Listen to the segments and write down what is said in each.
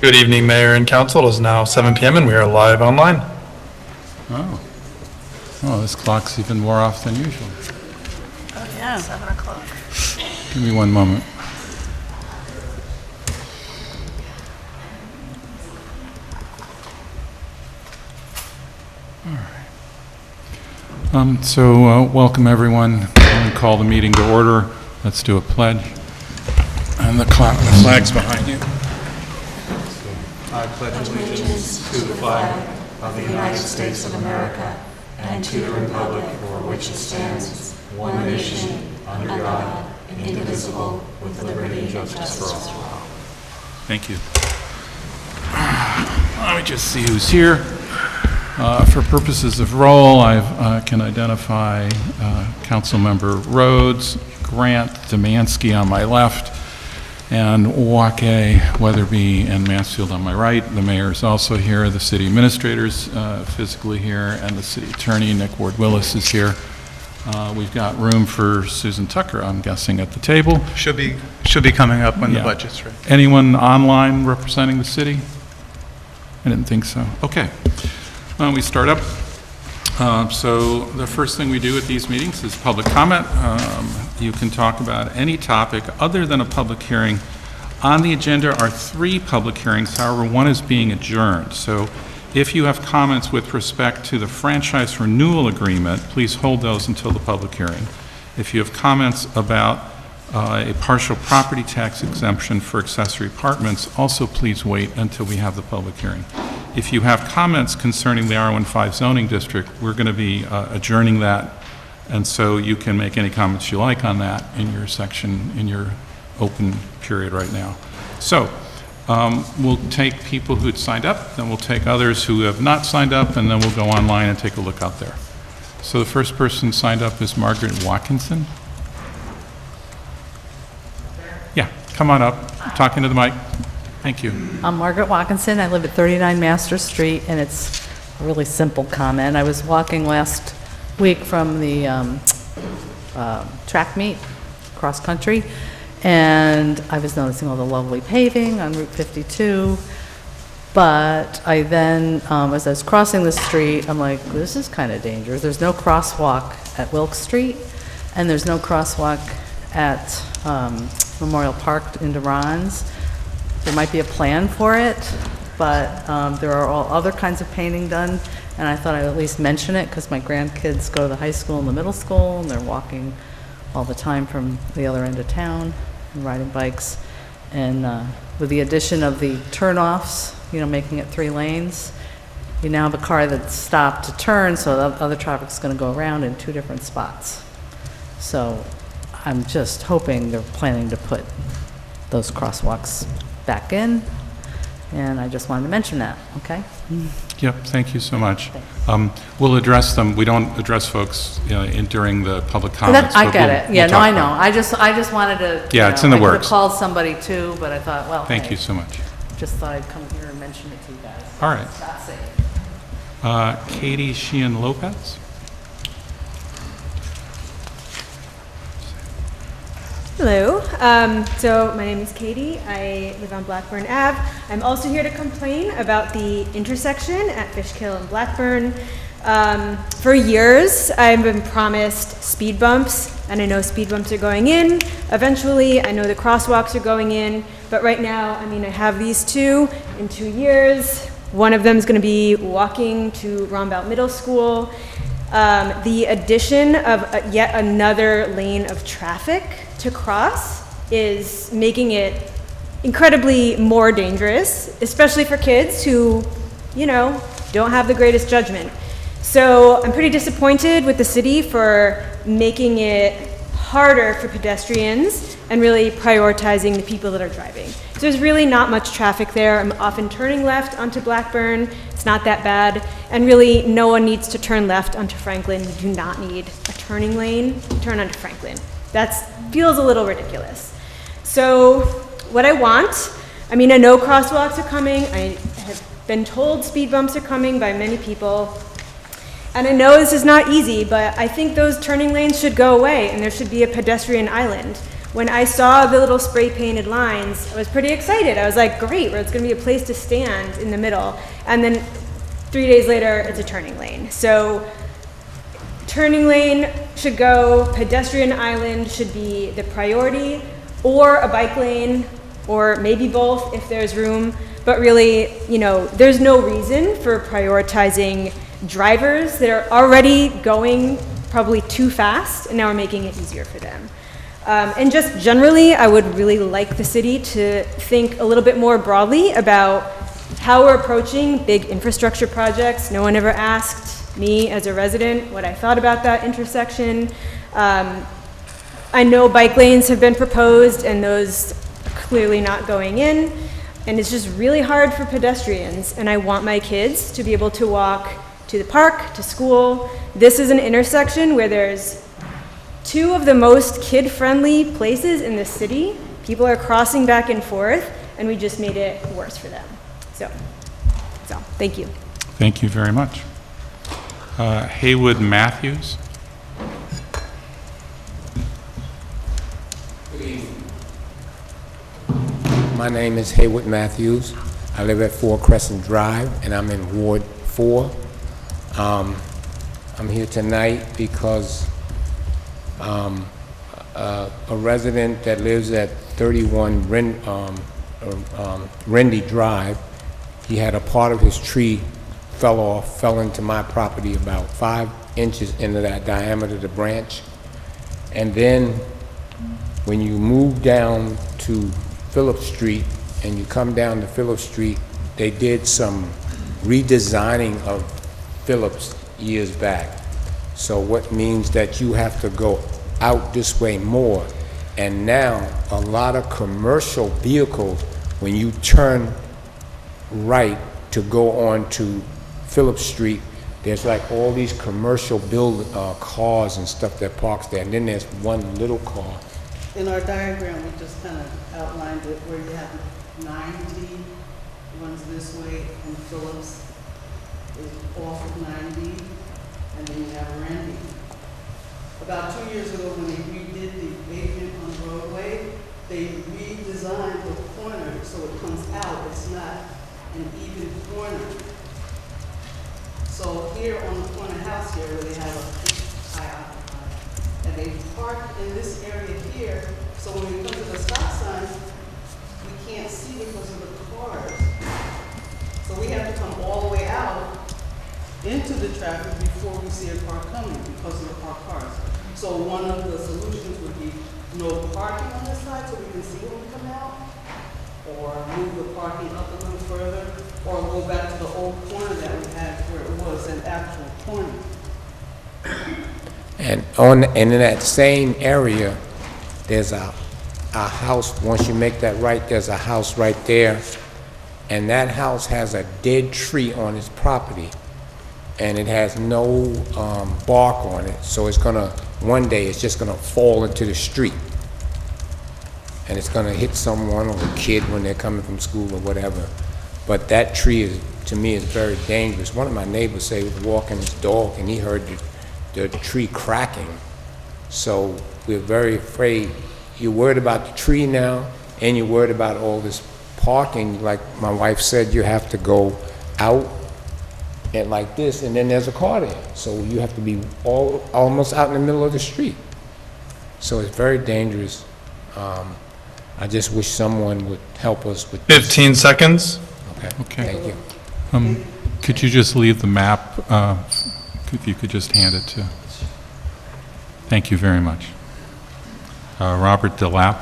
Good evening, Mayor and Council. It is now 7 p.m. and we are live online. Oh. Oh, this clock's even more off than usual. Oh, yeah. 7 o'clock. Give me one moment. All right. Welcome everyone. I'll call the meeting to order. Let's do a pledge. And the flag's behind you. I pledge allegiance to the flag of the United States of America and to the republic for which it stands, one nation, under God, indivisible, with liberty and justice for all. Thank you. Let me just see who's here. For purposes of roll, I can identify Councilmember Rhodes, Grant, Demansky on my left, and Wake, Weatherby, and Mansfield on my right. The mayor is also here. The city administrator's physically here, and the city attorney, Nick Ward-Willis, is here. We've got room for Susan Tucker, I'm guessing, at the table. Should be coming up when the budget's ready. Anyone online representing the city? I didn't think so. Okay. Why don't we start up? So the first thing we do at these meetings is public comment. You can talk about any topic other than a public hearing. On the agenda are 3 public hearings, however, one is being adjourned. So if you have comments with respect to the franchise renewal agreement, please hold those until the public hearing. If you have comments about a partial property tax exemption for accessory apartments, also please wait until we have the public hearing. If you have comments concerning the R15 zoning district, we're going to be adjourning that, and so you can make any comments you like on that in your section, in your open period right now. So we'll take people who had signed up, then we'll take others who have not signed up, and then we'll go online and take a look out there. So the first person signed up is Margaret Watkinson. Yeah, come on up, talking to the mic. Thank you. I'm Margaret Watkinson. I live at 39 Master Street, and it's a really simple comment. I was walking last week from the track meet, cross country, and I was noticing all the lovely paving on Route 52. But I then, as I was crossing the street, I'm like, this is kind of dangerous. There's no crosswalk at Wilkes Street, and there's no crosswalk at Memorial Park into Ron's. There might be a plan for it, but there are all other kinds of painting done, and I thought I'd at least mention it because my grandkids go to the high school and the middle school, and they're walking all the time from the other end of town and riding bikes. And with the addition of the turnoffs, making it 3 lanes, you now have a car that's stopped to turn, so the other traffic's going to go around in 2 different spots. So I'm just hoping they're planning to put those crosswalks back in, and I just wanted to mention that, okay? Yep, thank you so much. We'll address them. We don't address folks during the public comments. I get it. Yeah, we'll no, I know. about I just wanted to. Yeah, it's in the I works. could have called somebody too, but I thought, well, Thank hey, you so much. just thought I'd come here and mention it to you guys. All right. It's not safe. Katie Sheehan Lopez. Hello. So my name is Katie. I live on Blackburn Ave. I'm also here to complain about the intersection at Fishkill and Blackburn. For years, I've been promised speed bumps, and I know speed bumps are going in. Eventually, I know the crosswalks are going in, but right now, I have these 2 in 2 years. One of them is going to be walking to Rombout Middle School. The addition of yet another lane of traffic to cross is making it incredibly more dangerous, especially for kids who, don't have the greatest judgment. So I'm pretty disappointed with the city for making it harder for pedestrians and really prioritizing the people that are driving. So there's really not much traffic there. I'm often turning left onto Blackburn. It's not that bad. And really, no one needs to turn left onto Franklin. We do not need a turning lane to turn onto Franklin. That feels a little ridiculous. So what I want, I know crosswalks are coming. I have been told speed bumps are coming by many people. And I know this is not easy, but I think those turning lanes should go away and there should be a pedestrian island. when I saw the little spray painted lines, I was pretty excited. I was like, great, well, it's gonna be a place to stand in the middle. And then 3 days later, it's a turning lane. So turning lane should go, pedestrian island should be the priority, or a bike lane, or maybe both if there's room. But really, there's no reason for prioritizing drivers that are already going probably too fast, and now we're making it easier for them. And just generally, I would really like the city to think a little bit more broadly about how we're approaching big infrastructure projects. No one ever asked me as a resident what I thought about that intersection. I know bike lanes have been proposed, and those are clearly not going in. And it's just really hard for pedestrians, and I want my kids to be able to walk to the park, to school. This is an intersection where there's two of the most kid-friendly places in the city. People are crossing back and forth, and we just made it worse for them. So thank you. Thank you very much. Haywood Matthews. My name is Haywood Matthews. I live at 4 Crescent Drive, and I'm in Ward 4. I'm here tonight because a resident that lives at 31 Rendy Drive, he had a part of his tree fell into my property about 5 inches into that diameter of the branch. And then when you move down to Phillip Street and you come down to Phillip Street, they did some redesigning of Phillips years back. So what means that you have to go out this way more. And now a lot of commercial vehicles, when you turn right to go on to Phillip Street, there's like all these commercial cars and stuff that parks there. And then there's one little car. In our diagram, we just kind of outlined it where you have 90 runs this way, and Phillips is off of 90, and then you have Randy. About 2 years ago, when they redid the pavement on the roadway, they redesigned the corner so it comes out. It's not an even corner. So here on the corner house here, where they have a high occupy, and they park in this area here, so when we come to the stop sign, we can't see because of the cars. So we have to come all the way out into the traffic before we see a car coming because of the parked cars. So one of the solutions would be no parking on this side so we can see when we come out, or move the parking up a little further, or go back to the old corner that we had where it was an actual corner. And in that same area, there's a house. Once you make that right, there's a house right there, and that house has a dead tree on its property, and it has no bark on it. So it's gonna one day it's just gonna fall into the street, and it's gonna hit someone or a kid when they're coming from school or whatever. But that tree is, to me, is very dangerous. One of my neighbors said he was walking his dog and he heard the tree cracking. So we're very afraid. You're worried about the tree now, and you're worried about all this parking. Like my wife said, you have to go out and like this, and then there's a car there. So you have to be almost out in the middle of the street. So it's very dangerous. I just wish someone would help us with this. 15 seconds. Okay. Thank you. Could you just leave the map, if you could just hand it to... Thank you very much. Robert DeLapp.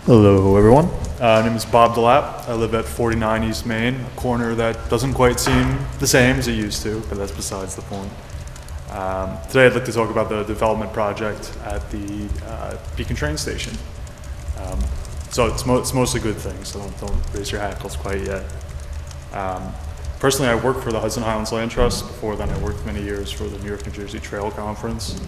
Hello, everyone. My name is Bob DeLapp. I live at 49 East Main, a corner that doesn't quite seem the same as it used to, but that's besides the point. Today I'd like to talk about the development project at the Beacon train station. So it's mostly good things, so don't raise your hackles quite yet. Personally, I work for the Hudson Highlands Land Trust. Before then, I worked many years for the New York, New Jersey Trail Conference.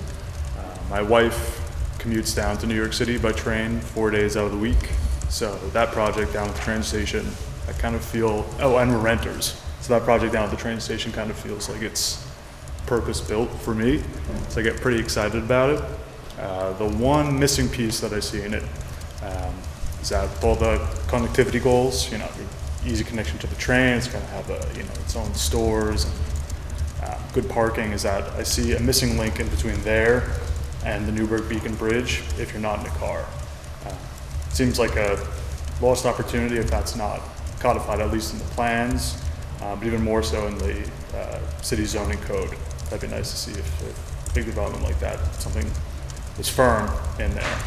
My wife commutes down to New York City by train 4 days out of the week. So that project down at the train station, I kind of feel, oh, and we're renters. So that project down at the train station kind of feels like it's purpose-built for me, so I get pretty excited about it. The one missing piece that I see in it is that with all the connectivity goals, easy connection to the train, it's going to have its own stores and good parking, is that I see a missing link in between there and the Newburgh Beacon Bridge if you're not in a car. Seems like a lost opportunity if that's not codified, at least in the plans, but even more so in the city zoning code. That'd be nice to see if a big development like that, something was firm in there.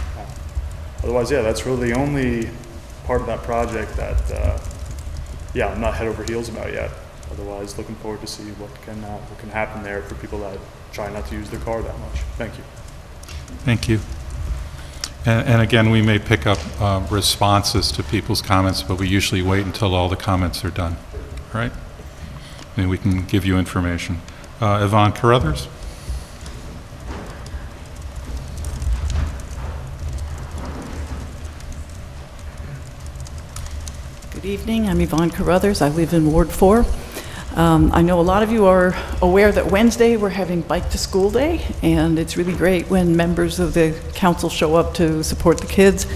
Otherwise, yeah, that's really the only part of that project that, I'm not head over heels about yet. Otherwise, looking forward to see what can happen there for people that try not to use their car that much. Thank you. Thank you. And again, we may pick up responses to people's comments, but we usually wait until all the comments are done, all right? And we can give you information. Yvonne Carruthers? Good evening, I'm Yvonne Carruthers. I live in Ward 4. I know a lot of you are aware that Wednesday we're having Bike to School Day, and it's really great when members of the council show up to support the kids.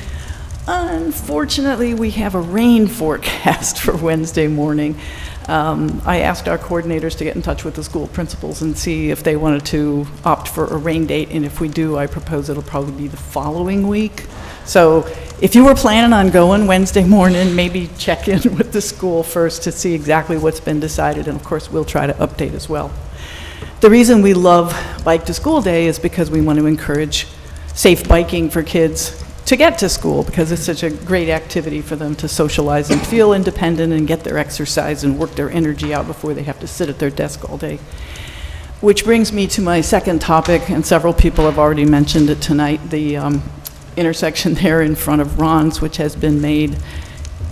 Unfortunately, we have a rain forecast for Wednesday morning. I asked our coordinators to get in touch with the school principals and see if they wanted to opt for a rain date, and if we do, I propose it'll probably be the following week. So if you were planning on going Wednesday morning, maybe check in with the school first to see exactly what's been decided, and of course we'll try to update as well. The reason we love Bike to School Day is because we want to encourage safe biking for kids to get to school, because it's such a great activity for them to socialize and feel independent and get their exercise and work their energy out before they have to sit at their desk all day. Which brings me to my second topic, and several people have already mentioned it tonight, the intersection there in front of Ron's, which has been made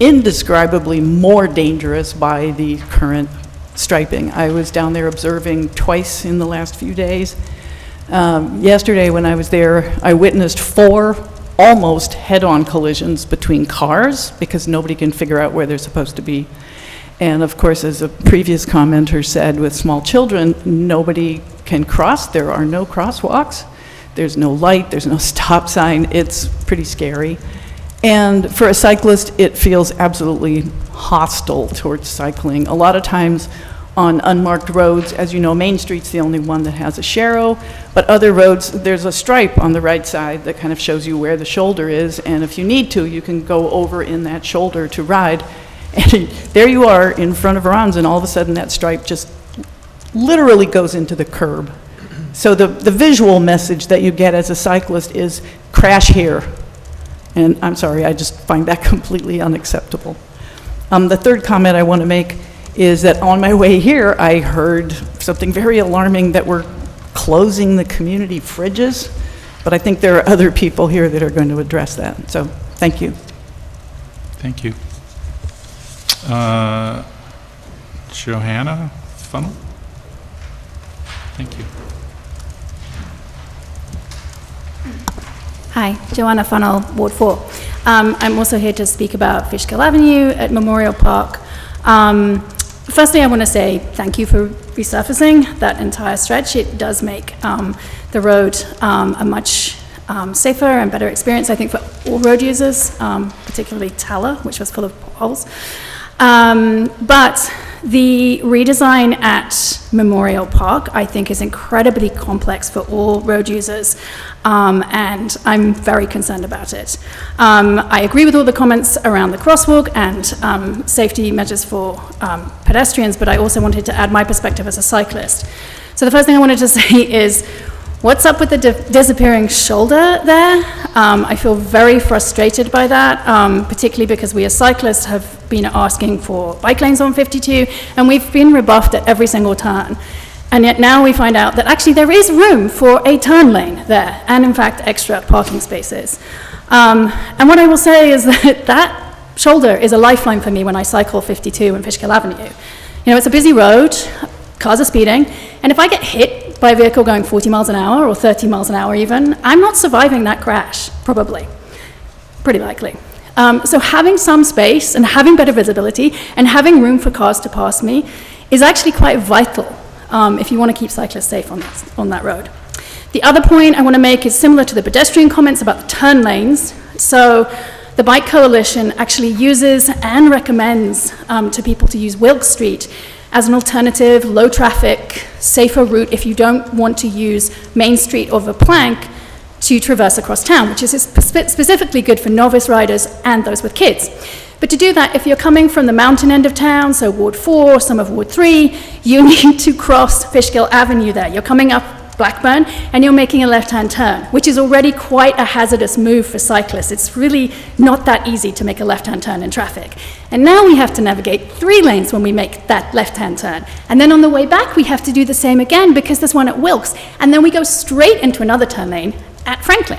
indescribably more dangerous by the current striping. I was down there observing twice in the last few days. Yesterday when I was there, I witnessed 4 almost head-on collisions between cars because nobody can figure out where they're supposed to be. And of course, as a previous commenter said, with small children, nobody can cross. There are no crosswalks. There's no light, there's no stop sign. It's pretty scary. And for a cyclist, it feels absolutely hostile towards cycling. A lot of times on unmarked roads, as you know, Main Street's the only one that has a sharrow, but other roads, there's a stripe on the right side that kind of shows you where the shoulder is, and if you need to, you can go over in that shoulder to ride. And there you are in front of Ron's, and all of a sudden that stripe just literally goes into the curb. So the visual message that you get as a cyclist is crash here. And I'm sorry, I just find that completely unacceptable. The third comment I want to make is that on my way here, I heard something very alarming that we're closing the community fridges, but I think there are other people here that are going to address that. So, thank you. Thank you. Johanna Funnel? Thank you. Hi, Joanna Funnel, Ward 4. I'm also here to speak about Fishkill Avenue at Memorial Park. Firstly, I want to say thank you for resurfacing that entire stretch. It does make the road a much safer and better experience, I think, for all road users, particularly Tala, which was full of potholes. But the redesign at Memorial Park, I think, is incredibly complex for all road users, and I'm very concerned about it. I agree with all the comments around the crosswalk and safety measures for pedestrians, but I also wanted to add my perspective as a cyclist. So the first thing I wanted to say is, what's up with the disappearing shoulder there? I feel very frustrated by that, particularly because we as cyclists have been asking for bike lanes on 52, and we've been rebuffed at every single turn. And yet now we find out that actually there is room for a turn lane there, and in fact extra parking spaces. And what I will say is that that shoulder is a lifeline for me when I cycle 52 and Fishkill Avenue. You know, it's a busy road, cars are speeding, and if I get hit by a vehicle going 40 miles an hour or 30 miles an hour even, I'm not surviving that crash, probably, pretty likely. So having some space and having better visibility and having room for cars to pass me is actually quite vital if you want to keep cyclists safe on that road. The other point I want to make is similar to the pedestrian comments about the turn lanes. So the Bike Coalition actually uses and recommends to people to use Wilkes Street as an alternative, low-traffic, safer route if you don't want to use Main Street or Verplank to traverse across town, which is specifically good for novice riders and those with kids. But to do that, if you're coming from the mountain end of town, so Ward 4, some of Ward 3, you need to cross Fishkill Avenue there. You're coming up Blackburn, and you're making a left-hand turn, which is already quite a hazardous move for cyclists. It's really not that easy to make a left-hand turn in traffic. And now we have to navigate 3 lanes when we make that left-hand turn. And then on the way back, we have to do the same again because there's one at Wilkes. And then we go straight into another turn lane at Franklin.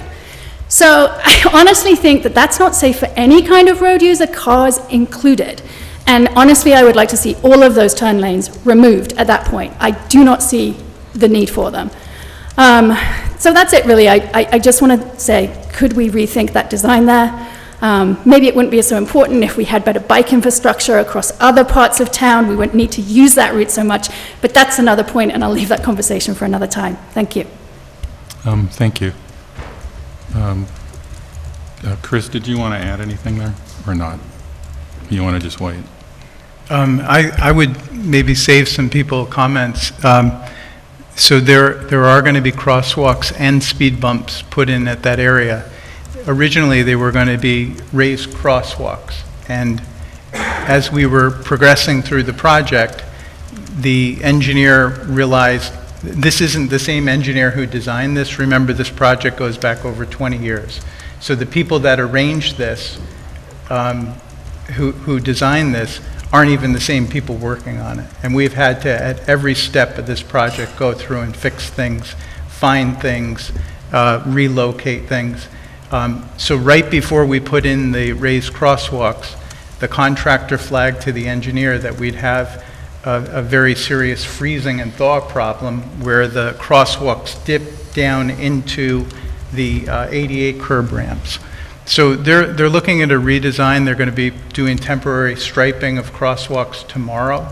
So I honestly think that that's not safe for any kind of road user, cars included. And honestly, I would like to see all of those turn lanes removed at that point. I do not see the need for them. So that's it really. I just want to say, could we rethink that design there? Maybe it wouldn't be so important if we had better bike infrastructure across other parts of town. We wouldn't need to use that route so much, but that's another point, and I'll leave that conversation for another time. Thank you. Thank you. Chris, did you want to add anything there or not? You want to just wait? I would maybe save some people comments. So there are going to be crosswalks and speed bumps put in at that area. Originally, they were going to be raised crosswalks. And as we were progressing through the project, the engineer realized this isn't the same engineer who designed this. Remember, this project goes back over 20 years. So the people that arranged this, who designed this, aren't even the same people working on it. And we've had to, at every step of this project, go through and fix things, find things, relocate things. So right before we put in the raised crosswalks, the contractor flagged to the engineer that we'd have a very serious freezing and thaw problem where the crosswalks dip down into the ADA curb ramps. So they're looking at a redesign. They're going to be doing temporary striping of crosswalks tomorrow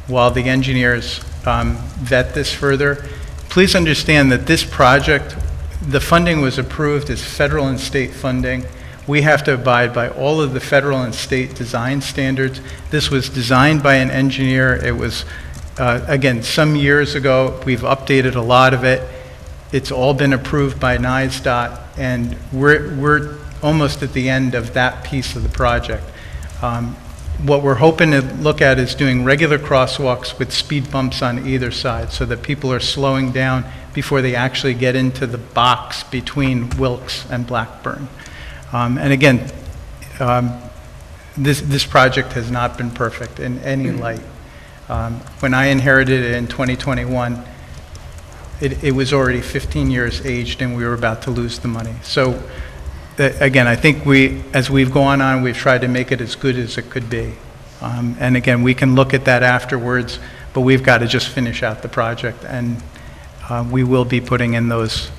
while the engineers vet this further. Please understand that this project, the funding was approved as federal and state funding. We have to abide by all of the federal and state design standards. This was designed by an engineer. It was, again, some years ago. We've updated a lot of it. It's all been approved by NISDOT, and we're almost at the end of that piece of the project. What we're hoping to look at is doing regular crosswalks with speed bumps on either side so that people are slowing down before they actually get into the box between Wilkes and Blackburn. And again, this project has not been perfect in any light. When I inherited it in 2021, it was already 15 years aged and we were about to lose the money. So again, I think as we've gone on, we've tried to make it as good as it could be. And again, we can look at that afterwards, but we've got to just finish out the project, and we will be putting in those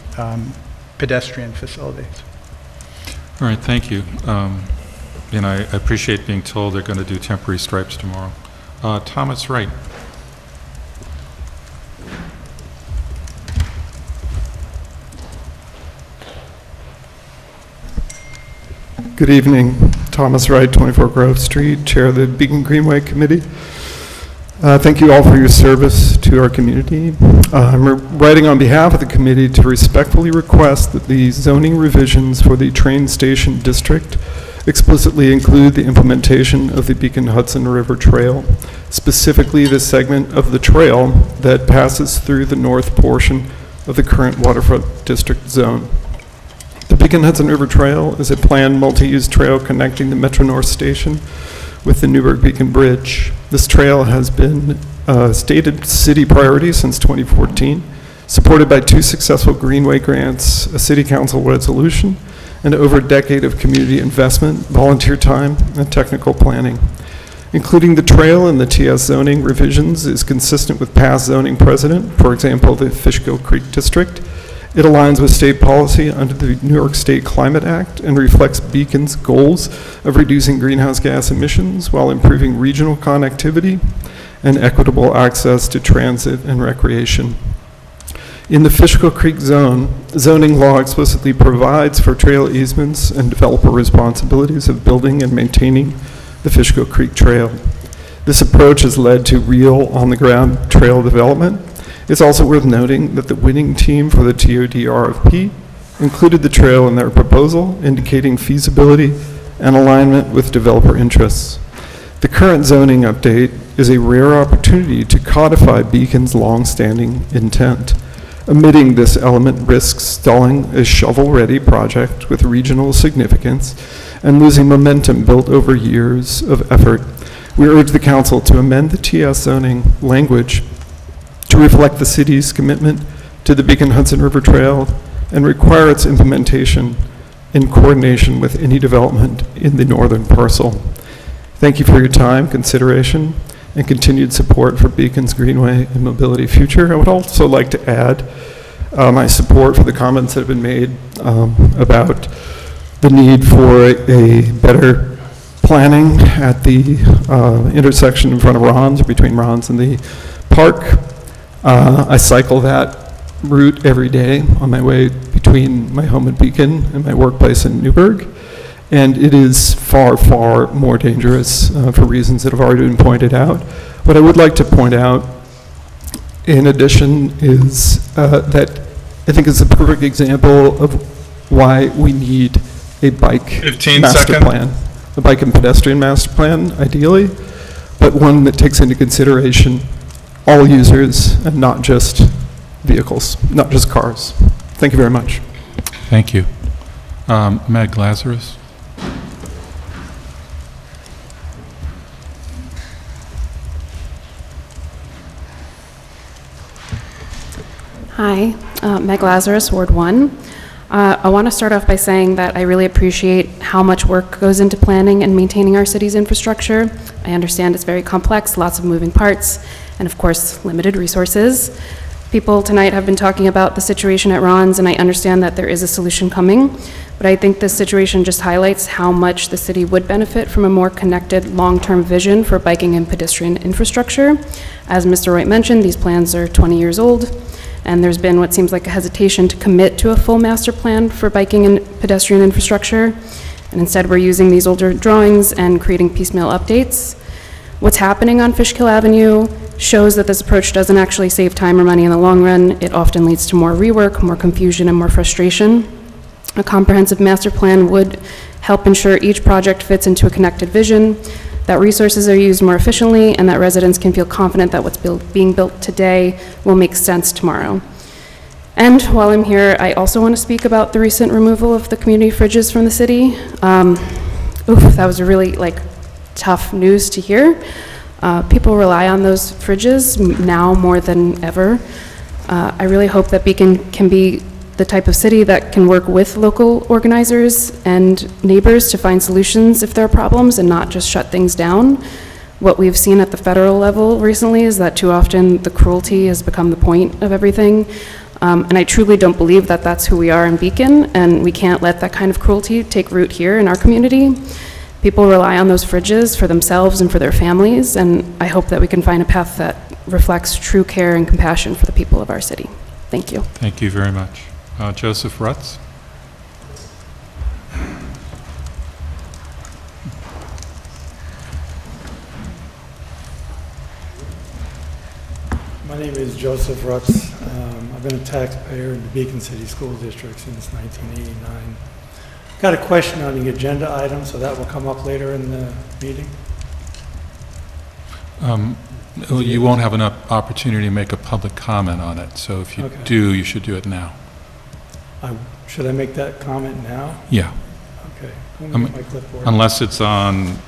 pedestrian facilities. All right, thank you. And I appreciate being told they're going to do temporary stripes tomorrow. Thomas Wright. Good evening. Thomas Wright, 24 Grove Street, Chair of the Beacon Greenway Committee. Thank you all for your service to our community. I'm writing on behalf of the committee to respectfully request that the zoning revisions for the train station district explicitly include the implementation of the Beacon Hudson River Trail, specifically the segment of the trail that passes through the north portion of the current waterfront district zone. The Beacon Hudson River Trail is a planned multi-use trail connecting the Metro North Station with the Newburgh Beacon Bridge. This trail has been a stated city priority since 2014, supported by 2 successful Greenway grants, a city council resolution, and over a decade of community investment, volunteer time, and technical planning. Including the trail in the TS zoning revisions is consistent with past zoning precedent, for example, the Fishkill Creek District. It aligns with state policy under the New York State Climate Act and reflects Beacon's goals of reducing greenhouse gas emissions while improving regional connectivity and equitable access to transit and recreation. In the Fishkill Creek zone, zoning law explicitly provides for trail easements and developer responsibilities of building and maintaining the Fishkill Creek Trail. This approach has led to real on-the-ground trail development. It's also worth noting that the winning team for the TOD RFP included the trail in their proposal, indicating feasibility and alignment with developer interests. The current zoning update is a rare opportunity to codify Beacon's long-standing intent. Omitting this element risks stalling a shovel-ready project with regional significance and losing momentum built over years of effort. We urge the council to amend the TS zoning language to reflect the city's commitment to the Beacon Hudson River Trail and require its implementation in coordination with any development in the northern parcel. Thank you for your time, consideration, and continued support for Beacon's Greenway and Mobility Future. I would also like to add my support for the comments that have been made about the need for a better planning at the intersection in front of Ron's, or between Ron's and the park. I cycle that route every day on my way between my home in Beacon and my workplace in Newburgh. And it is far, far more dangerous for reasons that have already been pointed out. What I would like to point out, in addition, is that I think it's a perfect example of why we need a bike 15 master seconds. plan, a bike and pedestrian master plan, ideally, but one that takes into consideration all users and not just vehicles, not just cars. Thank you very much. Thank you. Meg Lazarus? Hi, Meg Lazarus, Ward 1. I want to start off by saying that I really appreciate how much work goes into planning and maintaining our city's infrastructure. I understand it's very complex, lots of moving parts, and of course, limited resources. People tonight have been talking about the situation at Ron's, and I understand that there is a solution coming, but I think this situation just highlights how much the city would benefit from a more connected, long-term vision for biking and pedestrian infrastructure. As Mr. Wright mentioned, these plans are 20 years old, and there's been what seems like a hesitation to commit to a full master plan for biking and pedestrian infrastructure, and instead we're using these older drawings and creating piecemeal updates. What's happening on Fishkill Avenue shows that this approach doesn't actually save time or money in the long run. It often leads to more rework, more confusion, and more frustration. A comprehensive master plan would help ensure each project fits into a connected vision, that resources are used more efficiently, and that residents can feel confident that what's being built today will make sense tomorrow. And while I'm here, I also want to speak about the recent removal of the community fridges from the city. That was really tough news to hear. People rely on those fridges now more than ever. I really hope that Beacon can be the type of city that can work with local organizers and neighbors to find solutions if there are problems and not just shut things down. What we've seen at the federal level recently is that too often the cruelty has become the point of everything. And I truly don't believe that that's who we are in Beacon, and we can't let that kind of cruelty take root here in our community. People rely on those fridges for themselves and for their families, and I hope that we can find a path that reflects true care and compassion for the people of our city. Thank you. Thank you very much. Joseph Rutz? My name is Joseph Rutz. I've been a taxpayer in the Beacon City School District since 1989. Got a question on the agenda item, so that will come up later in the meeting. You won't have an opportunity to make a public comment on it, so if you do, you should do it now. Should I make that comment now? Yeah. Okay. Let me get my clipboard. Unless it's on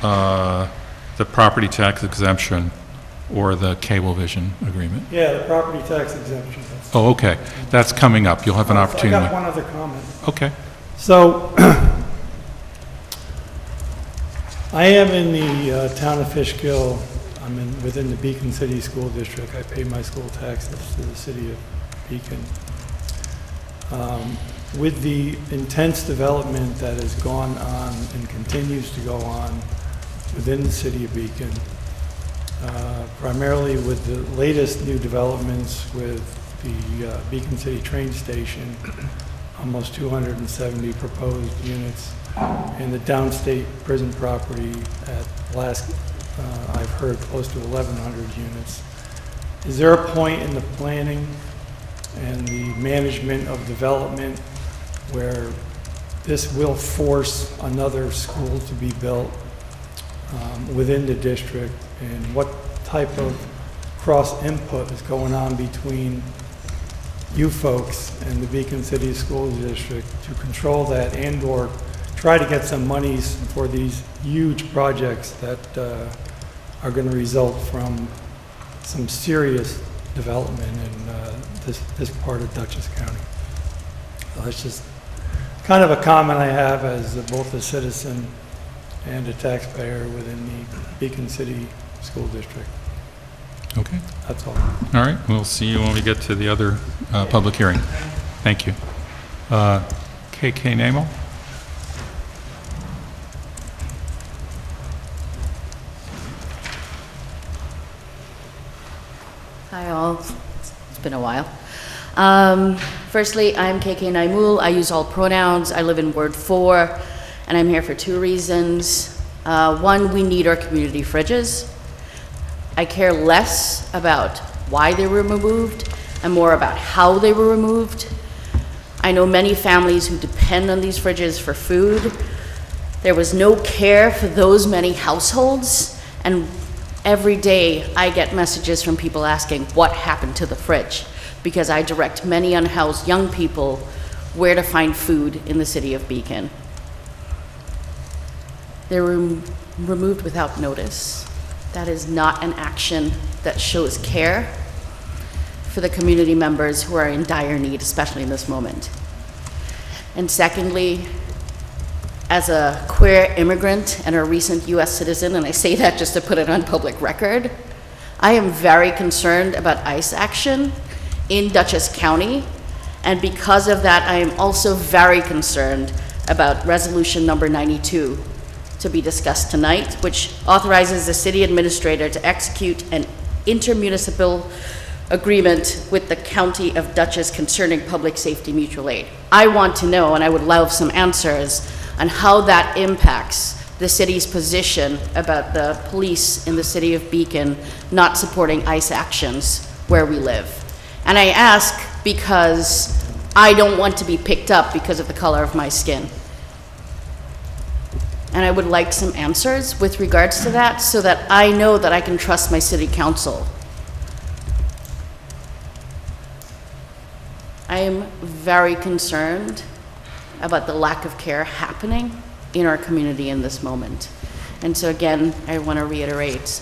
the property tax exemption or the Cablevision agreement. Yeah, the property tax exemption. Oh, okay. That's coming up. You'll have an opportunity. I got one other comment. Okay. So, I am in the town of Fishkill. I'm within the Beacon City School District. I pay my school taxes to the city of Beacon. With the intense development that has gone on and continues to go on within the city of Beacon, primarily with the latest new developments with the Beacon City train station, almost 270 proposed units, and the downstate prison property at last, I've heard, close to 1,100 units. Is there a point in the planning and the management of development where this will force another school to be built within the district, and what type of cross-input is going on between you folks and the Beacon City School District to control that and/or try to get some monies for these huge projects that are going to result from some serious development in this part of Dutchess County. So that's just kind of a comment I have as both a citizen and a taxpayer within the Beacon City School District. Okay. That's all. All right, we'll see you when we get to the other public hearing. Thank you. KK Namo? Hi all, it's been a while. Firstly, I'm KK Naimul. I use all pronouns. I live in Ward 4, and I'm here for 2 reasons. One, we need our community fridges. I care less about why they were removed and more about how they were removed. I know many families who depend on these fridges for food. There was no care for those many households, and every day I get messages from people asking what happened to the fridge, because I direct many unhoused young people where to find food in the city of Beacon. They were removed without notice. That is not an action that shows care for the community members who are in dire need, especially in this moment. And secondly, as a queer immigrant and a recent US citizen, and I say that just to put it on public record, I am very concerned about ICE action in Dutchess County, and because of that, I am also very concerned about resolution number 92 to be discussed tonight, which authorizes the city administrator to execute an intermunicipal agreement with the County of Dutchess concerning public safety mutual aid. I want to know, and I would love some answers on how that impacts the city's position about the police in the city of Beacon not supporting ICE actions where we live. And I ask because I don't want to be picked up because of the color of my skin. And I would like some answers with regards to that so that I know that I can trust my city council. I am very concerned about the lack of care happening in our community in this moment. And so again, I want to reiterate,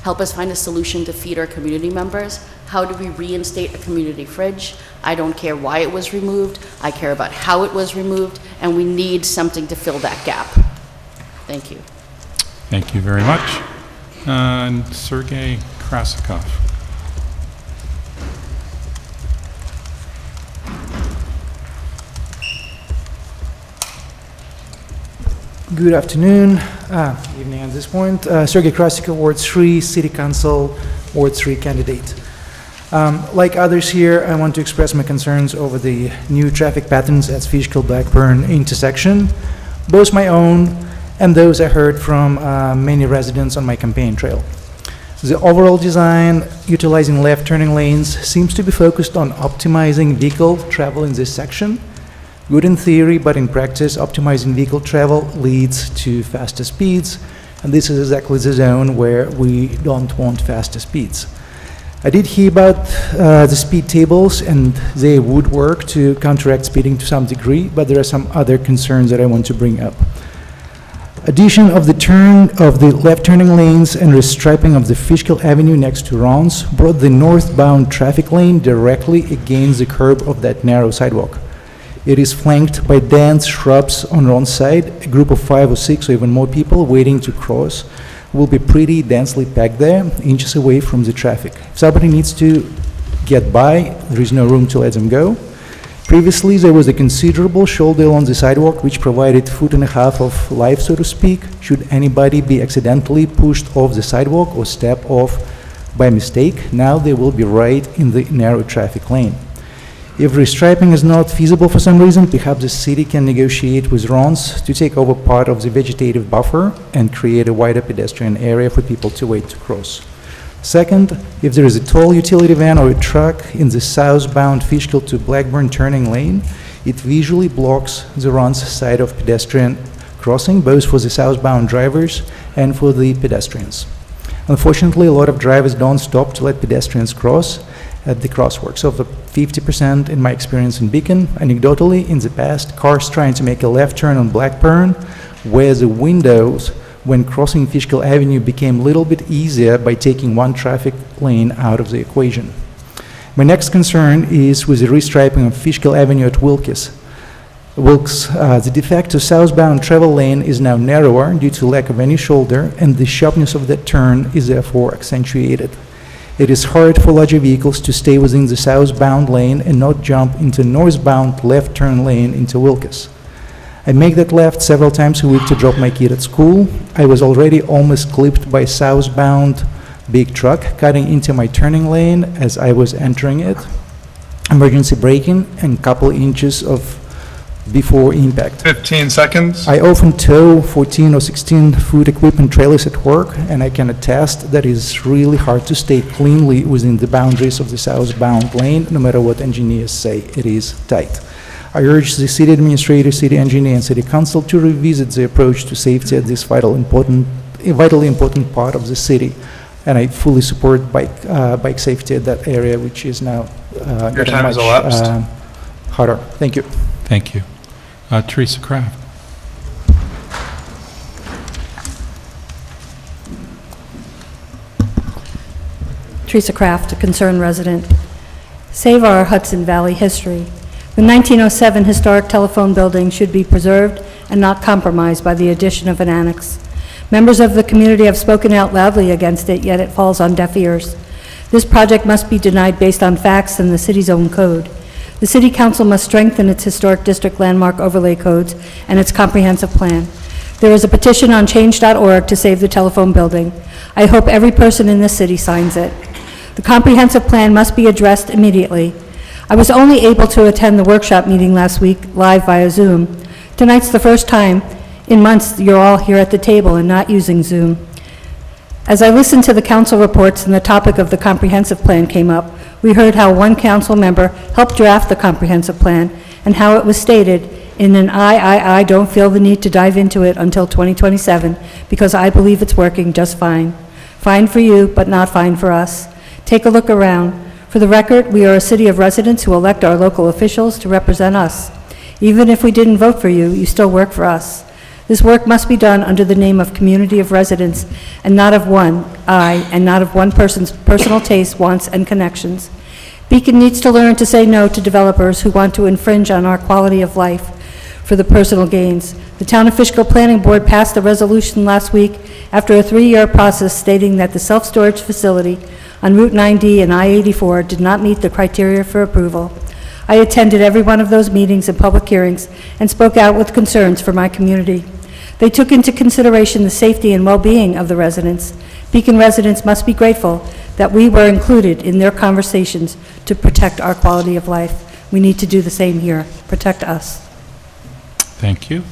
help us find a solution to feed our community members. How do we reinstate a community fridge? I don't care why it was removed. I care about how it was removed, and we need something to fill that gap. Thank you. Thank you very much. And Sergey Krasikov. Good afternoon, evening at this point. Sergey Krasikov, Ward 3, City Council, Ward 3 candidate. Like others here, I want to express my concerns over the new traffic patterns at Fishkill-Blackburn intersection, both my own and those I heard from many residents on my campaign trail. The overall design, utilizing left turning lanes, seems to be focused on optimizing vehicle travel in this section. Good in theory, but in practice, optimizing vehicle travel leads to faster speeds, and this is exactly the zone where we don't want faster speeds. I did hear about the speed tables, and they would work to counteract speeding to some degree, but there are some other concerns that I want to bring up. Addition of the left turning lanes and restriping of the Fishkill Avenue next to Ron's brought the northbound traffic lane directly against the curb of that narrow sidewalk. It is flanked by dense shrubs on Ron's side. A group of 5 or 6 or even more people waiting to cross will be pretty densely packed there, inches away from the traffic. If somebody needs to get by, there is no room to let them go. Previously, there was a considerable shoulder along the sidewalk which provided 1.5 feet of life, so to speak, should anybody be accidentally pushed off the sidewalk or step off by mistake. Now they will be right in the narrow traffic lane. If restriping is not feasible for some reason, perhaps the city can negotiate with RONS to take over part of the vegetative buffer and create a wider pedestrian area for people to wait to cross. Second, if there is a tall utility van or a truck in the southbound Fishkill to Blackburn turning lane, it visually blocks the RONS side of pedestrian crossing, both for the southbound drivers and for the pedestrians. Unfortunately, a lot of drivers don't stop to let pedestrians cross at the crosswalks. Of the 50% in my experience in Beacon, anecdotally, in the past, cars trying to make a left turn on Blackburn, where the windows when crossing Fishkill Avenue became a little bit easier by taking one traffic lane out of the equation. My next concern is with the restriping of Fishkill Avenue at Wilkes. The de facto southbound travel lane is now narrower due to lack of any shoulder, and the sharpness of that turn is therefore accentuated. It is hard for larger vehicles to stay within the southbound lane and not jump into northbound left turn lane into Wilkes. I make that left several times a week to drop my kid at school. I was already almost clipped by southbound big truck cutting into my turning lane as I was entering it. Emergency braking and couple inches of before impact. 15 seconds. I often tow 14 or 16 foot equipment trailers at work, and I can attest that it's really hard to stay cleanly within the boundaries of the southbound lane, no matter what engineers say. It is tight. I urge the city administrator, city engineer, and city council to revisit the approach to safety at this vitally important part of the city. And I fully support bike safety at that area, which is now Your time has elapsed. harder. Thank you. Thank you. Teresa Kraft. Teresa Kraft, a concerned resident. Save our Hudson Valley history. The 1907 historic telephone building should be preserved and not compromised by the addition of an annex. Members of the community have spoken out loudly against it, yet it falls on deaf ears. This project must be denied based on facts and the city's own code. The City Council must strengthen its Historic District Landmark Overlay Codes and its comprehensive plan. There is a petition on change.org to save the telephone building. I hope every person in this city signs it. The comprehensive plan must be addressed immediately. I was only able to attend the workshop meeting last week live via Zoom. Tonight's the first time in months you're all here at the table and not using Zoom. As I listened to the council reports and the topic of the comprehensive plan came up, we heard how one council member helped draft the comprehensive plan and how it was stated in an I don't feel the need to dive into it until 2027 because I believe it's working just fine. Fine for you, but not fine for us. Take a look around. For the record, we are a city of residents who elect our local officials to represent us. Even if we didn't vote for you, you still work for us. This work must be done under the name of community of residents and not of one person's personal tastes, wants, and connections. Beacon needs to learn to say no to developers who want to infringe on our quality of life for the personal gains. The Town of Fishkill Planning Board passed a resolution last week after a 3-year process stating that the self-storage facility on Route 9D and I-84 did not meet the criteria for approval. I attended every one of those meetings and public hearings and spoke out with concerns for my community. They took into consideration the safety and well-being of the residents. Beacon residents must be grateful that we were included in their conversations to protect our quality of life. We need to do the same here. Protect us. Thank you.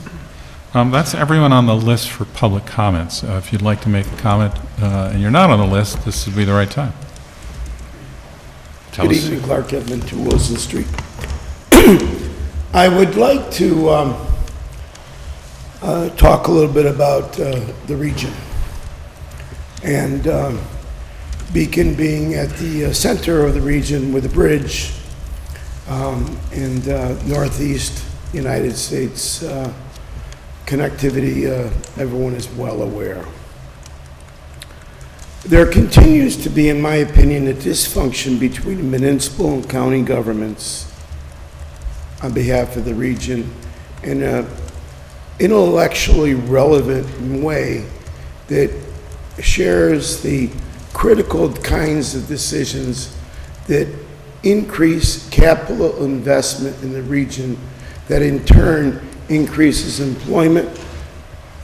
That's everyone on the list for public comments. If you'd like to make a comment and you're not on the list, this would be the right time. Good evening, Clark Edmond, 2 Wilson Street. I would like to talk a little bit about the region. And Beacon being at the center of the region with a bridge and northeast United States connectivity, everyone is well aware. There continues to be, in my opinion, a dysfunction between municipal and county governments on behalf of the region in an intellectually relevant way that shares the critical kinds of decisions that increase capital investment in the region that in turn increases employment,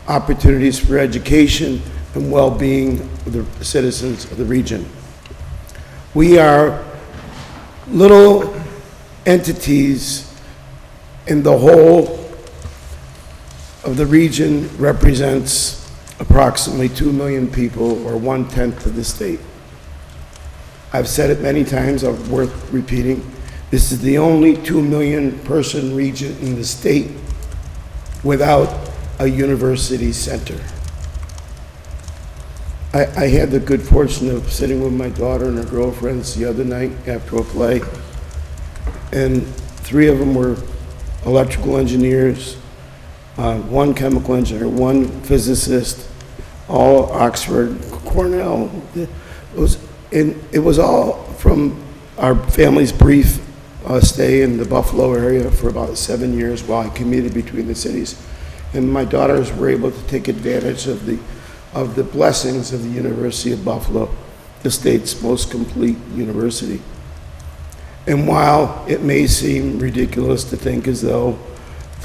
opportunities for education, and well-being of the citizens of the region. We are little entities, and the whole of the region represents approximately 2 million people, or 1/10 of the state. I've said it many times, worth repeating. This is the only 2 million person region in the state without a university center. I had the good fortune of sitting with my daughter and her girlfriends the other night after a play, and 3 of them were electrical engineers, 1 chemical engineer, 1 physicist, all Oxford, Cornell. It was all from our family's brief stay in the Buffalo area for about 7 years while I commuted between the cities. And my daughters were able to take advantage of the blessings of the University of Buffalo, the state's most complete university. And while it may seem ridiculous to think as though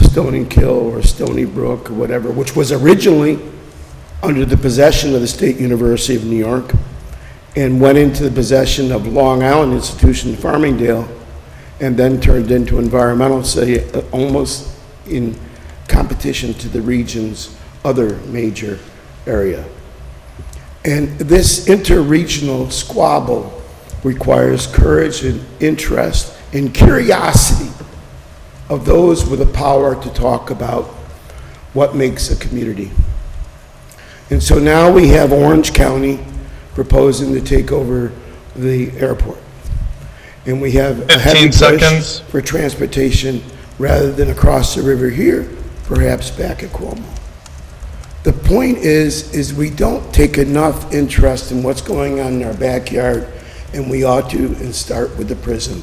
Stony Kill or Stony Brook or whatever, which was originally under the possession of the State University of New York and went into the possession of Long Island Institution, Farmingdale, and then turned into environmental, say, almost in competition to the region's other major area. And this interregional squabble requires courage and interest and curiosity of those with the power to talk about what makes a community. And so now we have Orange County proposing to take over the airport. And we have a heavy 15 push seconds. for transportation rather than across the river here, perhaps back at Cuomo. The point is we don't take enough interest in what's going on in our backyard, and we ought to, and start with the prison.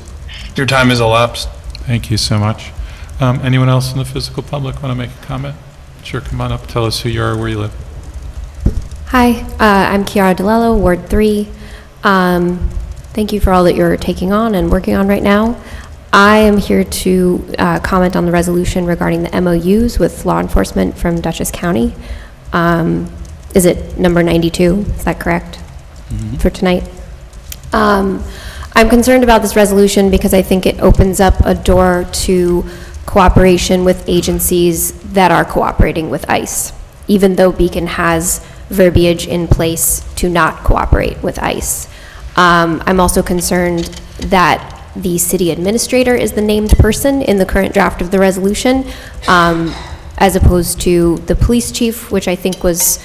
Your time has elapsed. Thank you so much. Anyone else in the physical public want to make a comment? Sure, come on up, tell us who you are, where you live. Hi, I'm Chiara DeLello, Ward 3. Thank you for all that you're taking on and working on right now. I am here to comment on the resolution regarding the MOUs with law enforcement from Dutchess County. Is it number 92? Is that correct? For tonight? I'm concerned about this resolution because I think it opens up a door to cooperation with agencies that are cooperating with ICE, even though Beacon has verbiage in place to not cooperate with ICE. I'm also concerned that the city administrator is the named person in the current draft of the resolution, as opposed to the police chief, which I think was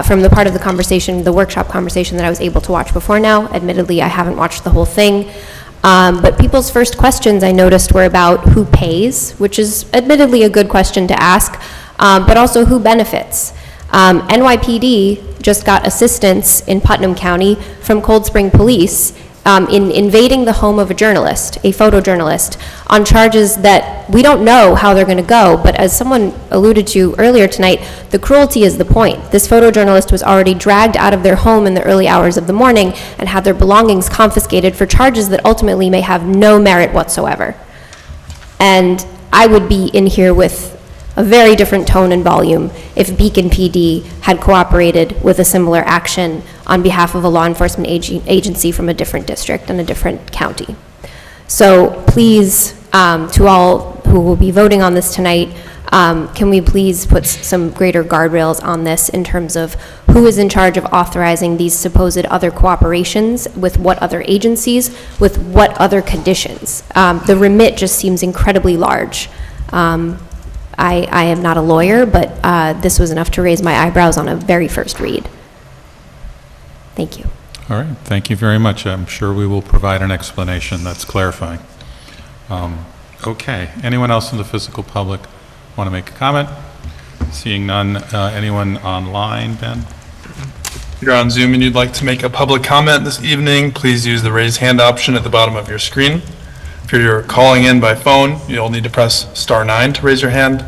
from the part of the conversation, the workshop conversation that I was able to watch before now. Admittedly, I haven't watched the whole thing. But people's first questions I noticed were about who pays, which is admittedly a good question to ask, but also who benefits. NYPD just got assistance in Putnam County from Cold Spring Police in invading the home of a journalist, a photojournalist, on charges that we don't know how they're going to go, but as someone alluded to earlier tonight, the cruelty is the point. This photojournalist was already dragged out of their home in the early hours of the morning and had their belongings confiscated for charges that ultimately may have no merit whatsoever. And I would be in here with a very different tone and volume if Beacon PD had cooperated with a similar action on behalf of a law enforcement agency from a different district and a different county. So please, to all who will be voting on this tonight, can we please put some greater guardrails on this in terms of who is in charge of authorizing these supposed other cooperations with what other agencies, with what other conditions? The remit just seems incredibly large. I am not a lawyer, but this was enough to raise my eyebrows on a very first read. Thank you. All right, thank you very much. I'm sure we will provide an explanation that's clarifying. Okay, anyone else in the physical public want to make a comment? Seeing none, anyone online, Ben? If you're on Zoom and you'd like to make a public comment this evening, please use the raise hand option at the bottom of your screen. If you're calling in by phone, you'll need to press *9 to raise your hand.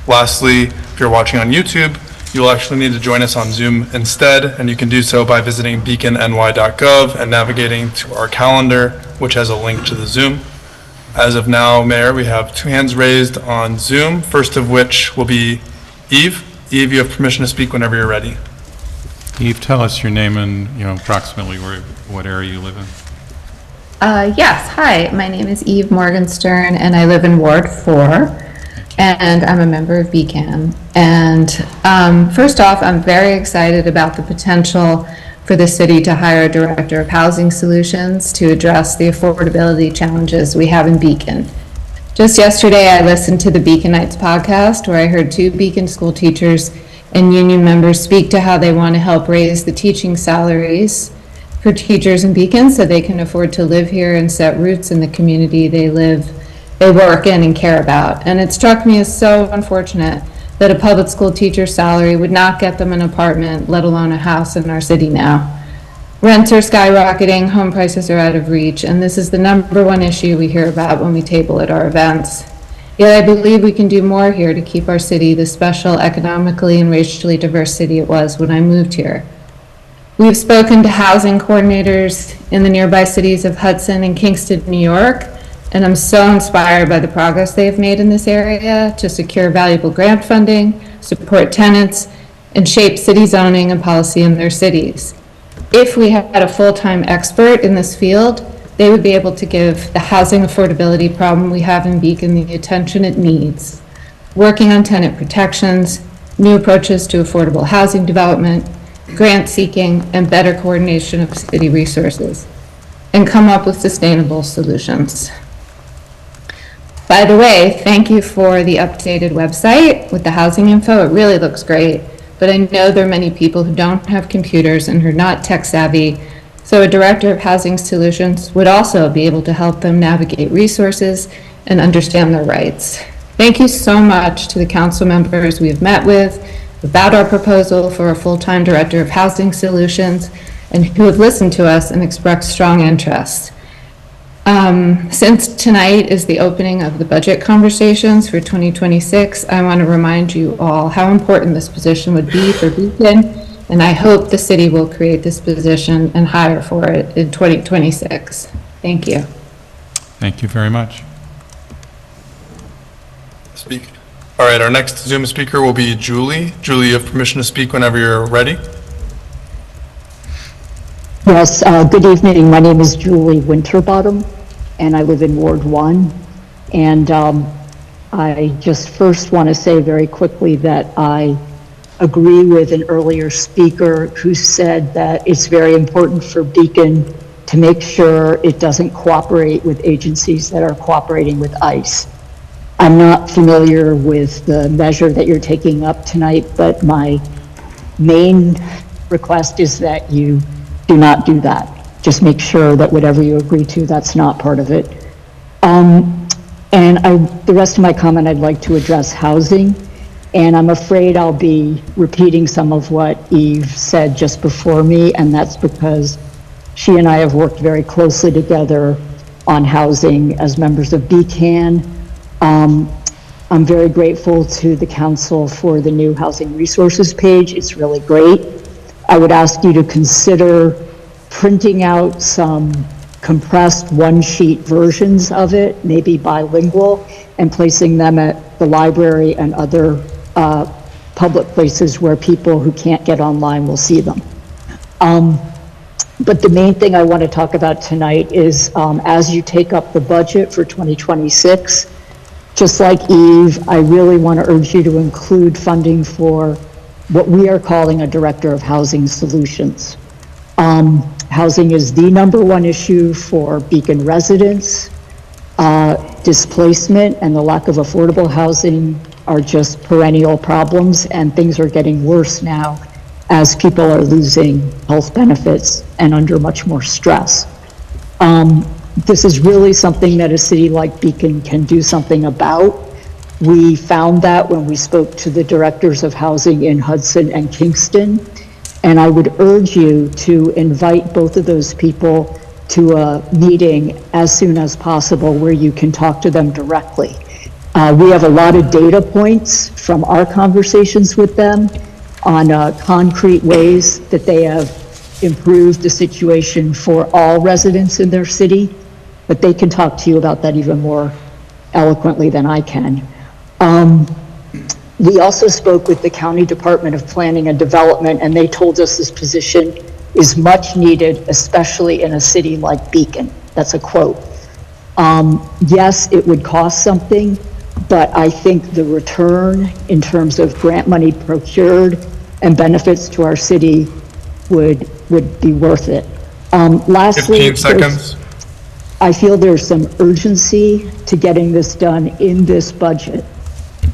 Lastly, if you're watching on YouTube, You will actually need to join us on Zoom instead, and you can do so by visiting beaconny.gov and navigating to our calendar, which has a link to the Zoom. As of now, Mayor, we have 2 hands raised on Zoom, first of which will be Eve. Eve, you have permission to speak whenever you're ready. Eve, tell us your name and, approximately what area you live in. Yes, hi, my name is Eve Morgenstern, and I live in Ward 4, and I'm a member of BCAN. And first off, I'm very excited about the potential for the city to hire a director of housing solutions to address the affordability challenges we have in Beacon. Just yesterday, I listened to the Beaconites podcast, where I heard 2 Beacon school teachers and union members speak to how they want to help raise the teaching salaries for teachers in Beacon so they can afford to live here and set roots in the community they work in and care about. And it struck me as so unfortunate that a public school teacher's salary would not get them an apartment, let alone a house in our city now. Rents are skyrocketing, home prices are out of reach, and this is the #1 issue we hear about when we table at our events. Yet I believe we can do more here to keep our city the special, economically and racially diverse city it was when I moved here. We've spoken to housing coordinators in the nearby cities of Hudson and Kingston, New York, and I'm so inspired by the progress they've made in this area to secure valuable grant funding, support tenants, and shape city zoning and policy in their cities. If we had a full-time expert in this field, they would be able to give the housing affordability problem we have in Beacon the attention it needs. Working on tenant protections, new approaches to affordable housing development, grant seeking, and better coordination of city resources, and come up with sustainable solutions. By the way, thank you for the updated website with the housing info. It really looks great, but I know there are many people who don't have computers and who are not tech savvy, so a director of housing solutions would also be able to help them navigate resources and understand their rights. Thank you so much to the council members we have met with about our proposal for a full-time director of housing solutions and who have listened to us and expressed strong interest. Since tonight is the opening of the budget conversations for 2026, I want to remind you all how important this position would be for Beacon, and I hope the city will create this position and hire for it in 2026. Thank you. Thank you very much. Speak. All right, our next Zoom speaker will be Julie. Julie, you have permission to speak whenever you're ready. Yes, good evening. My name is Julie Winterbottom, and I live in Ward 1. And I just first want to say very quickly that I agree with an earlier speaker who said that it's very important for Beacon to make sure it doesn't cooperate with agencies that are cooperating with ICE. I'm not familiar with the measure that you're taking up tonight, but my main request is that you do not do that. Just make sure that whatever you agree to, that's not part of it. The rest of my comment, I'd like to address housing. And I'm afraid I'll be repeating some of what Eve said just before me, and that's because she and I have worked very closely together on housing as members of BCAN. I'm very grateful to the council for the new housing resources page. It's really great. I would ask you to consider printing out some compressed one-sheet versions of it, maybe bilingual, and placing them at the library and other public places where people who can't get online will see them. But the main thing I want to talk about tonight is as you take up the budget for 2026, just like Eve, I really want to urge you to include funding for what we are calling a director of housing solutions. Housing is the #1 issue for Beacon residents. Displacement and the lack of affordable housing are just perennial problems, and things are getting worse now as people are losing health benefits and under much more stress. This is really something that a city like Beacon can do something about. We found that when we spoke to the directors of housing in Hudson and Kingston, and I would urge you to invite both of those people to a meeting as soon as possible where you can talk to them directly. We have a lot of data points from our conversations with them, on concrete ways that they have improved the situation for all residents in their city, but they can talk to you about that even more eloquently than I can. We also spoke with the County Department of Planning and Development, and they told us this position is much needed, especially in a city like Beacon. That's a quote. Yes, it would cost something, but I think the return in terms of grant money procured and benefits to our city would be worth it. Lastly, 15 seconds. I feel there's some urgency to getting this done in this budget.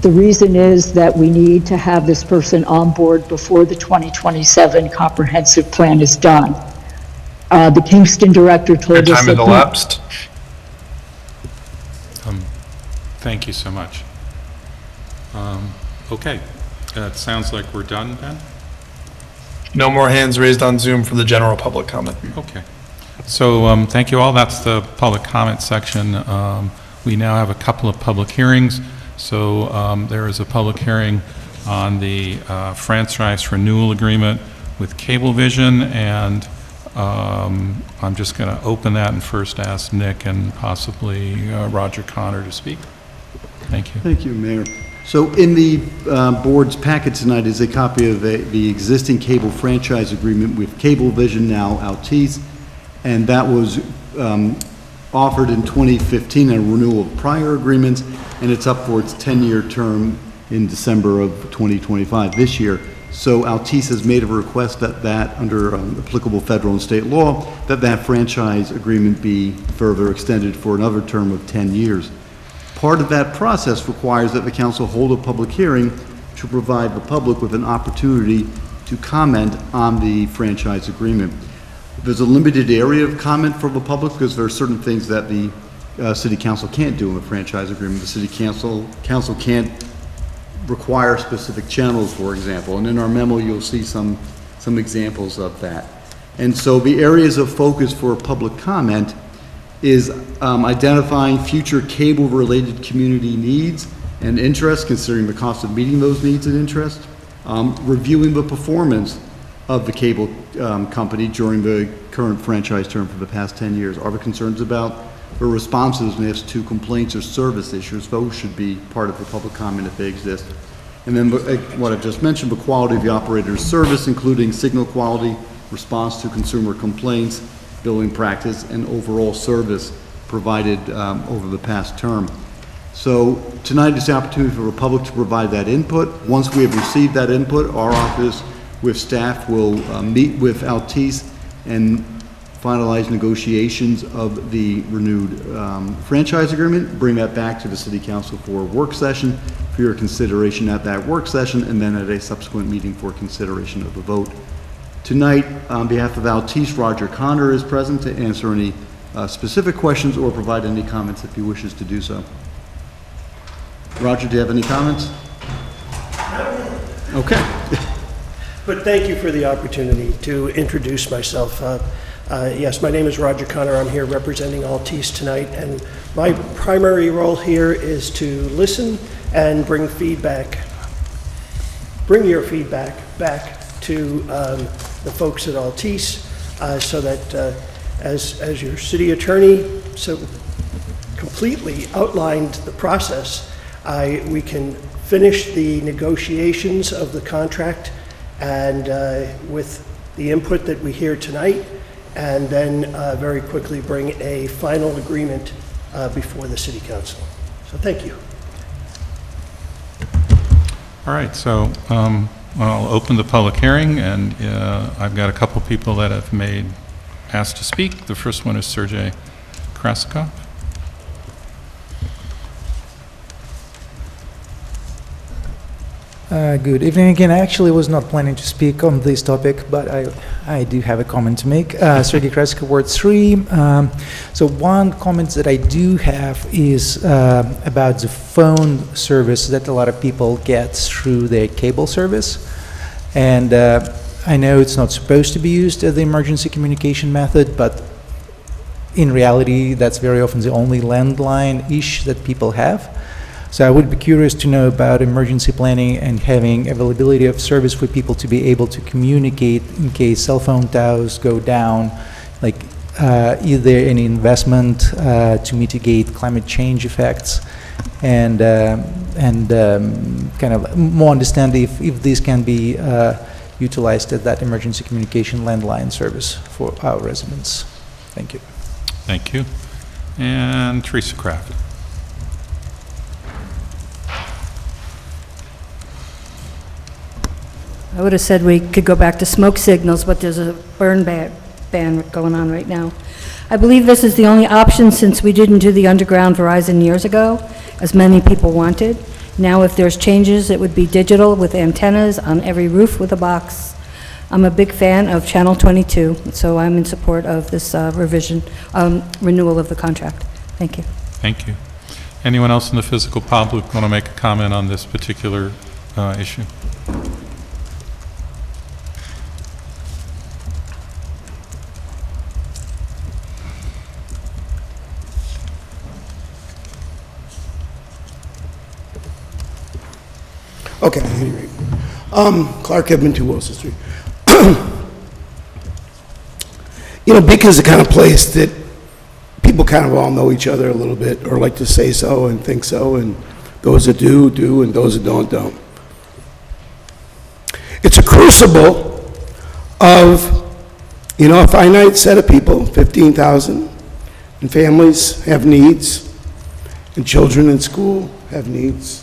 The reason is that we need to have this person on board before the 2027 comprehensive plan is done. The Kingston director Your told us time that has elapsed. Thank you so much. Okay, it sounds like we're done, Ben? No more hands raised on Zoom for the general public comment. Okay. So thank you all. That's the public comment section. We now have a couple of public hearings. So there is a public hearing on the franchise renewal agreement with Cablevision, and I'm just going to open that and first ask Nick and possibly Roger Connor to speak. Thank you. Thank you, Mayor. So in the board's packet tonight is a copy of the existing cable franchise agreement with Cablevision, now Altice, and that was offered in 2015, a renewal of prior agreements, and it's up for its 10-year term in December of 2025, this year. So Altice has made a request that under applicable federal and state law, that franchise agreement be further extended for another term of 10 years. Part of that process requires that the council hold a public hearing to provide the public with an opportunity to comment on the franchise agreement. There's a limited area of comment for the public because there are certain things that the city council can't do in a franchise agreement. The city council can't require specific channels, for example, and in our memo you'll see some examples of that. And so the areas of focus for public comment is identifying future cable-related community needs and interests, considering the cost of meeting those needs and interests, reviewing the performance of the cable company during the current franchise term for the past 10 years. Are there concerns about the responsiveness to complaints or service issues? Those should be part of the public comment if they exist. And then what I've just mentioned, the quality of the operator's service, including signal quality, response to consumer complaints, billing practice, and overall service provided over the past term. So tonight is the opportunity for the public to provide that input. Once we have received that input, our office with staff will meet with Altice and finalize negotiations of the renewed franchise agreement, bring that back to the City Council for a work session for your consideration at that work session, and then at a subsequent meeting for consideration of the vote. Tonight, on behalf of Altice, Roger Connor is present to answer any specific questions or provide any comments if he wishes to do so. Roger, do you have any comments? Okay. But thank you for the opportunity to introduce myself. Yes, my name is Roger Connor. I'm here representing Altice tonight, and my primary role here is to listen and bring your feedback back to the folks at Altice, so that as your city attorney so completely outlined the process, we can finish the negotiations of the contract and with the input that we hear tonight, and then very quickly bring a final agreement before the City Council. So thank you. All right, so I'll open the public hearing, and I've got a couple people that have asked to speak. The first one is Sergey Krasikov. Good evening again. I actually was not planning to speak on this topic, but I do have a comment to make. Sergey Krasikov, Ward 3. So one comment that I do have is about the phone service that a lot of people get through the cable service. And I know it's not supposed to be used as the emergency communication method, but in reality, that's very often the only landline-ish that people have. So I would be curious to know about emergency planning and having availability of service for people to be able to communicate in case cell phone towers go down, like is there any investment to mitigate climate change effects, and kind of more understand if this can be utilized as that emergency communication landline service for our residents. Thank you. Thank you. And Teresa Kraft. I would have said we could go back to smoke signals, but there's a burn ban going on right now. I believe this is the only option since we didn't do the underground Verizon years ago, as many people wanted. Now, if there's changes, it would be digital with antennas on every roof with a box. I'm a big fan of Channel 22, so I'm in support of this renewal of the contract. Thank you. Thank you. Anyone else in the physical public want to make a comment on this particular issue? Okay, at any rate. Clark Edmond, 2 Wilson Street. Beacon's the kind of place that people kind of all know each other a little bit, or like to say so and think so, and those that do, and those that don't. It's a crucible of, a finite set of people, 15,000, and families have needs, and children in school have needs.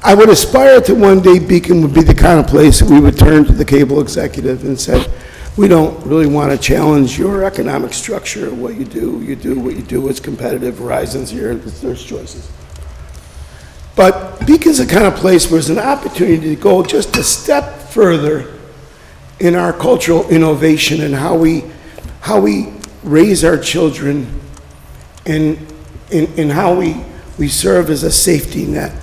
I would aspire to one day Beacon would be the kind of place that we would turn to the cable executive and said, we don't really want to challenge your economic structure of what you do. You do what you do. It's competitive. Verizon's here. There's choices. But Beacon's the kind of place where there's an opportunity to go just a step further in our cultural innovation and how we raise our children and how we serve as a safety net.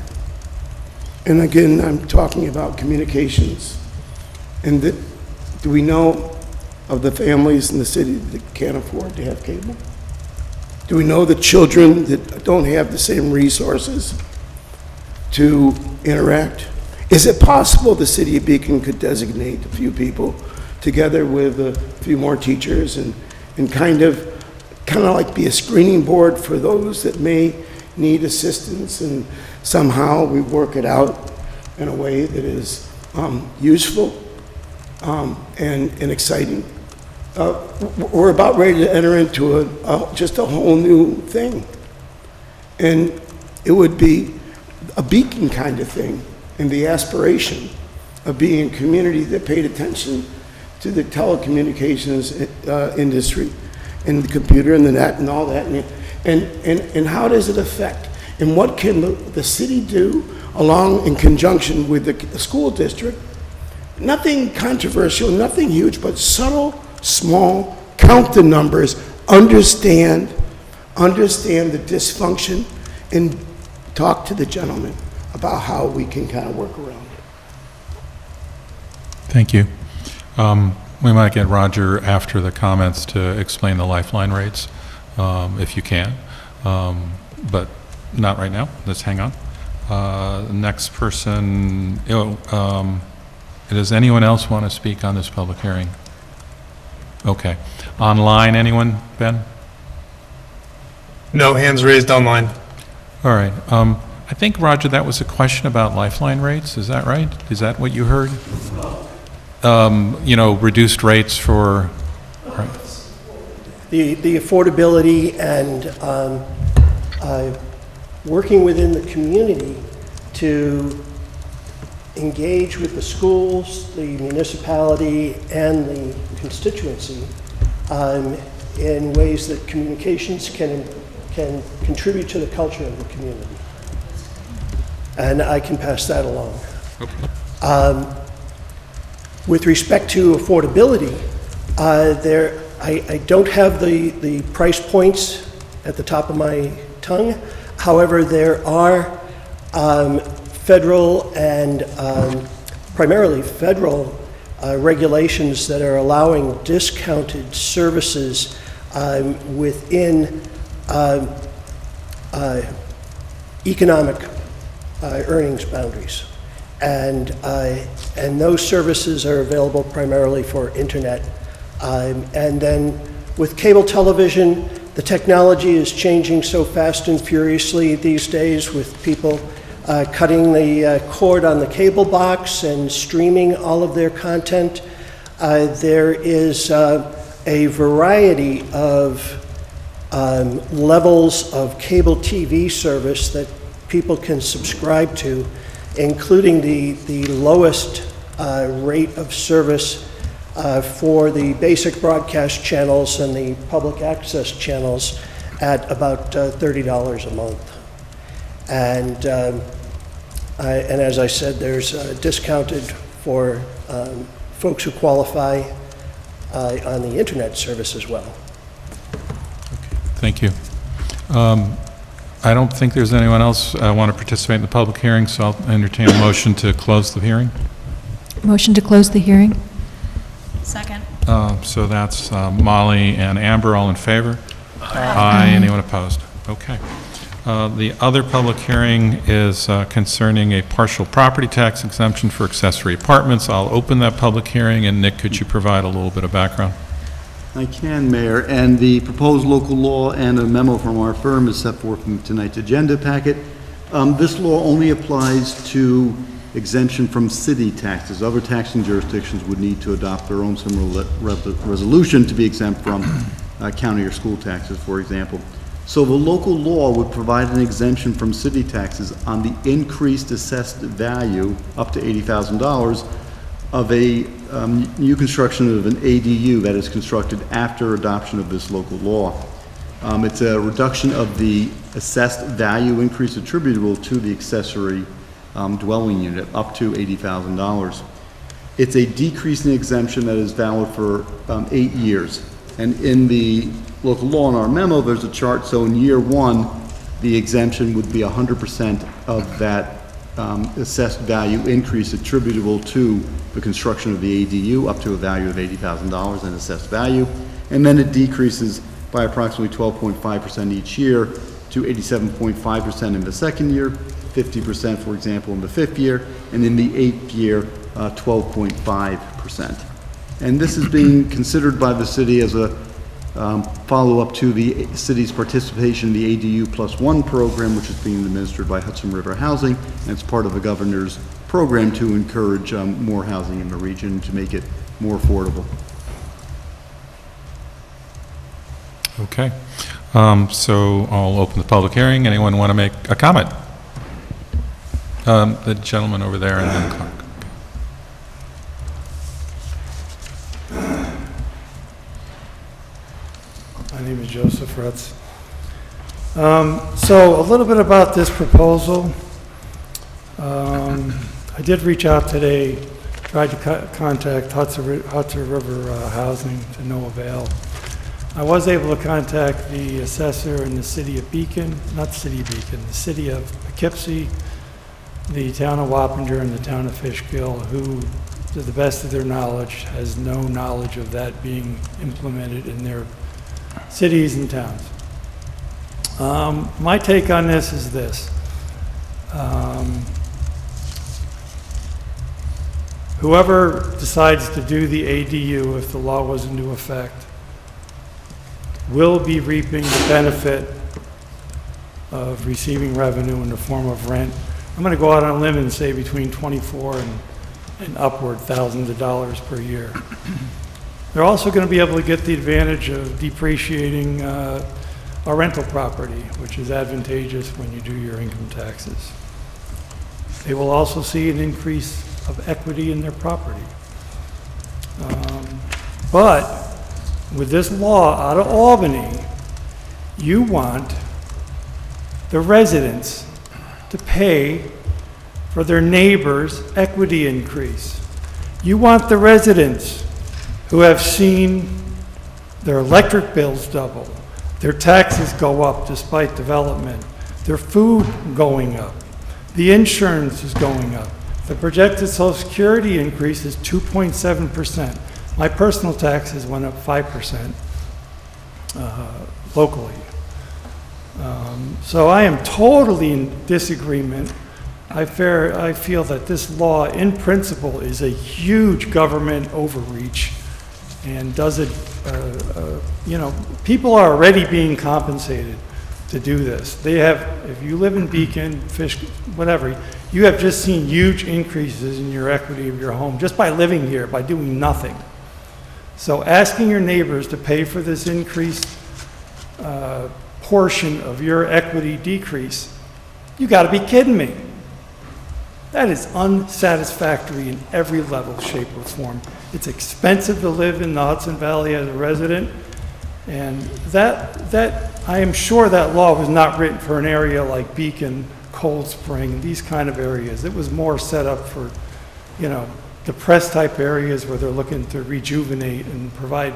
And again, I'm talking about communications. And do we know of the families in the city that can't afford to have cable? Do we know the children that don't have the same resources to interact? Is it possible the city of Beacon could designate a few people together with a few more teachers and kind of like be a screening board for those that may need assistance, and somehow we work it out in a way that is useful and exciting. We're about ready to enter into just a whole new thing. And it would be a Beacon kind of thing, and the aspiration of being a community that paid attention to the telecommunications industry and the computer and the net and all that. And how does it affect? And what can the city do along in conjunction with the school district? Nothing controversial, nothing huge, but subtle, small, count the numbers, understand the dysfunction, and talk to the gentleman about how we can kind of work around it. Thank you. We might get Roger after the comments to explain the lifeline rates, if you can, but not right now. Let's hang on. Next person, does anyone else want to speak on this public hearing? Okay. Online, anyone, Ben? No hands raised online. All right. I think, Roger, that was a question about lifeline rates. Is that right? Is that what you heard? Reduced rates for... Right. The affordability and working within the community to engage with the schools, the municipality, and the constituency in ways that communications can contribute to the culture of the community. And I can pass that along. Okay. With respect to affordability, I don't have the price points at the top of my tongue. However, there are federal and primarily federal regulations that are allowing discounted services within economic earnings boundaries. And those services are available primarily for internet. And then with cable television, the technology is changing so fast and furiously these days, with people cutting the cord on the cable box and streaming all of their content. There is a variety of levels of cable TV service that people can subscribe to, including the lowest rate of service for the basic broadcast channels and the public access channels at about $30 a month. And as I said, there's discounted for folks who qualify on the internet service as well. Thank you. I don't think there's anyone else want to participate in the public hearing, so I'll entertain a motion to close the hearing. Motion to close the hearing? Second. So that's Molly and Amber, all in favor? Aye. Anyone opposed? Okay. The other public hearing is concerning a partial property tax exemption for accessory apartments. I'll open that public hearing, and Nick, could you provide a little bit of background? I can, Mayor, and the proposed local law and a memo from our firm is set forth in tonight's agenda packet. This law only applies to exemption from city taxes. Other taxing jurisdictions would need to adopt their own similar resolution to be exempt from county or school taxes, for example. So the local law would provide an exemption from city taxes on the increased assessed value up to $80,000 of a new construction of an ADU that is constructed after adoption of this local law. It's a reduction of the assessed value increase attributable to the accessory dwelling unit up to $80,000. It's a decrease in exemption that is valid for 8 years. And in the local law in our memo, there's a chart. So in year one, the exemption would be 100% of that assessed value increase attributable to the construction of the ADU up to a value of $80,000 in assessed value. And then it decreases by approximately 12.5% each year to 87.5% in the second year, 50%, for example, in the fifth year, and in the eighth year, 12.5%. And this is being considered by the city as a follow-up to the city's participation in the ADU Plus One program, which is being administered by Hudson River Housing, and it's part of the governor's program to encourage more housing in the region to make it more affordable. Okay. So I'll open the public hearing. Anyone want to make a comment? The gentleman over there and then Clark. My name is Joseph Rutz. So a little bit about this proposal. I did reach out today, tried to contact Hudson River Housing to no avail. I was able to contact the assessor in the city of Beacon, not the city of Beacon, the city of Poughkeepsie, the town of Wappinger, and the town of Fishkill, who, to the best of their knowledge, has no knowledge of that being implemented in their cities and towns. My take on this is this. Whoever decides to do the ADU, if the law goes into effect, will be reaping the benefit of receiving revenue in the form of rent. I'm going to go out on a limb and say between 24 and upward thousands of dollars per year. They're also going to be able to get the advantage of depreciating a rental property, which is advantageous when you do your income taxes. They will also see an increase of equity in their property. But with this law out of Albany, you want the residents to pay for their neighbor's equity increase. You want the residents who have seen their electric bills double, their taxes go up despite development, their food going up, the insurance is going up. The projected Social Security increase is 2.7%. My personal taxes went up 5% locally. So I am totally in disagreement. I feel that this law, in principle, is a huge government overreach and does it, you know, people are already being compensated to do this. They have, if you live in Beacon, Fish, whatever, you have just seen huge increases in your equity of your home just by living here, by doing nothing. So asking your neighbors to pay for this increased portion of your equity decrease, you got to be kidding me. That is unsatisfactory in every level, shape, or form. It's expensive to live in the Hudson Valley as a resident, and I am sure that law was not written for an area like Beacon, Cold Spring, these kind of areas. It was more set up for, you know, depressed type areas where they're looking to rejuvenate and provide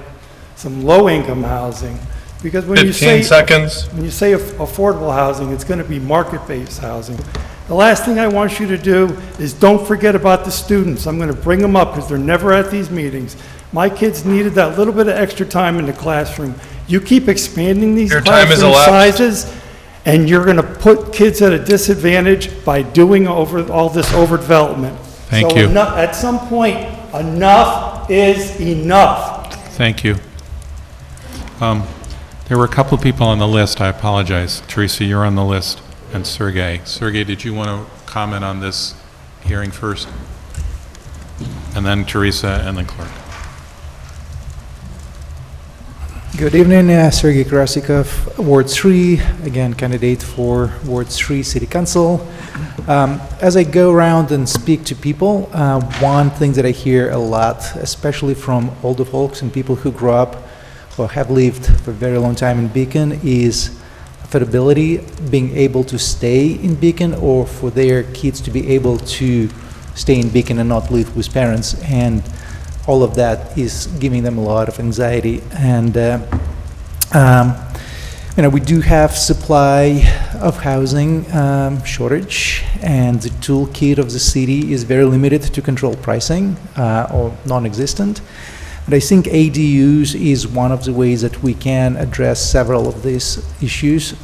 some low-income housing. Because when you say 15 seconds. When you say affordable housing, it's going to be market-based housing. The last thing I want you to do is don't forget about the students. I'm going to bring them up because they're never at these meetings. My kids needed that little bit of extra time in the classroom. You keep expanding these Your time is classroom elapsed. sizes, and you're going to put kids at a disadvantage by doing all this overdevelopment. Thank So you. at some point, enough is enough. Thank you. There were a couple of people on the list. I apologize. Teresa, you're on the list, and Sergey. Sergey, did you want to comment on this hearing first? And then Teresa, and then Clark. Good evening, Sergey Krasikov, Ward 3, again, candidate for Ward 3 City Council. As I go around and speak to people, one thing that I hear a lot, especially from older folks and people who grew up or have lived for a very long time in Beacon, is affordability, being able to stay in Beacon, or for their kids to be able to stay in Beacon and not live with parents. And all of that is giving them a lot of anxiety. And you know, we do have supply of housing shortage, and the toolkit of the city is very limited to control pricing or non-existent. And I think ADUs is one of the ways that we can address several of these issues,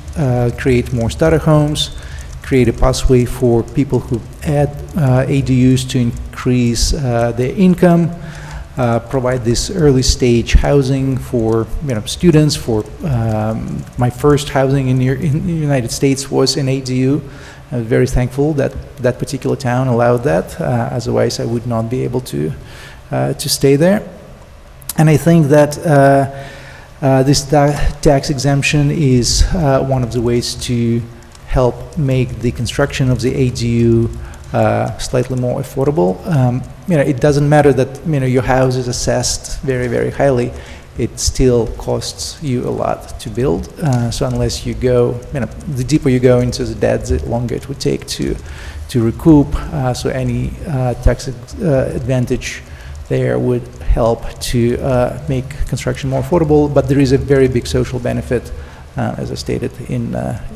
create more starter homes, create a pathway for people who add ADUs to increase their income, provide this early stage housing for students. For my first housing in the United States was an ADU. I was very thankful that that particular town allowed that. Otherwise, I would not be able to stay there. And I think that this tax exemption is one of the ways to help make the construction of the ADU slightly more affordable. It doesn't matter that your house is assessed very, very highly. It still costs you a lot to build. So unless you go, the deeper you go into the debt, the longer it would take to recoup. So any tax advantage there would help to make construction more affordable. But there is a very big social benefit, as I stated, in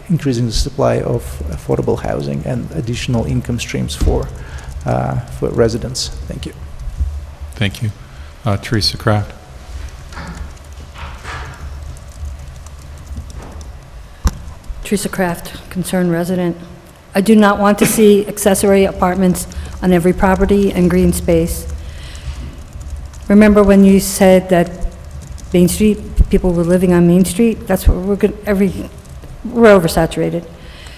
increasing the supply of affordable housing and additional income streams for residents. Thank you. Thank you. Teresa Kraft. Teresa Kraft, concerned resident. I do not want to see accessory apartments on every property and green space. Remember when you said that Main Street, people were living on Main Street? That's what we're oversaturated.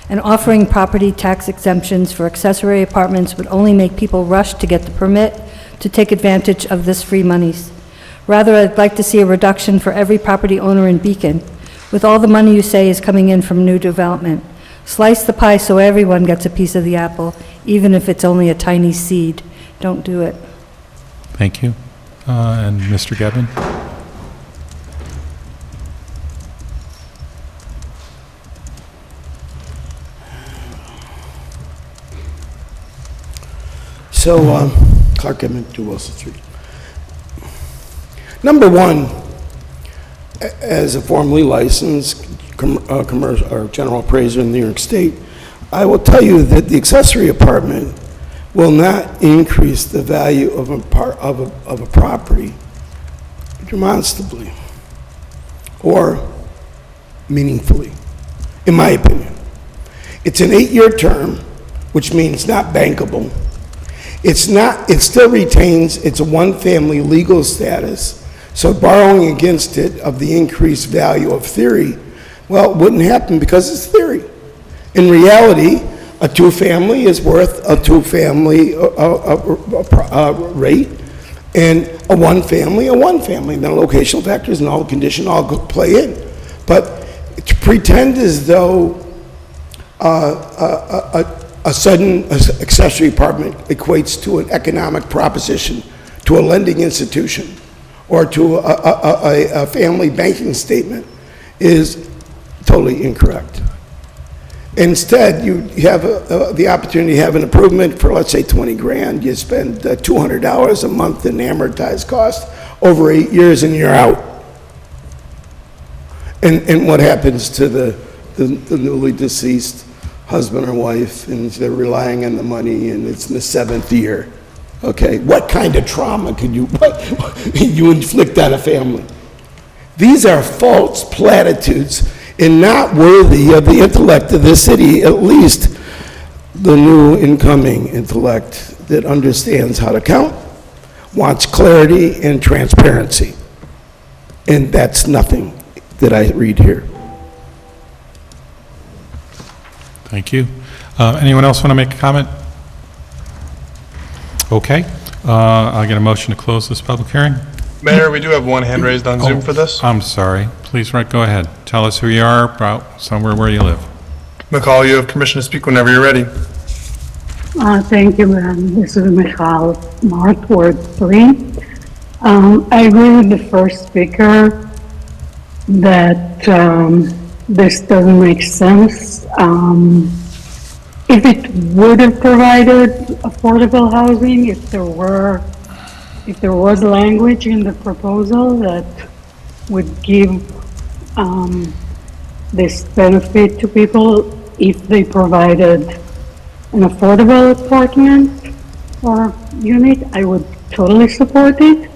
And offering property tax exemptions for accessory apartments would only make people rush to get the permit to take advantage of this free monies. Rather, I'd like to see a reduction for every property owner in Beacon, with all the money you say is coming in from new development. Slice the pie so everyone gets a piece of the apple, even if it's only a tiny seed. Don't do it. Thank you. And Mr. Gavin? So, Clark Edmond, 2 Wilson Street. Number one, as a formally licensed commercial or general appraiser in New York State, I will tell you that the accessory apartment will not increase the value of a property demonstrably or meaningfully. in my opinion. It's an 8-year term, which means not bankable. It still retains its one-family legal status, so borrowing against it of the increased value of theory, well, it wouldn't happen because it's theory. In reality, a two-family is worth a two-family rate, and a one-family. The locational factors and all the condition all play in. But to pretend as though a sudden accessory apartment equates to an economic proposition, to a lending institution, or to a family banking statement is totally incorrect. Instead, you have the opportunity to have an improvement for, let's say, 20 grand. You spend $200 a month in amortized cost over 8 years, and you're out. And what happens to the newly deceased husband or wife, and they're relying on the money, and it's in the 7th year? Okay, what kind of trauma could you inflict on a family? These are false platitudes and not worthy of the intellect of this city, at least the new incoming intellect that understands how to count, wants clarity and transparency. And that's nothing that I read here. Thank you. Anyone else want to make a comment? Okay. I'll get a motion to close this public hearing. Mayor, we do have one hand raised on Zoom for this. I'm sorry. Please, go ahead. Tell us who you are, about somewhere where you live. McCall, you have permission to speak whenever you're ready. Thank you, ma'am. This is Michal Mark, Ward 3. I agree with the first speaker that this doesn't make sense. If it would have provided affordable housing, if there was language in the proposal that would give this benefit to people if they provided an affordable apartment or unit, I would totally support it.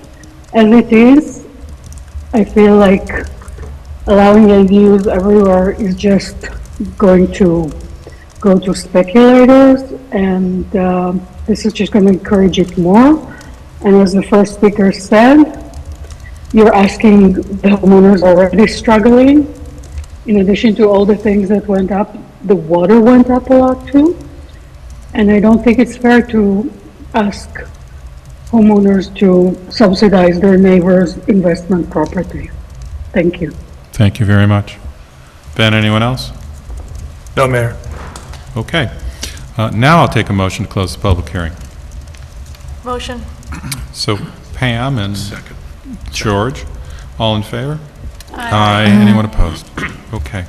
As it is, I feel like allowing ADUs everywhere is just going to go to speculators, and this is just going to encourage it more. And as the first speaker said, you're asking the homeowners already struggling. In addition to all the things that went up, the water went up a lot too. And I don't think it's fair to ask homeowners to subsidize their neighbor's investment property. Thank you. Thank you very much. Ben, anyone else? No, Mayor. Okay. Now I'll take a motion to close the public hearing. Motion. So Pam and George, all in favor? Aye. Anyone opposed? Okay.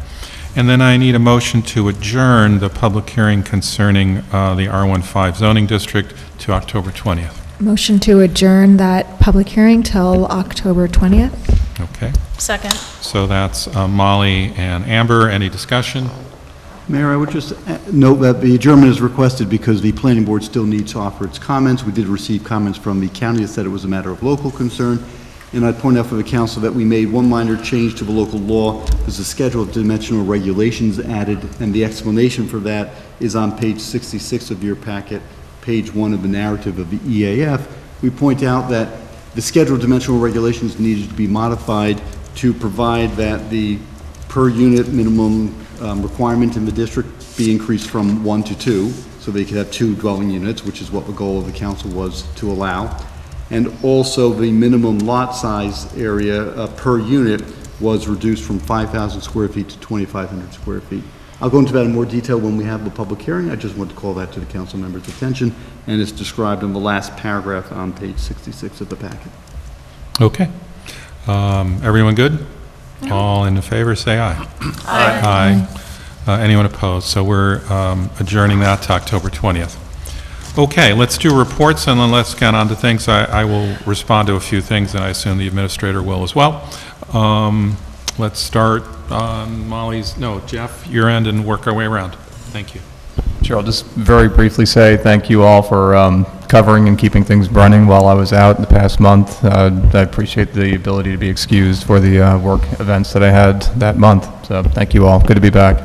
And then I need a motion to adjourn the public hearing concerning the R15 zoning district to October 20th. Motion to adjourn that public hearing till October 20th. Okay. Second. So that's Molly and Amber. Any discussion? Mayor, I would just note that the adjournment is requested because the planning board still needs to offer its comments. We did receive comments from the county that said it was a matter of local concern. And I'd point out for the council that we made one minor change to the local law. There's a schedule of dimensional regulations added, and the explanation for that is on page 66 of your packet, page 1 of the narrative of the EAF. We point out that the schedule of dimensional regulations needed to be modified to provide that the per unit minimum requirement in the district be increased from 1 to 2, so they could have 2 dwelling units, which is what the goal of the council was to allow. And also the minimum lot size area per unit was reduced from 5,000 square feet to 2,500 square feet. I'll go into that in more detail when we have the public hearing. I just want to call that to the council members' attention, and it's described in the last paragraph on page 66 of the packet. Okay. Everyone good? All in favor, say aye. Aye. Aye. Anyone opposed? So we're adjourning that to October 20th. Okay, let's do reports, and then let's get on to things. I will respond to a few things, and I assume the administrator will as well. Let's start on Jeff, your end, and work our way around. Thank you. Sure, I'll just very briefly say thank you all for covering and keeping things running while I was out in the past month. I appreciate the ability to be excused for the work events that I had that month. So thank you all. Good to be back.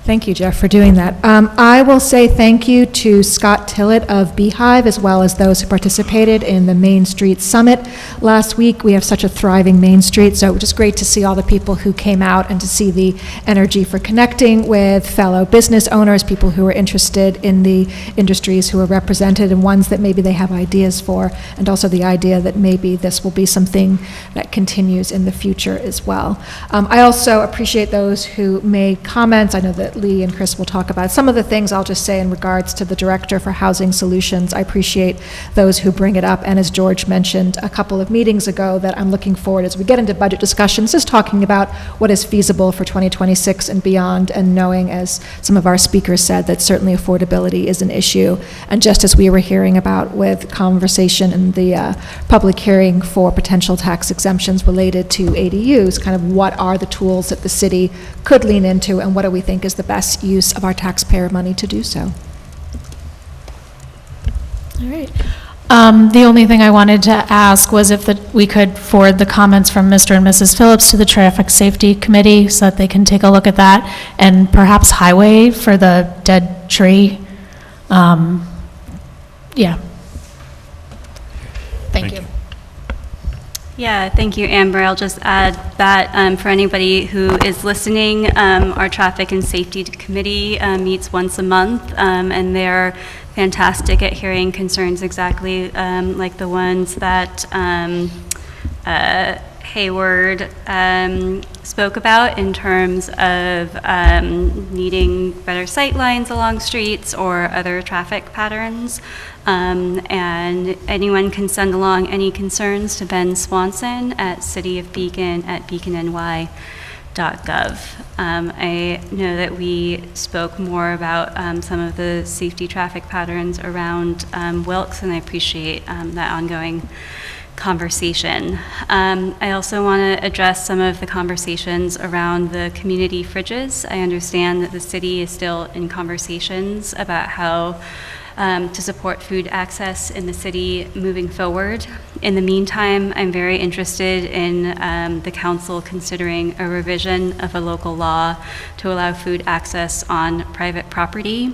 Thank you, Jeff, for doing that. I will say thank you to Scott Tillett of Beehive, as well as those who participated in the Main Street Summit last week. We have such a thriving Main Street, so it was just great to see all the people who came out and to see the energy for connecting with fellow business owners, people who are interested in the industries who are represented, and ones that maybe they have ideas for, and also the idea that maybe this will be something that continues in the future as well. I also appreciate those who made comments. I know that Lee and Chris will talk about some of the things. I'll just say in regards to the Director for Housing Solutions, I appreciate those who bring it up, and as George mentioned a couple of meetings ago, that I'm looking forward as we get into budget discussions is talking about what is feasible for 2026 and beyond, and knowing, as some of our speakers said, that certainly affordability is an issue. And just as we were hearing about with conversation in the public hearing for potential tax exemptions related to ADUs, kind of what are the tools that the city could lean into, and what do we think is the best use of our taxpayer money to do so. All right. The only thing I wanted to ask was if we could forward the comments from Mr. and Mrs. Phillips to the Traffic Safety Committee so that they can take a look at that, and perhaps Highway for the dead tree. Yeah. Thank you. Yeah, thank you, Amber. I'll just add that for anybody who is listening, our Traffic and Safety Committee meets once a month, and they're fantastic at hearing concerns exactly like the ones that Hayward spoke about in terms of needing better sight lines along streets or other traffic patterns. And anyone can send along any concerns to Ben Swanson at cityofbeacon@beaconny.gov. I know that we spoke more about some of the safety traffic patterns around Wilkes, and I appreciate that ongoing conversation. I also want to address some of the conversations around the community fridges. I understand that the city is still in conversations about how to support food access in the city moving forward. In the meantime, I'm very interested in the council considering a revision of a local law to allow food access on private property.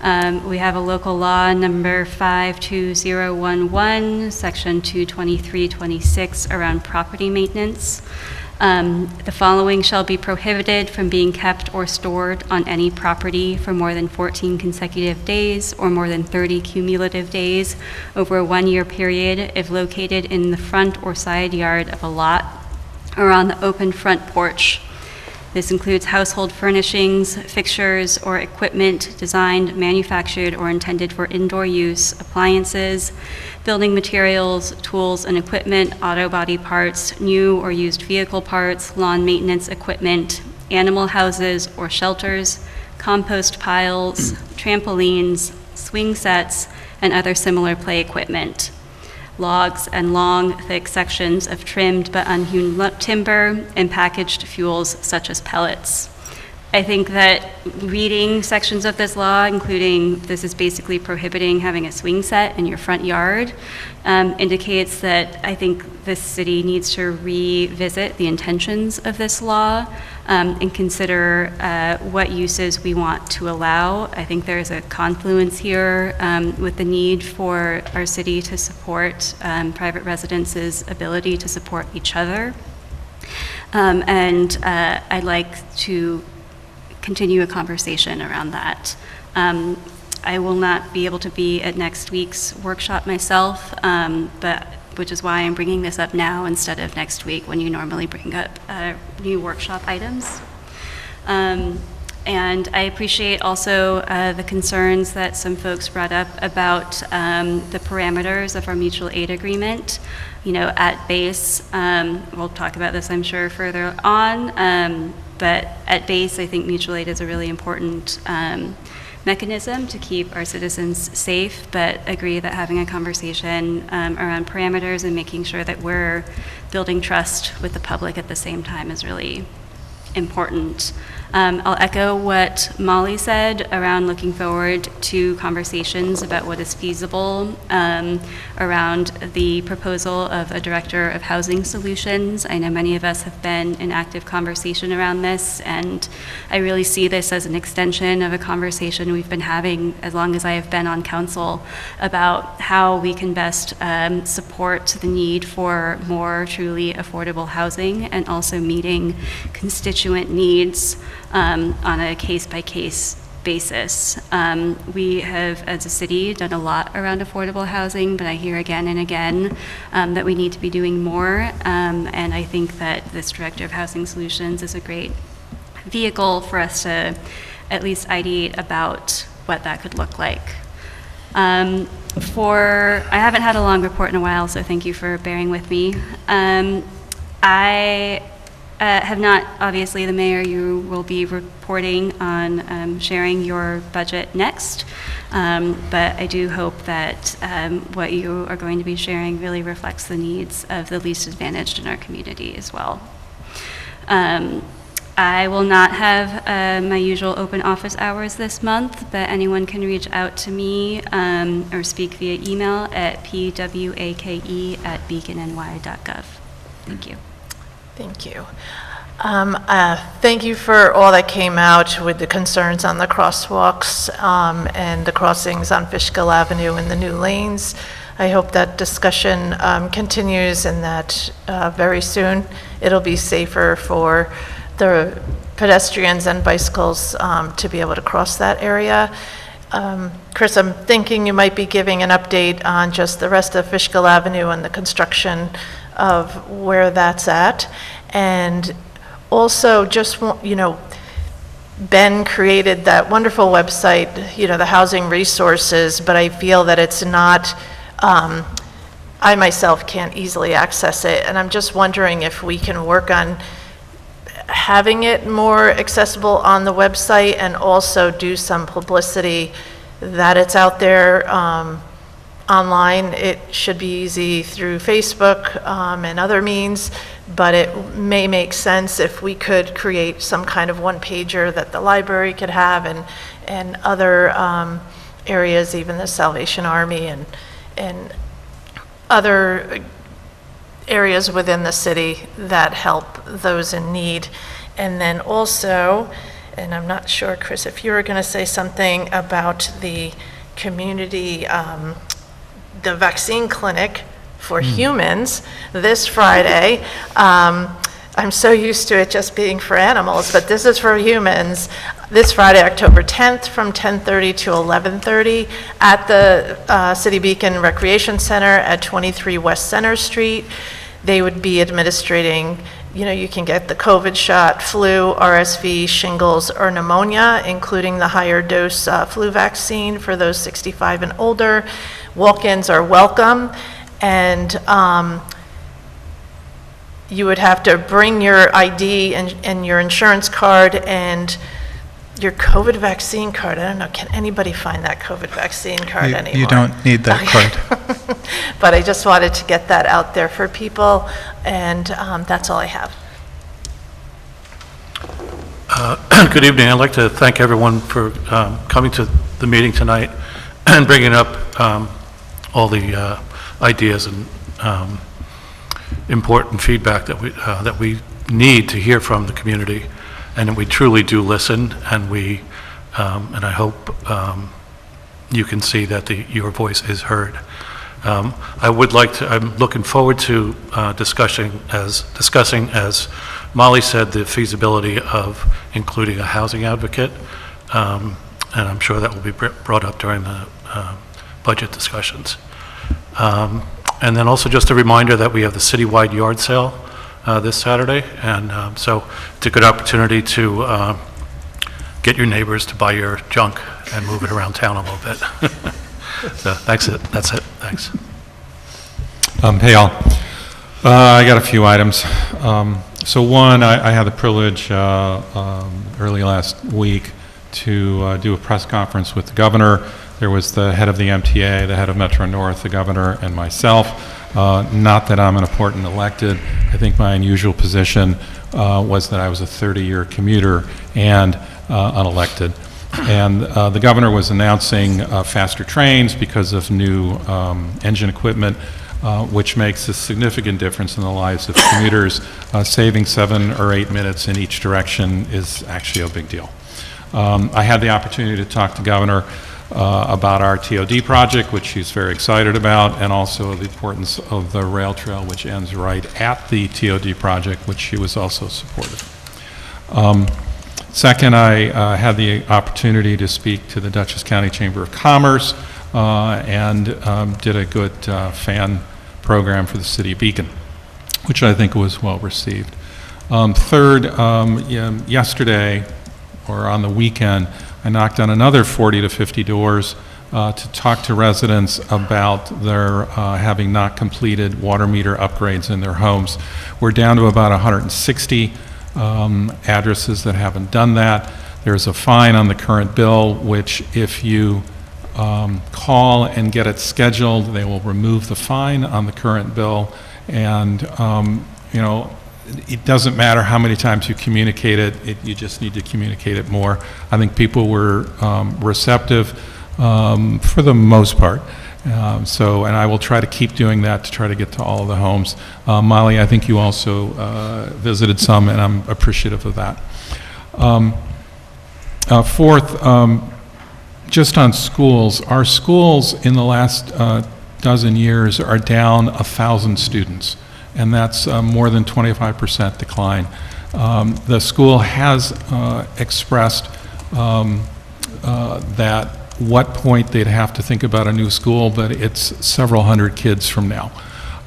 We have a local law number 52011, section 22326 around property maintenance. The following shall be prohibited from being kept or stored on any property for more than 14 consecutive days or more than 30 cumulative days over a 1-year period if located in the front or side yard of a lot or on the open front porch. This includes household furnishings, fixtures, or equipment designed, manufactured, or intended for indoor use, appliances, building materials, tools and equipment, auto body parts, new or used vehicle parts, lawn maintenance equipment, animal houses or shelters, compost piles, trampolines, swing sets, and other similar play equipment. Logs and long, thick sections of trimmed but unhewn timber and packaged fuels such as pellets. I think that reading sections of this law, including this is basically prohibiting having a swing set in your front yard, indicates that I think this city needs to revisit the intentions of this law and consider what uses we want to allow. I think there's a confluence here with the need for our city to support private residents' ability to support each other. And I'd like to continue a conversation around that. I will not be able to be at next week's workshop myself, which is why I'm bringing this up now instead of next week when you normally bring up new workshop items. And I appreciate also the concerns that some folks brought up about the parameters of our mutual aid agreement. You know, at base, we'll talk about this, I'm sure, further on, but at base, I think mutual aid is a really important mechanism to keep our citizens safe, but agree that having a conversation around parameters and making sure that we're building trust with the public at the same time is really important. I'll echo what Molly said around looking forward to conversations about what is feasible around the proposal of a Director of Housing Solutions. I know many of us have been in active conversation around this, and I really see this as an extension of a conversation we've been having as long as I have been on council about how we can best support the need for more truly affordable housing and also meeting constituent needs on a case-by-case basis. We have, as a city, done a lot around affordable housing, but I hear again and again that we need to be doing more, and I think that this Director of Housing Solutions is a great vehicle for us to at least ideate about what that could look like. I haven't had a long report in a while, so thank you for bearing with me. I have not, obviously, the mayor, you will be reporting on sharing your budget next, but I do hope that what you are going to be sharing really reflects the needs of the least advantaged in our community as well. I will not have my usual open office hours this month, but anyone can reach out to me or speak via email at pwake@beaconny.gov. Thank you. Thank you. Thank you for all that came out with the concerns on the crosswalks and the crossings on Fishkill Avenue and the new lanes. I hope that discussion continues and that very soon it'll be safer for the pedestrians and bicycles to be able to cross that area. Chris, I'm thinking you might be giving an update on just the rest of Fishkill Avenue and the construction of where that's at. And also just, Ben created that wonderful website, the housing resources, but I feel that it's not, I myself can't easily access it. And I'm just wondering if we can work on having it more accessible on the website and also do some publicity that it's out there online. It should be easy through Facebook and other means, but it may make sense if we could create some kind of one-pager that the library could have and other areas, even the Salvation Army and other areas within the city that help those in need. And then also, and I'm not sure, Chris, if you were going to say something about the community, the vaccine clinic for humans this Friday. I'm so used to it just being for animals, but this is for humans. This Friday, October 10th, from 10:30 to 11:30 at the City Beacon Recreation Center at 23 West Center Street. They would be administrating, you can get the COVID shot, flu, RSV, shingles, or pneumonia, including the higher dose flu vaccine for those 65 and older. Walk-ins are welcome, and you would have to bring your ID and your insurance card and your COVID vaccine card. I don't know, can anybody find that COVID vaccine card anymore? You don't need that card. But I just wanted to get that out there for people, and that's all I have. Good evening. I'd like to thank everyone for coming to the meeting tonight and bringing up all the ideas and important feedback that we need to hear from the community, and that we truly do listen, and and I hope you can see that your voice is heard. I'm looking forward to discussing, as Molly said, the feasibility of including a housing advocate, and I'm sure that will be brought up during the budget discussions. And then also just a reminder that we have the citywide yard sale this Saturday, and so it's a good opportunity to get your neighbors to buy your junk and move it around town a little bit. So that's it. Thanks. Hey all. I got a few items. So one, I had the privilege early last week to do a press conference with the governor. There was the head of the MTA, the head of Metro North, the governor, and myself. Not that I'm an important elected. I think my unusual position was that I was a 30-year commuter and unelected. And the governor was announcing faster trains because of new engine equipment, which makes a significant difference in the lives of commuters. Saving 7 or 8 minutes in each direction is actually a big deal. I had the opportunity to talk to Governor about our TOD project, which she's very excited about, and also the importance of the rail trail, which ends right at the TOD project, which she was also supportive. Second, I had the opportunity to speak to the Dutchess County Chamber of Commerce and did a good fan program for the city of Beacon, which I think was well received. Third, yesterday, or on the weekend, I knocked on another 40 to 50 doors to talk to residents about their having not completed water meter upgrades in their homes. We're down to about 160 addresses that haven't done that. There's a fine on the current bill, which if you call and get it scheduled, they will remove the fine on the current bill. And, you know, it doesn't matter how many times you communicate it, you just need to communicate it more. I think people were receptive for the most part. And I will try to keep doing that to try to get to all of the homes. Molly, I think you also visited some, and I'm appreciative of that. Fourth, just on schools, our schools in the last dozen years are down 1,000 students, and that's more than 25% decline. The school has expressed that what point they'd have to think about a new school, but it's several hundred kids from now.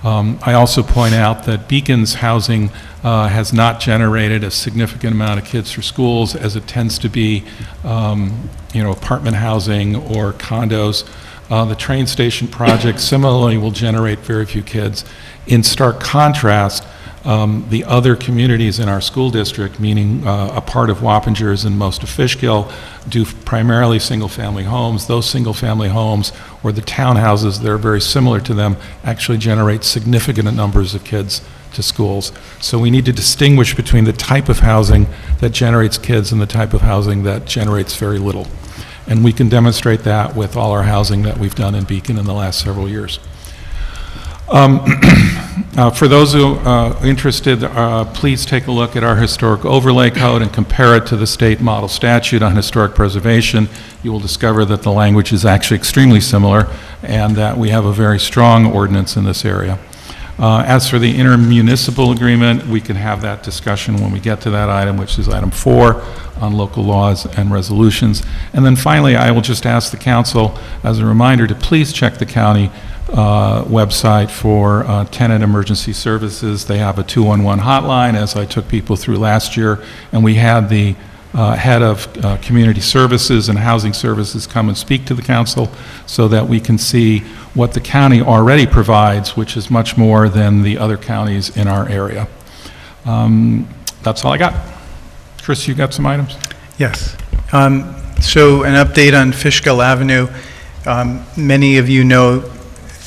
I also point out that Beacon's housing has not generated a significant amount of kids for schools, as it tends to be, apartment housing or condos. The train station project similarly will generate very few kids. In stark contrast, the other communities in our school district, meaning a part of Wappingers and most of Fishkill, do primarily single-family homes. Those single-family homes, or the townhouses that are very similar to them, actually generate significant numbers of kids to schools. So we need to distinguish between the type of housing that generates kids and the type of housing that generates very little. And we can demonstrate that with all our housing that we've done in Beacon in the last several years. For those who are interested, please take a look at our historic overlay code and compare it to the state model statute on historic preservation. You will discover that the language is actually extremely similar and that we have a very strong ordinance in this area. As for the intermunicipal agreement, we can have that discussion when we get to that item, which is item 4 on local laws and resolutions. And then finally, I will just ask the council as a reminder to please check the county website for tenant emergency services. They have a 211 hotline, as I took people through last year, and we had the head of community services and housing services come and speak to the council so that we can see what the county already provides, which is much more than the other counties in our area. That's all I got. Chris, you got some items? Yes. So an update on Fishkill Avenue. Many of you know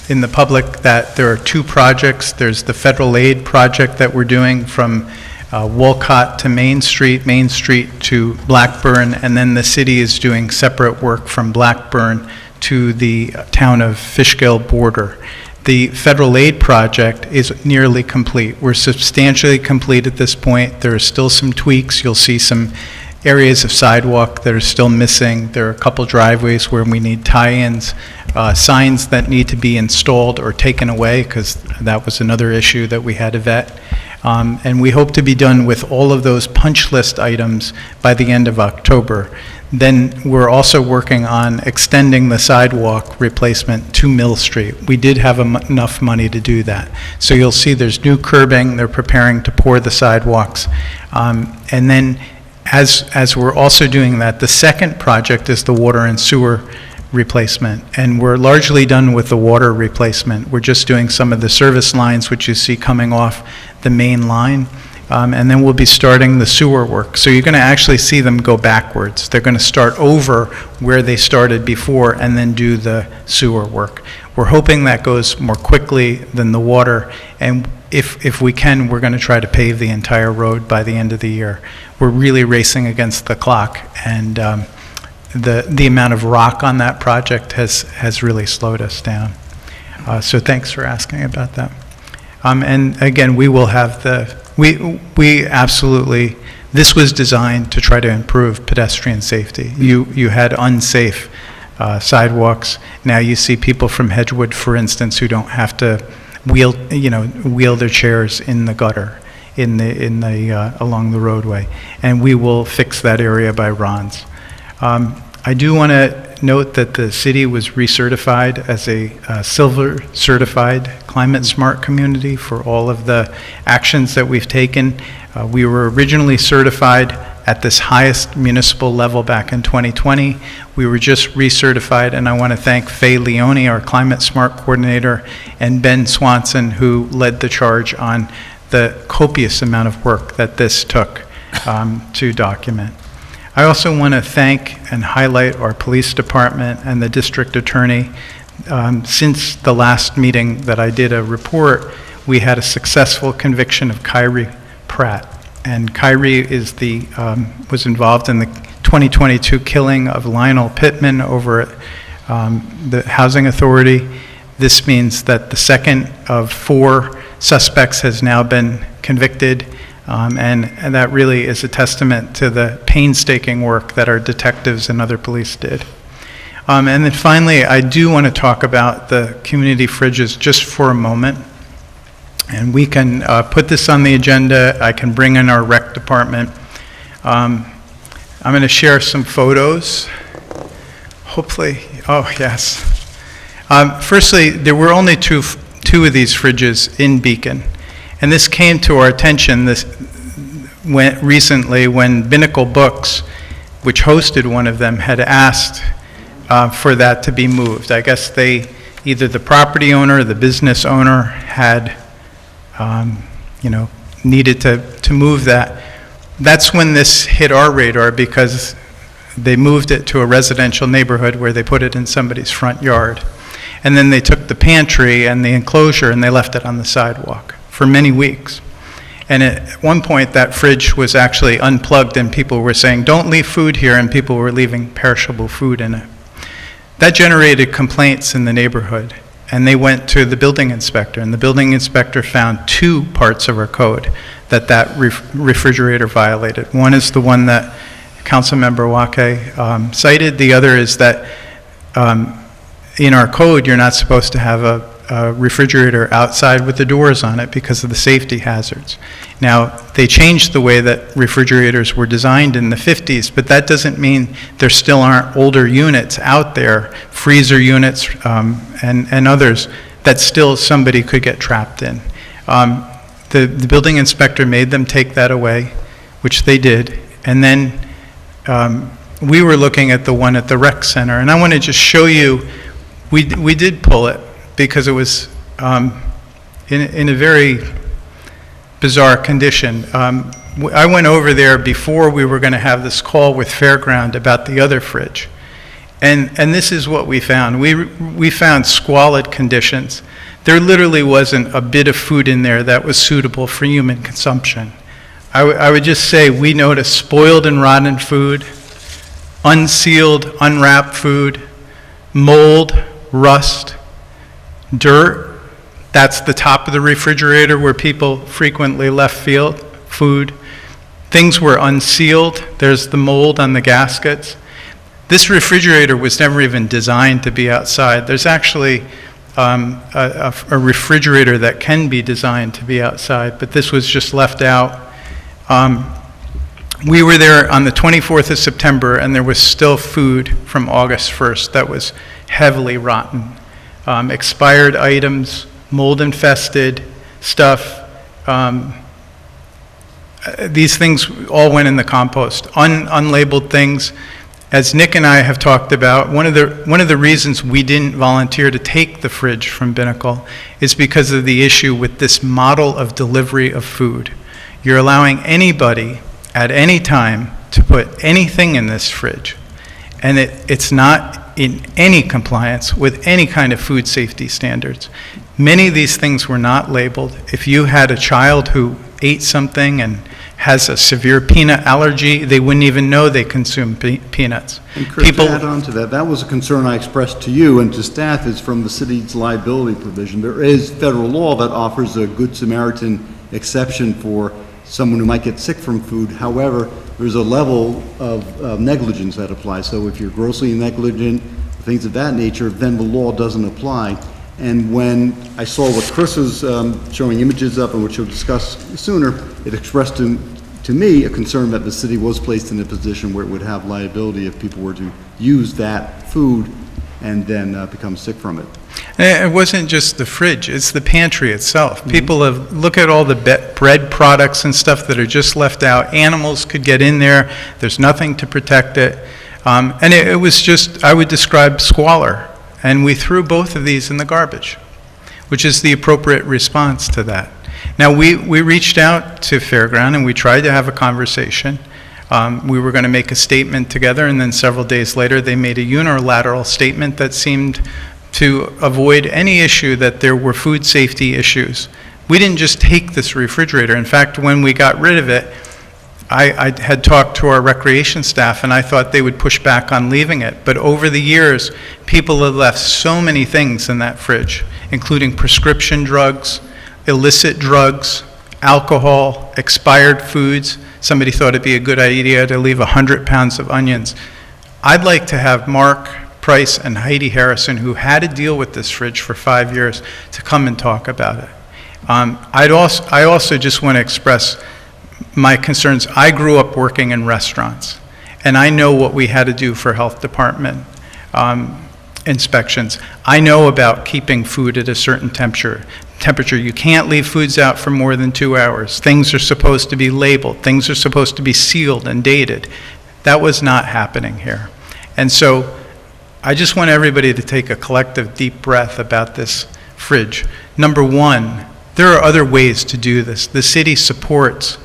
in the public that there are 2 projects. There's the federal aid project that we're doing from Wolcott to Main Street to Blackburn, and then the city is doing separate work from Blackburn to the town of Fishkill border. The federal aid project is nearly complete. We're substantially complete at this point. There are still some tweaks. You'll see some areas of sidewalk that are still missing. There are a couple driveways where we need tie-ins, signs that need to be installed or taken away, because that was another issue that we had to vet. And we hope to be done with all of those punch list items by the end of October. Then we're also working on extending the sidewalk replacement to Mill Street. We did have enough money to do that. So you'll see there's new curbing. They're preparing to pour the sidewalks. And then as we're also doing that, the second project is the water and sewer replacement. And we're largely done with the water replacement. We're just doing some of the service lines, which you see coming off the main line. and then we'll be starting the sewer work. So you're going to actually see them go backwards. They're going to start over where they started before and then do the sewer work. We're hoping that goes more quickly than the water, and if we can, we're going to try to pave the entire road by the end of the year. We're really racing against the clock, and the amount of rock on that project has really slowed us down. So thanks for asking about that. And again, we will have we absolutely, this was designed to try to improve pedestrian safety. You had unsafe sidewalks. Now you see people from Hedgewood, for instance, who don't have to wheel their chairs in the gutter along the roadway. And we will fix that area by Ron's. I do want to note that the city was recertified as a silver certified climate smart community for all of the actions that we've taken. We were originally certified at this highest municipal level back in 2020. We were just recertified, and I want to thank Faye Leone, our climate smart coordinator, and Ben Swanson, who led the charge on the copious amount of work that this took to document. I also want to thank and highlight our police department and the district attorney. Since the last meeting that I did a report, we had a successful conviction of Kyrie Pratt. And Kyrie is was involved in the 2022 killing of Lionel Pittman over at the Housing Authority. This means that the second of 4 suspects has now been convicted. And that really is a testament to the painstaking work that our detectives and other police did. And then finally, I do want to talk about the community fridges just for a moment. And we can put this on the agenda. I can bring in our rec department. I'm going to share some photos. Hopefully, oh yes. Firstly, there were only two of these fridges in Beacon. And this came to our attention recently when Binnacle Books, which hosted one of them, had asked for that to be moved. I guess either the property owner or the business owner had, needed to move that. That's when this hit our radar, because they moved it to a residential neighborhood where they put it in somebody's front yard. And then they took the pantry and the enclosure and they left it on the sidewalk for many weeks. And at one point, that fridge was actually unplugged and people were saying, don't leave food here, and people were leaving perishable food in it. That generated complaints in the neighborhood, and they went to the building inspector, and the building inspector found 2 parts of our code that refrigerator violated. One is the one that Councilmember Wake cited. The other is that in our code, you're not supposed to have a refrigerator outside with the doors on it because of the safety hazards. Now, they changed the way that refrigerators were designed in the 50s, but that doesn't mean there still aren't older units out there, freezer units and others, that still somebody could get trapped in. The building inspector made them take that away, which they did, and then we were looking at the one at the rec center, and I want to just show you, we did pull it, because it was in a very bizarre condition. I went over there before we were going to have this call with Fairground about the other fridge. And this is what we found. We found squalid conditions. There literally wasn't a bit of food in there that was suitable for human consumption. I would just say we noticed spoiled and rotten food, unsealed, unwrapped food, mold, rust, dirt. That's the top of the refrigerator where people frequently left food. Things were unsealed. There's the mold on the gaskets. This refrigerator was never even designed to be outside. There's actually a refrigerator that can be designed to be outside, but this was just left out. We were there on the 24th of September, and there was still food from August 1st that was heavily rotten. Expired items, mold-infested stuff. These things all went in the compost. Unlabeled things. As Nick and I have talked about, one of the reasons we didn't volunteer to take the fridge from Binnacle is because of the issue with this model of delivery of food. you're allowing anybody at any time to put anything in this fridge, and it's not in any compliance with any kind of food safety standards. Many of these things were not labeled. If you had a child who ate something and has a severe peanut allergy, they wouldn't even know they consume peanuts. And Chris, to add on to that, that was a concern I expressed to you and to staff, is from the city's liability provision. There is federal law that offers a Good Samaritan exception for someone who might get sick from food. However, there's a level of negligence that applies. So if you're grossly negligent, things of that nature, then the law doesn't apply. And when I saw what Chris was showing images of, and which we'll discuss sooner, it expressed to me a concern that the city was placed in a position where it would have liability if people were to use that food and then become sick from it. And it wasn't just the fridge, it's the pantry itself. People have, look at all the bread products and stuff that are just left out. Animals could get in there, there's nothing to protect it. And it was just, I would describe squalor. And we threw both of these in the garbage, which is the appropriate response to that. Now, we reached out to Fairground and we tried to have a conversation. We were going to make a statement together, and then several days later they made a unilateral statement that seemed to avoid any issue that there were food safety issues. We didn't just take this refrigerator. In fact, when we got rid of it, I had talked to our recreation staff, and I thought they would push back on leaving it. But over the years, people have left so many things in that fridge, including prescription drugs, illicit drugs, alcohol, expired foods. Somebody thought it'd be a good idea to leave 100 pounds of onions. I'd like to have Mark Price and Heidi Harrison, who had to deal with this fridge for 5 years, to come and talk about it. I also just want to express my concerns. I grew up working in restaurants, and I know what we had to do for health department inspections. I know about keeping food at a certain temperature. You can't leave foods out for more than 2 hours. Things are supposed to be labeled. Things are supposed to be sealed and dated. That was not happening here. And so I just want everybody to take a collective deep breath about this fridge. Number one, there are other ways to do this. The city supports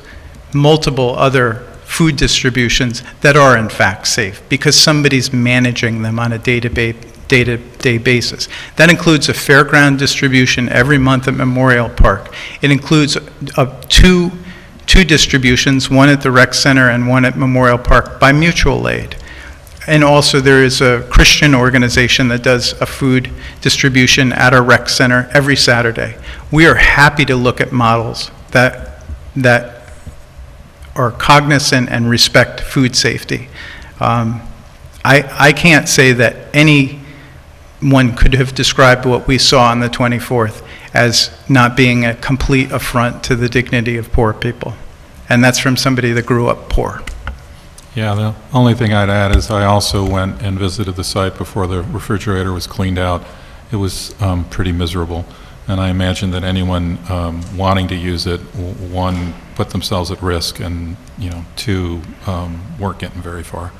multiple other food distributions that are in fact safe because somebody's managing them on a day-to-day basis. That includes a fairground distribution every month at Memorial Park. It includes two distributions, one at the rec center and one at Memorial Park by mutual aid. And also there is a Christian organization that does a food distribution at our rec center every Saturday. We are happy to look at models that are cognizant and respect food safety. I can't say that anyone could have described what we saw on the 24th as not being a complete affront to the dignity of poor people. And that's from somebody that grew up poor. Yeah, the only thing I'd add is I also went and visited the site before the refrigerator was cleaned out. It was pretty miserable. And I imagine that anyone wanting to use it, one, put themselves at risk, and two, weren't getting very far.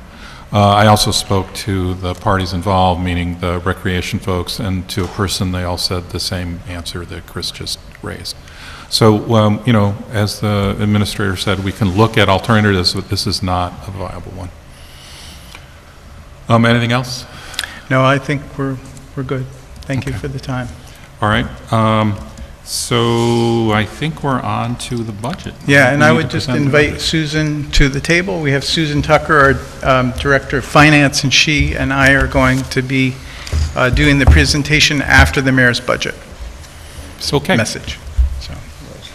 I also spoke to the parties involved, meaning the recreation folks, and to a person, they all said the same answer that Chris just raised. So, as the administrator said, we can look at alternatives, but this is not a viable one. Anything else? No, I think we're good. Thank you for the time. All right. So I think we're on to the budget. Yeah, and I would just invite Susan to the table. We have Susan Tucker, our Director of Finance, and she and I are going to be doing the presentation after the mayor's budget message.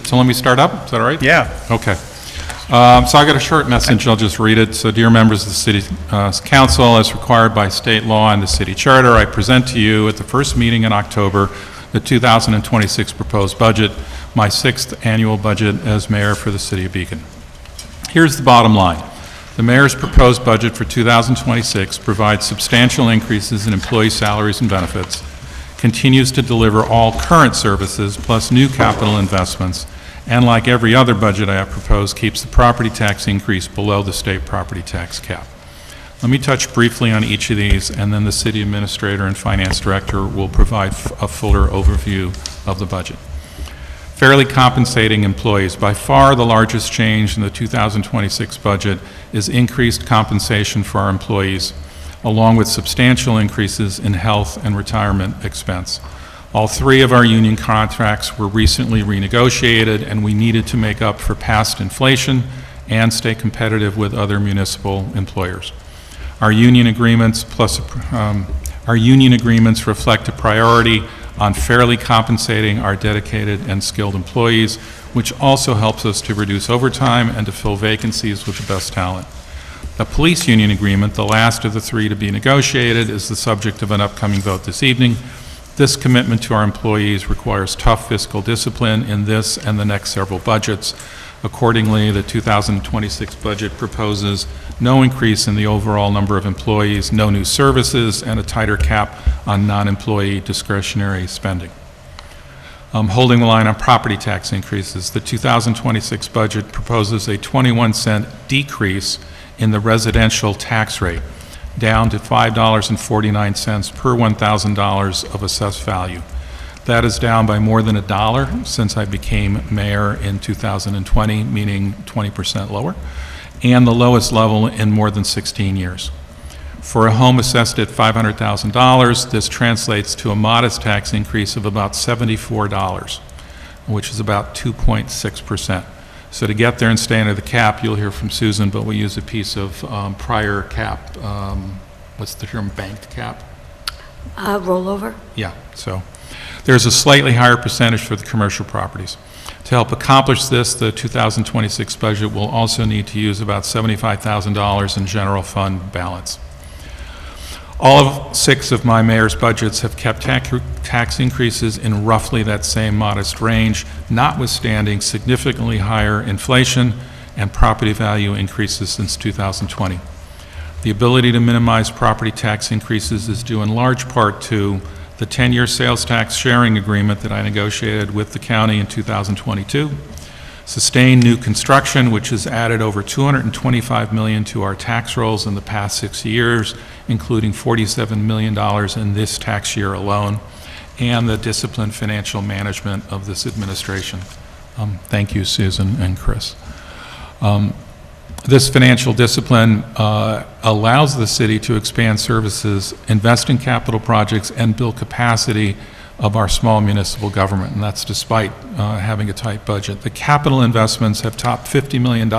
So let me start up. Is that all right? Yeah. Okay. So I got a short message. I'll just read it. So, dear members of the City Council, as required by state law and the city charter, I present to you at the first meeting in October the 2026 proposed budget, my 6th annual budget as mayor for the city of Beacon. Here's the bottom line. The mayor's proposed budget for 2026 provides substantial increases in employee salaries and benefits, continues to deliver all current services plus new capital investments, and like every other budget I have proposed, keeps the property tax increase below the state property tax cap. Let me touch briefly on each of these, and then the city administrator and finance director will provide a fuller overview of the budget. Fairly compensating employees. By far, the largest change in the 2026 budget is increased compensation for our employees, along with substantial increases in health and retirement expense. All three of our union contracts were recently renegotiated, and we needed to make up for past inflation and stay competitive with other municipal employers. Our union agreements reflect a priority on fairly compensating our dedicated and skilled employees, which also helps us to reduce overtime and to fill vacancies with the best talent. The police union agreement, the last of the three to be negotiated, is the subject of an upcoming vote this evening. This commitment to our employees requires tough fiscal discipline in this and the next several budgets. Accordingly, the 2026 budget proposes no increase in the overall number of employees, no new services, and a tighter cap on non-employee discretionary spending. Holding the line on property tax increases, the 2026 budget proposes a 21-cent decrease in the residential tax rate, down to $5.49 per $1,000 of assessed value. That is down by more than $1 since I became mayor in 2020, meaning 20% lower, and the lowest level in more than 16 years. For a home assessed at $500,000, this translates to a modest tax increase of about $74, which is about 2.6%. So to get there and stay under the cap, you'll hear from Susan, but we use a piece of prior cap, what's the term, banked cap? Rollover? Yeah, so there's a slightly higher percentage for the commercial properties. To help accomplish this, the 2026 budget will also need to use about $75,000 in general fund balance. All of 6 of my mayor's budgets have kept tax increases in roughly that same modest range, notwithstanding significantly higher inflation and property value increases since 2020. The ability to minimize property tax increases is due in large part to the 10-year sales tax sharing agreement that I negotiated with the county in 2022, sustained new construction, which has added over $225 million to our tax rolls in the past 6 years, including $47 million in this tax year alone, and the disciplined financial management of this administration. Thank you, Susan and Chris. This financial discipline allows the city to expand services, invest in capital projects, and build capacity of our small municipal government, and that's despite having a tight budget. The capital investments have topped $50 million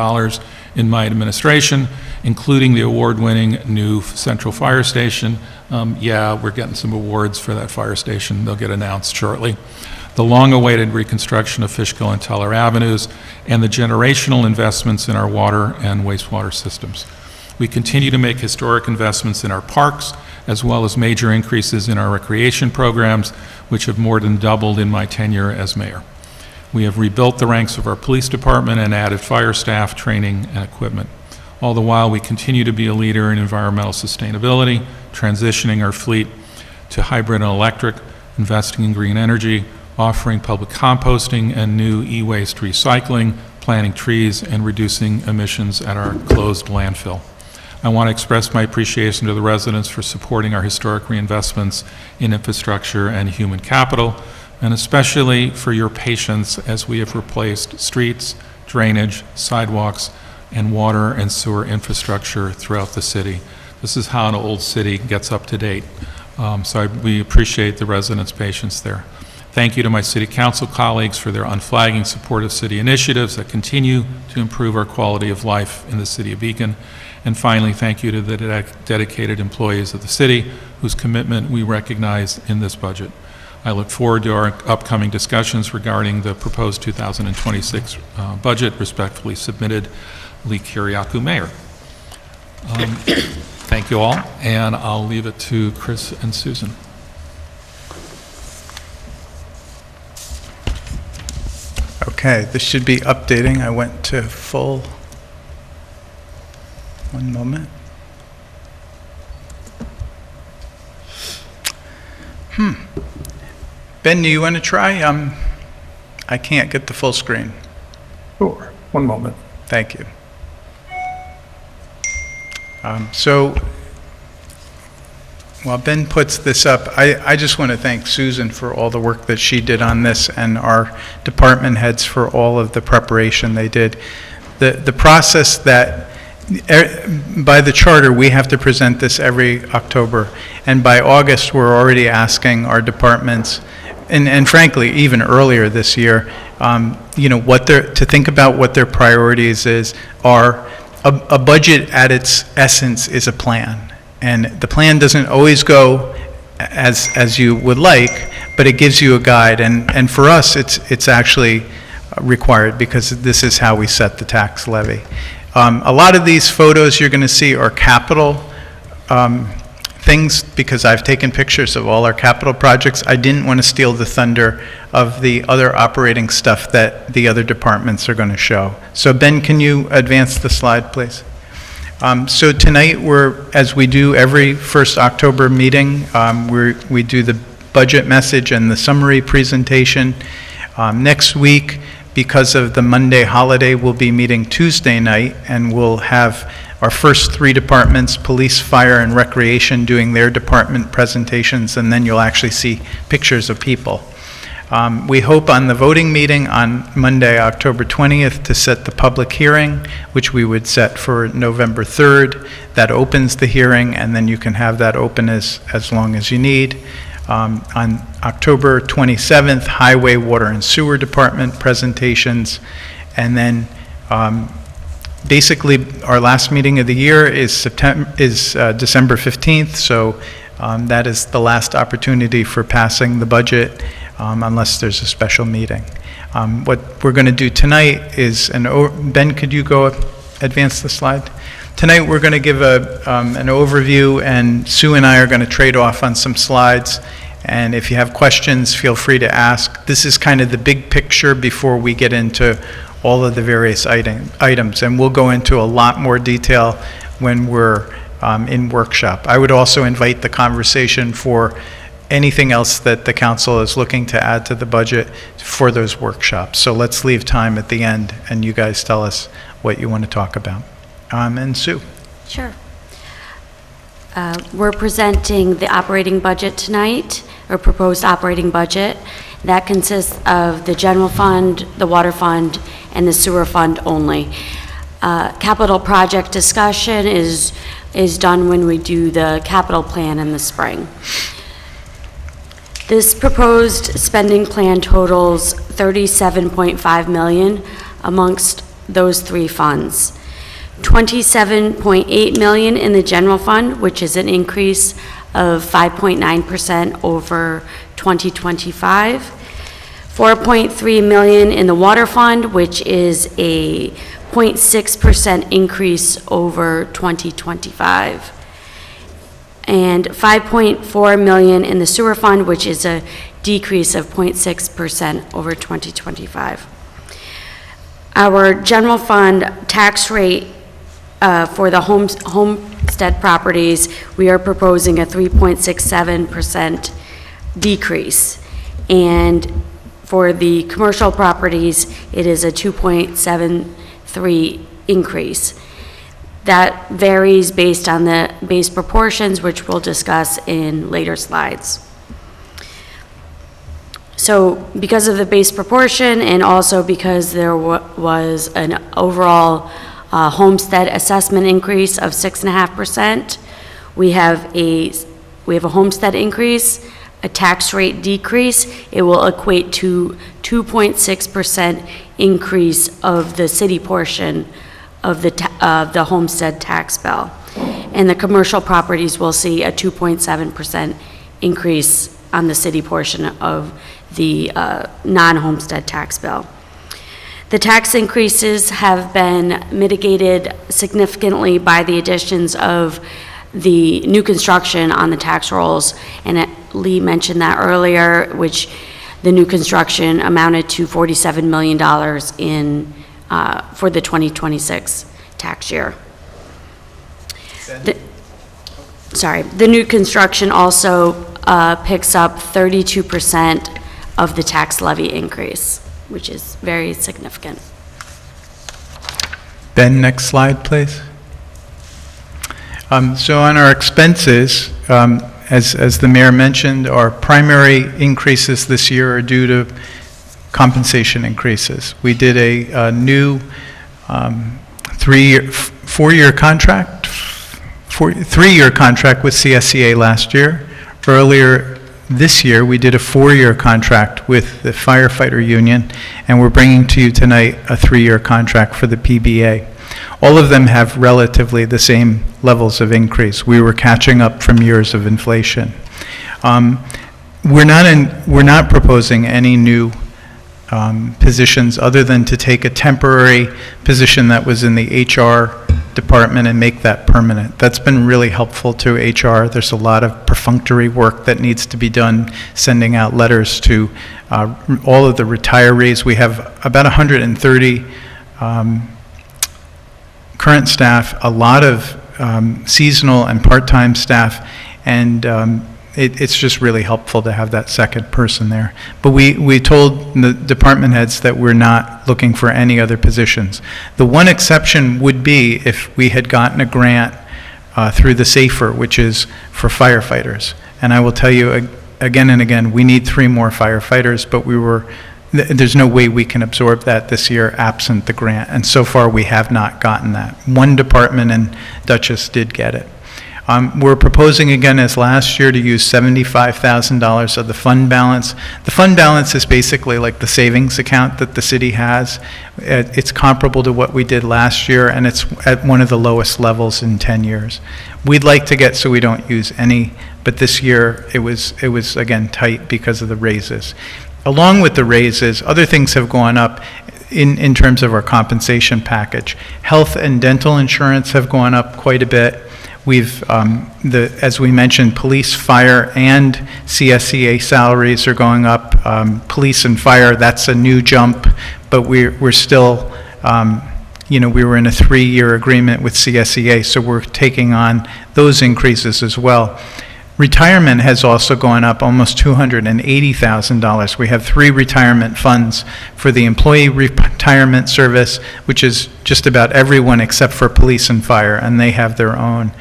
in my administration, including the award-winning new Central Fire Station. Yeah, we're getting some awards for that fire station. They'll get announced shortly. The long-awaited reconstruction of Fishkill and Teller Avenues, and the generational investments in our water and wastewater systems. We continue to make historic investments in our parks, as well as major increases in our recreation programs, which have more than doubled in my tenure as mayor. We have rebuilt the ranks of our police department and added fire staff, training, and equipment. All the while, we continue to be a leader in environmental sustainability, transitioning our fleet to hybrid and electric, investing in green energy, offering public composting and new e-waste recycling, planting trees, and reducing emissions at our closed landfill. I want to express my appreciation to the residents for supporting our historic reinvestments in infrastructure and human capital, and especially for your patience as we have replaced streets, drainage, sidewalks, and water and sewer infrastructure throughout the city. This is how an old city gets up to date. We appreciate the residents' patience there. Thank you to my city council colleagues for their unflagging support of city initiatives that continue to improve our quality of life in the city of Beacon. And finally, thank you to the dedicated employees of the city whose commitment we recognize in this budget. I look forward to our upcoming discussions regarding the proposed 2026 budget. Respectfully submitted, Lee Kyriakou, Mayor. Thank you all, and I'll leave it to Chris and Susan. Okay, this should be updating. I went to full. One moment. Ben, do you want to try? I can't get the full screen. Sure. One moment. Thank you. while Ben puts this up, I just want to thank Susan for all the work that she did on this, and our department heads for all of the preparation they did. The process that, by the charter, we have to present this every October, and by August, we're already asking our departments, and frankly, even earlier this year, to think about what their priorities are. A budget at its essence is a plan. And the plan doesn't always go as you would like, but it gives you a guide. And for us, it's actually required because this is how we set the tax levy. A lot of these photos you're going to see are capital things because I've taken pictures of all our capital projects. I didn't want to steal the thunder of the other operating stuff that the other departments are going to show. So Ben, can you advance the slide, please? So tonight, as we do every first October meeting, we do the budget message and the summary presentation. Next week, because of the Monday holiday, we'll be meeting Tuesday night, and we'll have our first three departments, police, fire, and recreation, doing their department presentations, and then you'll actually see pictures of people. We hope on the voting meeting on Monday, October 20th, to set the public hearing, which we would set for November 3rd. That opens the hearing, and then you can have that open as long as you need. On October 27th, Highway, Water, and Sewer Department presentations. And then basically our last meeting of the year is December 15th, so that is the last opportunity for passing the budget. Unless there's a special meeting. What we're going to do tonight is, Ben, could you advance the slide? Tonight we're going to give an overview, and Sue and I are going to trade off on some slides, and if you have questions, feel free to ask. This is kind of the big picture before we get into all of the various items, and we'll go into a lot more detail when we're in workshop. I would also invite the conversation for anything else that the council is looking to add to the budget for those workshops. So let's leave time at the end, and you guys tell us what you want to talk about. And Sue. Sure. We're presenting the operating budget tonight, or proposed operating budget. That consists of the general fund, the water fund, and the sewer fund only. Capital project discussion is done when we do the capital plan in the spring. This proposed spending plan totals $37.5 million amongst those three funds. $27.8 million in the general fund, which is an increase of 5.9% over 2025. $4.3 million in the water fund, which is a 0.6% increase over 2025. And $5.4 million in the sewer fund, which is a decrease of 0.6% over 2025. Our general fund tax rate for the homestead properties, we are proposing a 3.67% decrease. And for the commercial properties, it is a 2.73 increase. That varies based on the base proportions, which we'll discuss in later slides. So because of the base proportion, and also because there was an overall homestead assessment increase of 6.5%, we have a homestead increase, a tax rate decrease. It will equate to 2.6% increase of the city portion of the homestead tax bill. And the commercial properties will see a 2.7% increase on the city portion of the non-homestead tax bill. The tax increases have been mitigated significantly by the additions of the new construction on the tax rolls, and Lee mentioned that earlier, which the new construction amounted to $47 million for the 2026 tax year. The new construction also picks up 32% of the tax levy increase, which is very significant. Ben, next slide, please. So on our expenses, As the mayor mentioned, our primary increases this year are due to compensation increases. We did a new three-year contract with CSEA last year. Earlier this year, we did a 4-year contract with the firefighter union, and we're bringing to you tonight a 3-year contract for the PBA. All of them have relatively the same levels of increase. We were catching up from years of inflation. We're not proposing any new positions other than to take a temporary position that was in the HR department and make that permanent. That's been really helpful to HR. There's a lot of perfunctory work that needs to be done, sending out letters to all of the retirees. We have about 130 current staff, a lot of seasonal and part-time staff, and it's just really helpful to have that second person there. But we told the department heads that we're not looking for any other positions. The one exception would be if we had gotten a grant through the SAFER, which is for firefighters. And I will tell you again and again, we need 3 more firefighters, but there's no way we can absorb that this year absent the grant. And so far, we have not gotten that. One department in Dutchess did get it. We're proposing again as last year to use $75,000 of the fund balance. The fund balance is basically like the savings account that the city has. It's comparable to what we did last year, and it's at one of the lowest levels in 10 years. We'd like to get so we don't use any, but this year it was again tight because of the raises. Along with the raises, other things have gone up in terms of our compensation package. Health and dental insurance have gone up quite a bit. We've, as we mentioned, police, fire, and CSEA salaries are going up. Police and fire, that's a new jump, but we're still, we were in a 3-year agreement with CSEA, so we're taking on those increases as well. Retirement has also gone up almost $280,000. We have 3 retirement funds for the employee retirement service, which is just about everyone except for police and fire, and they have their own.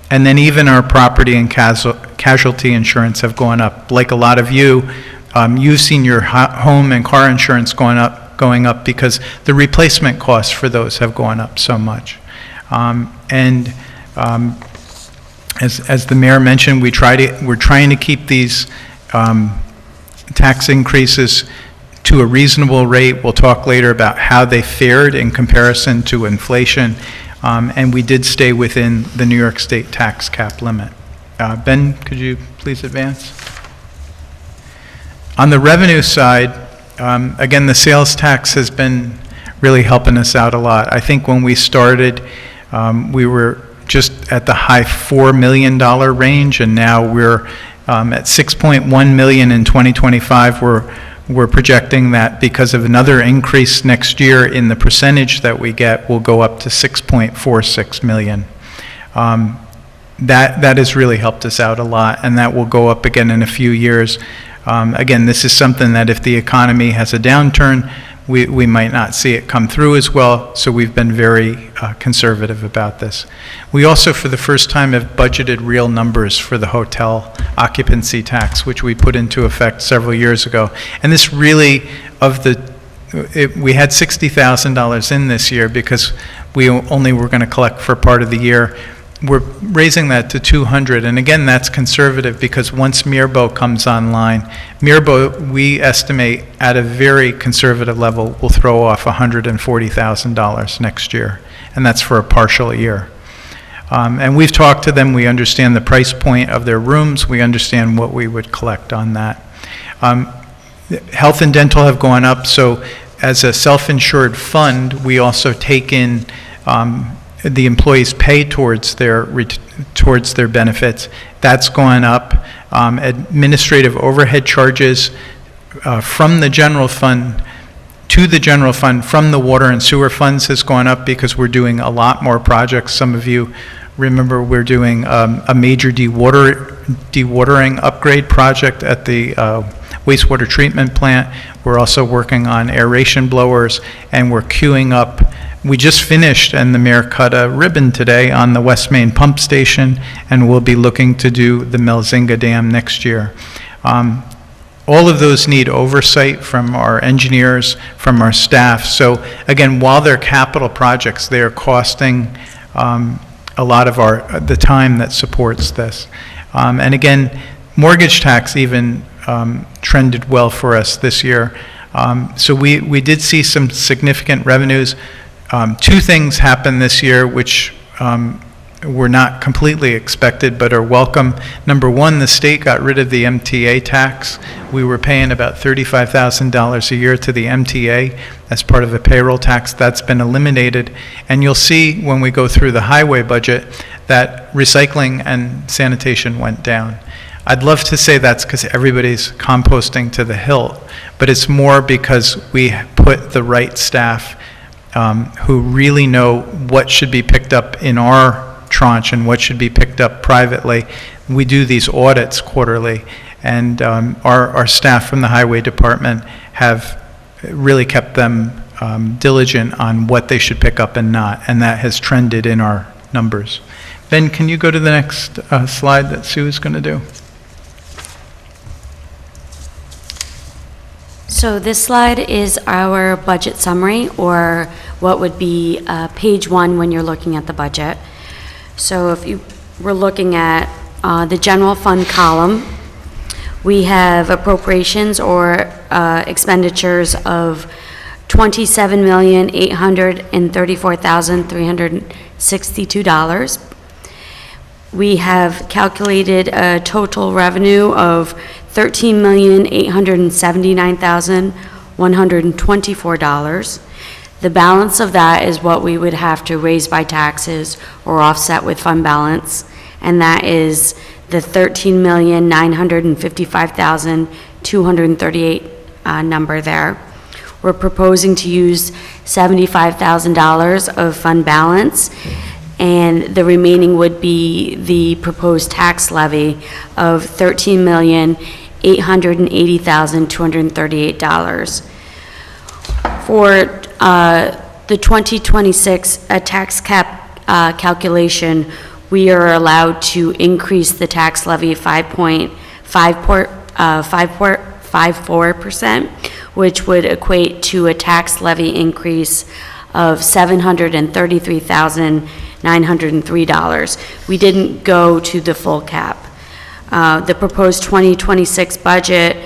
And then even our property and casualty insurance have gone up. Like a lot of you've seen your home and car insurance going up because the replacement costs for those have gone up so much. As the mayor mentioned, we're trying to keep these tax increases to a reasonable rate. We'll talk later about how they fared in comparison to inflation, and we did stay within the New York State tax cap limit. Ben, could you please advance? On the revenue side, again, the sales tax has been really helping us out a lot. I think when we started, we were just at the high $4 million range, and now we're at $6.1 million in 2025. We're projecting that because of another increase next year in the percentage that we get, we'll go up to $6.46 million. That has really helped us out a lot, and that will go up again in a few years. Again, this is something that if the economy has a downturn, we might not see it come through as well, so we've been very conservative about this. We also, for the first time, have budgeted real numbers for the hotel occupancy tax, which we put into effect several years ago. And this really, we had $60,000 in this year because we only were going to collect for part of the year. We're raising that to 200, and again, that's conservative because once Mirbeau comes online, Mirbeau, we estimate at a very conservative level, will throw off $140,000 next year, and that's for a partial year. And we've talked to them, we understand the price point of their rooms, we understand what we would collect on that. Health and dental have gone up, so as a self-insured fund, we also take in the employees pay towards their benefits. That's gone up. Administrative overhead charges from the general fund to the general fund from the water and sewer funds has gone up because we're doing a lot more projects. Some of you remember we're doing a major dewatering upgrade project at the wastewater treatment plant. We're also working on aeration blowers, and we're queuing up. We just finished, and the mayor cut a ribbon today on the West Main Pump Station, and we'll be looking to do the Melzinga Dam next year. All of those need oversight from our engineers, from our staff. So again, while they're capital projects, they are costing a lot of the time that supports this. And again, mortgage tax even trended well for us this year. So we did see some significant revenues. Two things happened this year which were not completely expected but are welcome. Number one, the state got rid of the MTA tax. We were paying about $35,000 a year to the MTA as part of a payroll tax. That's been eliminated. And you'll see when we go through the highway budget that recycling and sanitation went down. I'd love to say that's because everybody's composting to the hilt, but it's more because we put the right staff who really know what should be picked up in our tranche and what should be picked up privately. We do these audits quarterly, and our staff from the highway department have really kept them diligent on what they should pick up and not, and that has trended in our numbers. Ben, can you go to the next slide that Sue is going to do? So this slide is our budget summary, or what would be page 1 when you're looking at the budget. So if you were looking at the general fund column, we have appropriations or expenditures of $27,834,362. We have calculated a total revenue of $13,879,124. The balance of that is what we would have to raise by taxes or offset with fund balance, and that is the $13,955,238 number there. We're proposing to use $75,000 of fund balance, and the remaining would be the proposed tax levy of $13,880,238. For the 2026 tax cap calculation, we are allowed to increase the tax levy 5.54%, which would equate to a tax levy increase of $733,903. We didn't go to the full cap. The proposed 2026 budget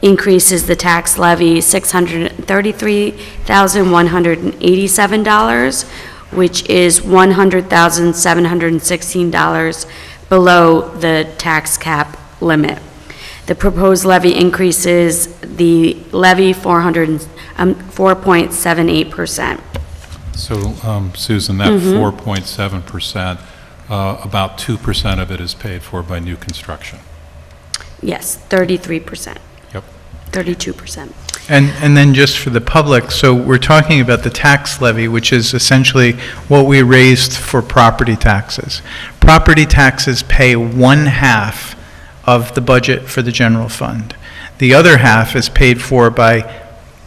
increases the tax levy $633,187, which is $100,716 below the tax cap limit. The proposed levy increases the levy 4.78%. So, Susan, that 4.7%, about 2% of it is paid for by new construction. Yes, 33%. Yep. 32%. And then just for the public, so we're talking about the tax levy, which is essentially what we raised for property taxes. Property taxes pay 1/2 of the budget for the general fund. The other half is paid for by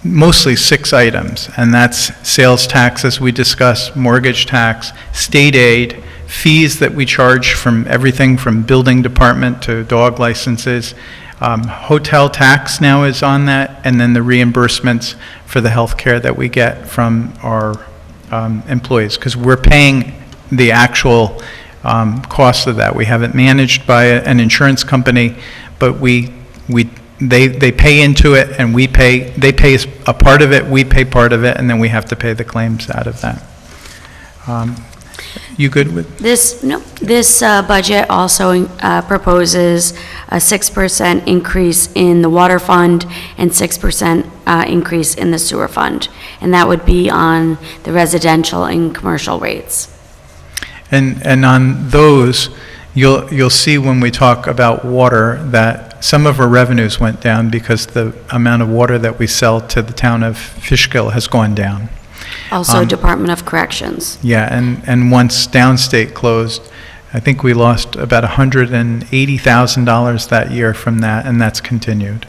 mostly 6 items, and that's sales tax, as we discussed, mortgage tax, state aid, fees that we charge from everything from building department to dog licenses. Hotel tax now is on that, and then the reimbursements for the health care that we get from our employees, because we're paying the actual cost of that. We have it managed by an insurance company, but they pay into it, and they pay a part of it, we pay part of it, and then we have to pay the claims out of that. You good with? This budget also proposes a 6% increase in the water fund and 6% increase in the sewer fund, and that would be on the residential and commercial rates. And on those, you'll see when we talk about water that some of our revenues went down because the amount of water that we sell to the town of Fishkill has gone down. Also, Department of Corrections. Yeah, and once downstate closed, I think we lost about $180,000 that year from that, and that's continued.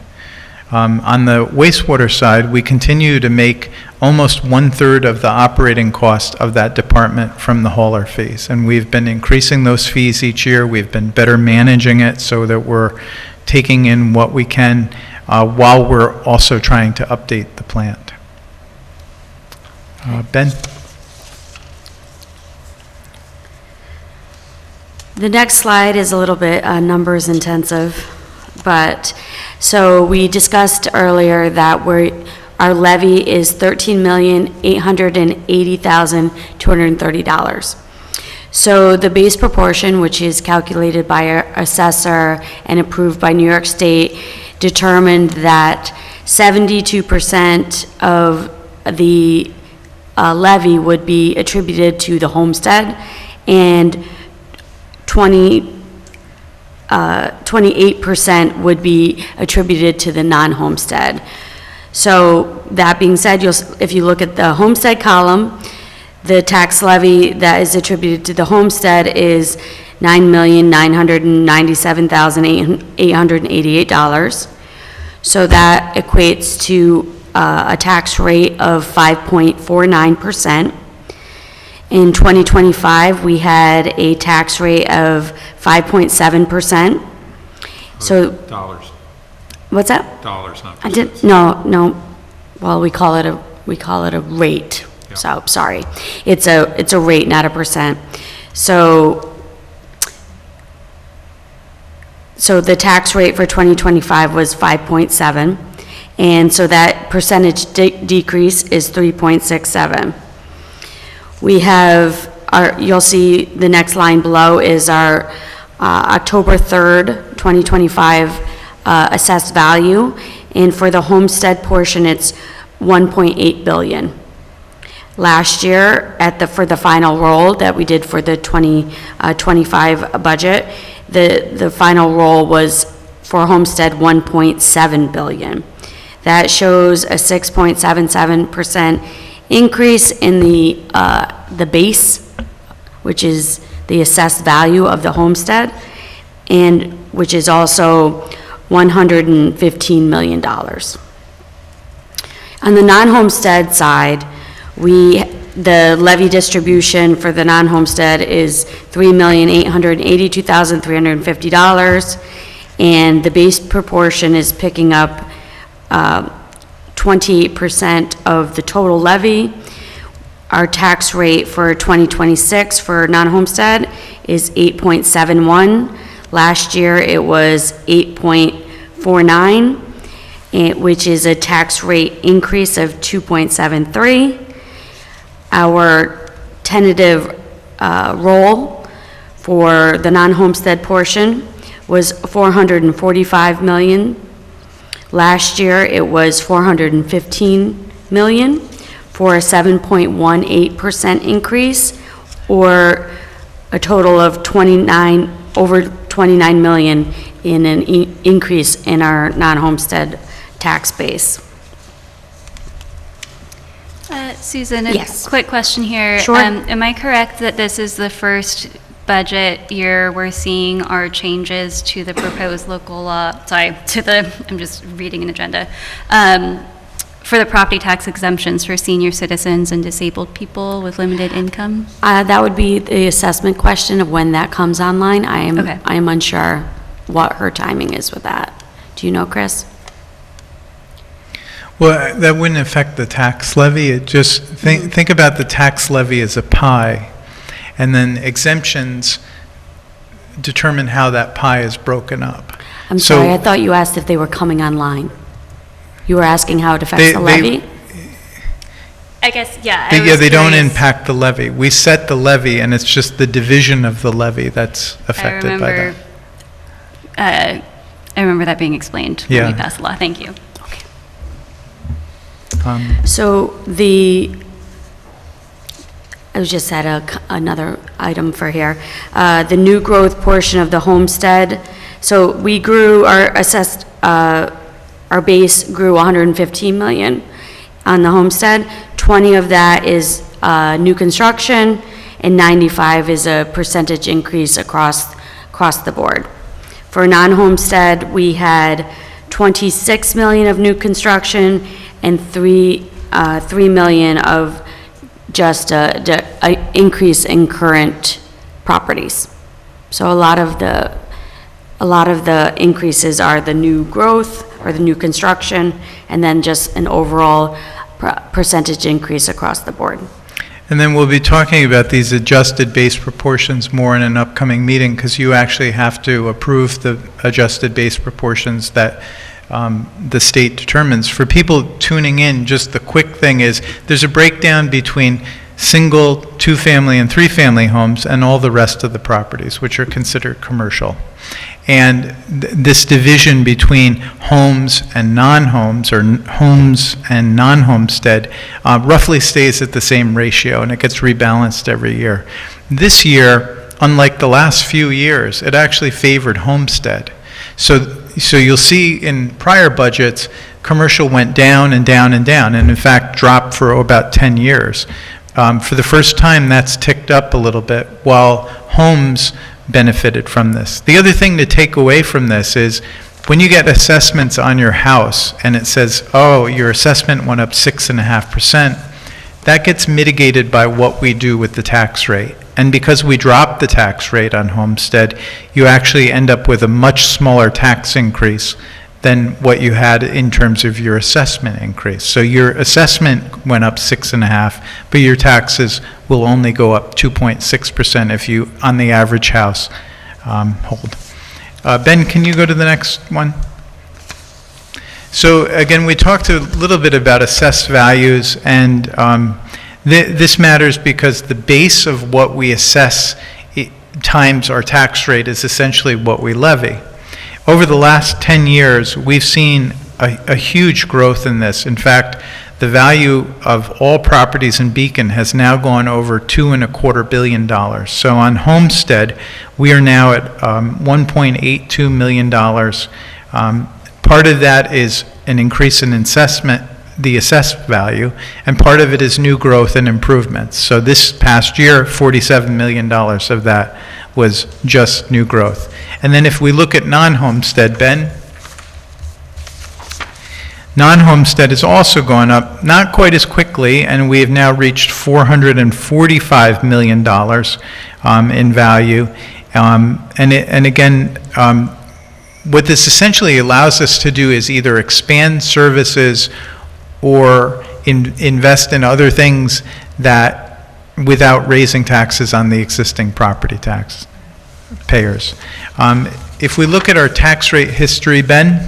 On the wastewater side, we continue to make almost 1/3 of the operating cost of that department from the hauler fees. And we've been increasing those fees each year. We've been better managing it so that we're taking in what we can while we're also trying to update the plant. Ben? The next slide is a little bit numbers intensive, but, so we discussed earlier that our levy is $13,880,230. So the base proportion, which is calculated by our assessor and approved by New York State, determined that 72% of the levy would be attributed to the homestead, and 28% would be attributed to the non-homestead. So that being said, if you look at the homestead column, the tax levy that is attributed to the homestead is $9,997,888. So that equates to a tax rate of 5.49%. In 2025, we had a tax rate of 5.7%. So. Dollars. What's that? Dollars, not I did, no. Well, we call it a rate. Yeah. So, sorry. It's a rate, not a percent. So the tax rate for 2025 was 5.7, and so that percentage decrease is 3.67. We have you'll see the next line below is our October 3rd, 2025 assessed value, and for the homestead portion, it's 1.8 billion. Last year, for the final roll that we did for the 2025 budget, the final roll was for homestead 1.7 billion. That shows a 6.77% increase in the base, which is the assessed value of the homestead, and which is also $115 million. On the non-homestead side, the levy distribution for the non-homestead is $3,882,350, and the base proportion is picking up 28% of the total levy. Our tax rate for 2026 for non-homestead is 8.71. Last year, it was 8.49, which is a tax rate increase of 2.73. Our tentative roll for the non-homestead portion was $445 million. Last year, it was $415 million, for a 7.18% increase, or a total of over 29 million in an increase in our non-homestead tax base. Susan, Yes. a quick question here. Sure. Am I correct that this is the first budget year we're seeing our changes to the proposed local law, I'm just reading an agenda, for the property tax exemptions for senior citizens and disabled people with limited income? That would be the assessment question of when that comes online. I am unsure what her timing is with that. Do you know, Chris? Well, that wouldn't affect the tax levy. It just, think about the tax levy as a pie, and then exemptions determine how that pie is broken up. I'm sorry, I thought you asked if they were coming online. You were asking how it affects the levy? I guess, yeah. They don't impact the levy. We set the levy, and it's just the division of the levy that's affected by that. I remember that being explained when we passed the law. Thank you. So I just had another item for here. The new growth portion of the homestead. So we grew our assessed, our base grew 115 million on the homestead. 20 of that is new construction, and 95 is a percentage increase across the board. For non-homestead, we had 26 million of new construction and 3 million of just a increase in current properties. So a lot of the increases are the new growth or the new construction, and then just an overall percentage increase across the board. And then we'll be talking about these adjusted base proportions more in an upcoming meeting, because you actually have to approve the adjusted base proportions that the state determines. For people tuning in, just the quick thing is, there's a breakdown between single, two-family, and three-family homes and all the rest of the properties, which are considered commercial. And this division between homes and non-homes, or homes and non-homestead, roughly stays at the same ratio, and it gets rebalanced every year. This year, unlike the last few years, it actually favored homestead. So you'll see in prior budgets, commercial went down and down and down, and in fact dropped for about 10 years. For the first time, that's ticked up a little bit, while homes benefited from this. The other thing to take away from this is, when you get assessments on your house and it says, oh, your assessment went up 6.5%, that gets mitigated by what we do with the tax rate. And because we dropped the tax rate on homestead, you actually end up with a much smaller tax increase than what you had in terms of your assessment increase. So your assessment went up 6.5%, but your taxes will only go up 2.6% if you, on the average house, hold. Ben, can you go to the next one? So again, we talked a little bit about assessed values, and this matters because the base of what we assess times our tax rate is essentially what we levy. Over the last 10 years, we've seen a huge growth in this. In fact, the value of all properties in Beacon has now gone over $2.25 billion. So on homestead, we are now at $1.82 million. Part of that is an increase in assessment, the assessed value, and part of it is new growth and improvements. So this past year, $47 million of that was just new growth. And then if we look at non-homestead, Ben, non-homestead has also gone up, not quite as quickly, and we have now reached $445 million in value. And again, what this essentially allows us to do is either expand services or invest in other things that, without raising taxes on the existing property tax payers. If we look at our tax rate history, Ben,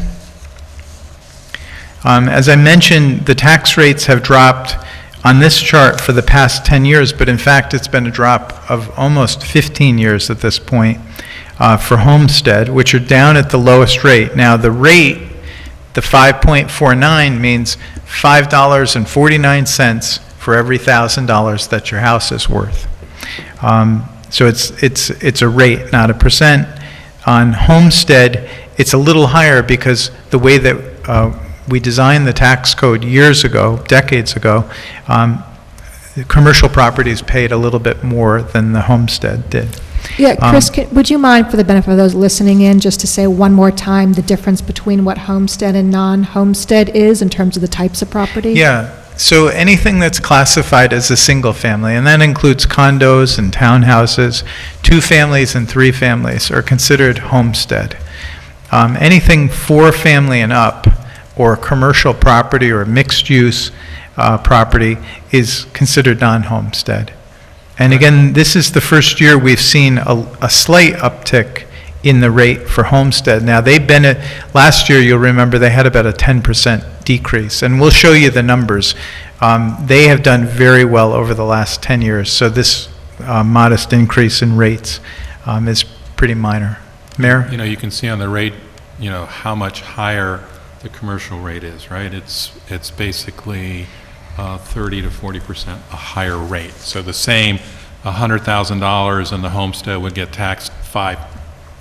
as I mentioned, the tax rates have dropped on this chart for the past 10 years, but in fact, it's been a drop of almost 15 years at this point for homestead, which are down at the lowest rate. Now, the rate, the 5.49, means $5.49 for every $1,000 that your house is worth. So it's a rate, not a percent. On homestead, it's a little higher because the way that we designed the tax code years ago, decades ago, the commercial properties paid a little bit more than the homestead did. Yeah, Chris, would you mind, for the benefit of those listening in, just to say one more time the difference between what homestead and non-homestead is in terms of the types of property? Yeah, so anything that's classified as a single family, and that includes condos and townhouses, 2 families and 3 families are considered homestead. Anything 4 family and up, or commercial property or mixed use property, is considered non-homestead. And again, this is the first year we've seen a slight uptick in the rate for homestead. Now, last year, you'll remember, they had about a 10% decrease, and we'll show you the numbers. They have done very well over the last 10 years, so this modest increase in rates is pretty minor. Mayor? You know, you can see on the rate, you know, how much higher the commercial rate is, right? It's basically 30 to 40% a higher rate. So the same $100,000 in the homestead would get taxed $500.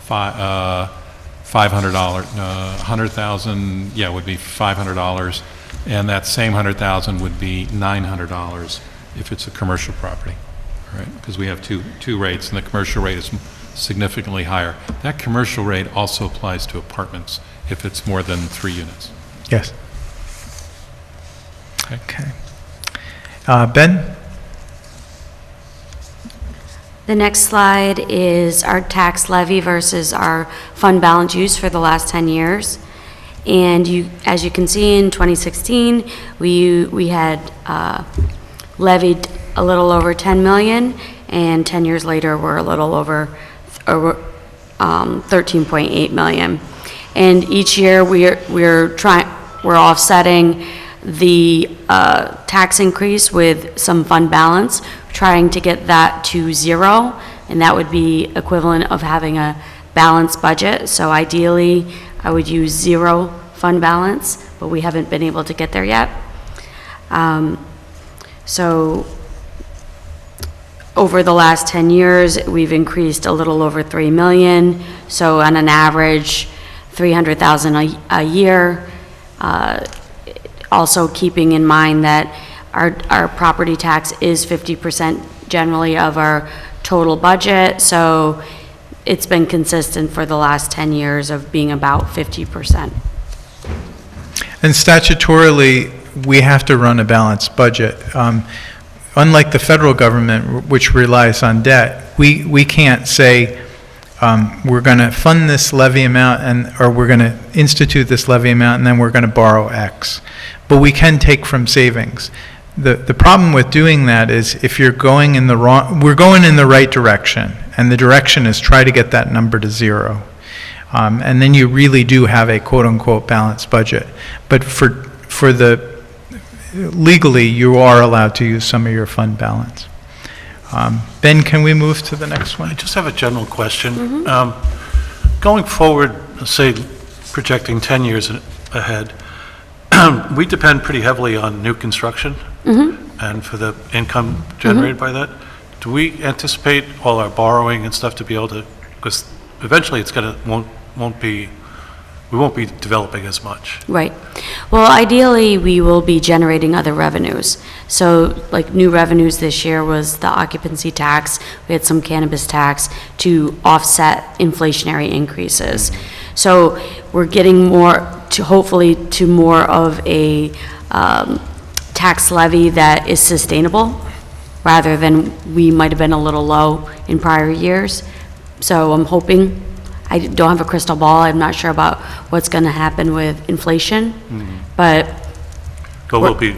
$100,000, would be $500, and that same $100,000 would be $900 if it's a commercial property, right? Because we have two rates, and the commercial rate is significantly higher. That commercial rate also applies to apartments if it's more than 3 units. Yes. Okay. Ben? The next slide is our tax levy versus our fund balance use for the last 10 years. And as you can see, in 2016, we had levied a little over 10 million, and 10 years later, we're a little over 13.8 million. And each year, we're offsetting the tax increase with some fund balance, trying to get that to zero, and that would be equivalent of having a balanced budget. So ideally, I would use zero fund balance, but we haven't been able to get there yet. So over the last 10 years, we've increased a little over 3 million. So on an average, 300,000 a year. Also keeping in mind that our property tax is 50% generally of our total budget. So it's been consistent for the last 10 years of being about 50%. And statutorily, we have to run a balanced budget. Unlike the federal government, which relies on debt, we can't say we're going to fund this levy amount or we're going to institute this levy amount and then we're going to borrow X. But we can take from savings. The problem with doing that is if you're going in the wrong, we're going in the right direction, and the direction is try to get that number to zero. And then you really do have a quote-unquote balanced budget. But for the legally, you are allowed to use some of your fund balance. Ben, can we move to the next one? I just have a general question. Going forward, say projecting 10 years ahead, we depend pretty heavily on new construction and for the income generated by that. Do we anticipate all our borrowing and stuff to be able to, because eventually it's going to, we won't be developing as much. Right. Well, ideally, we will be generating other revenues. So like new revenues this year was the occupancy tax. We had some cannabis tax to offset inflationary increases. So we're getting more to hopefully to more of a tax levy that is sustainable rather than we might have been a little low in prior years. So I'm hoping, I don't have a crystal ball. I'm not sure about what's going to happen with inflation, but we'll be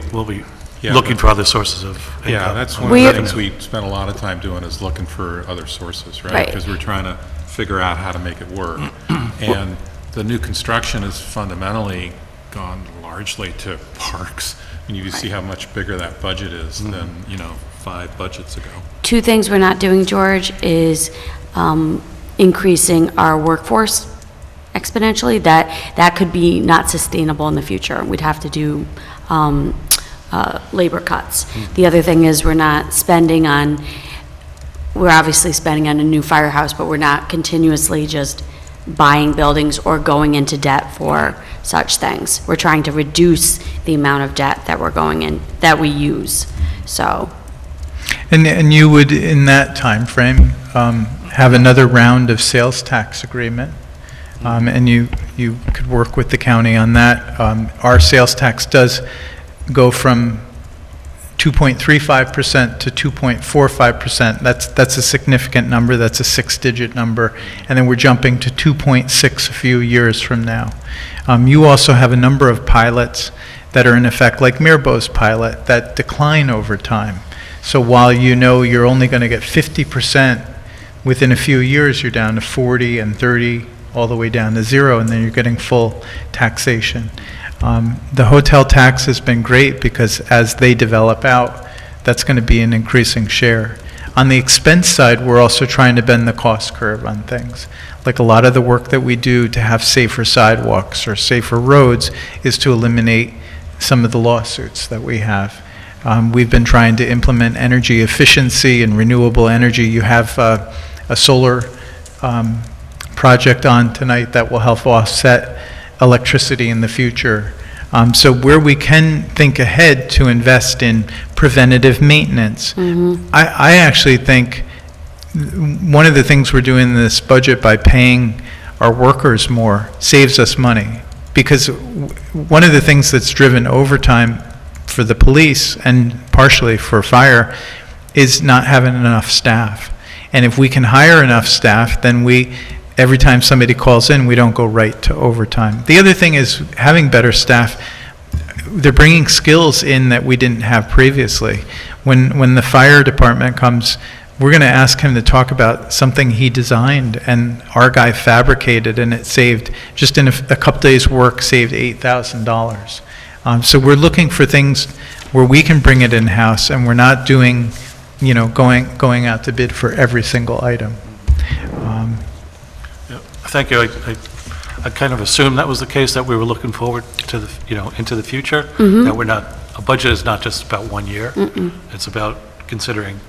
looking for other sources of income. Yeah, that's one of the things we spent a lot of time doing is looking for other sources, right? Because we're trying to figure out how to make it work. And the new construction has fundamentally gone largely to parks. And you see how much bigger that budget is than, 5 budgets ago. Two things we're not doing, George, is increasing our workforce exponentially. That could be not sustainable in the future. We'd have to do labor cuts. The other thing is we're obviously spending on a new firehouse, but we're not continuously just buying buildings or going into debt for such things. We're trying to reduce the amount of debt that that we use. So. And you would, in that time frame, have another round of sales tax agreement, and you could work with the county on that. Our sales tax does go from 2.35% to 2.45%. That's a significant number. That's a 6-digit number. And then we're jumping to 2.6 a few years from now. You also have a number of pilots that are in effect, like Mirbeau's pilot, that decline over time. So while you're only going to get 50%, within a few years you're down to 40 and 30, all the way down to 0, and then you're getting full taxation. The hotel tax has been great because as they develop out, that's going to be an increasing share. On the expense side, we're also trying to bend the cost curve on things. Like a lot of the work that we do to have safer sidewalks or safer roads is to eliminate some of the lawsuits that we have. We've been trying to implement energy efficiency and renewable energy. You have a solar project on tonight that will help offset electricity in the future. So where we can think ahead to invest in preventative maintenance, I actually think one of the things we're doing in this budget by paying our workers more saves us money. Because one of the things that's driven overtime for the police and partially for fire is not having enough staff. And if we can hire enough staff, then every time somebody calls in, we don't go right to overtime. The other thing is having better staff. They're bringing skills in that we didn't have previously. When the fire department comes, we're going to ask him to talk about something he designed and our guy fabricated, and it saved, just in a couple days' work, saved $8,000. So we're looking for things where we can bring it in-house, and we're not doing, going out to bid for every single item. Thank you. I kind of assumed that was the case, that we were looking forward to the, into the future. Mhm. That a budget is not just about 1 year. Mm-mm. It's about considering,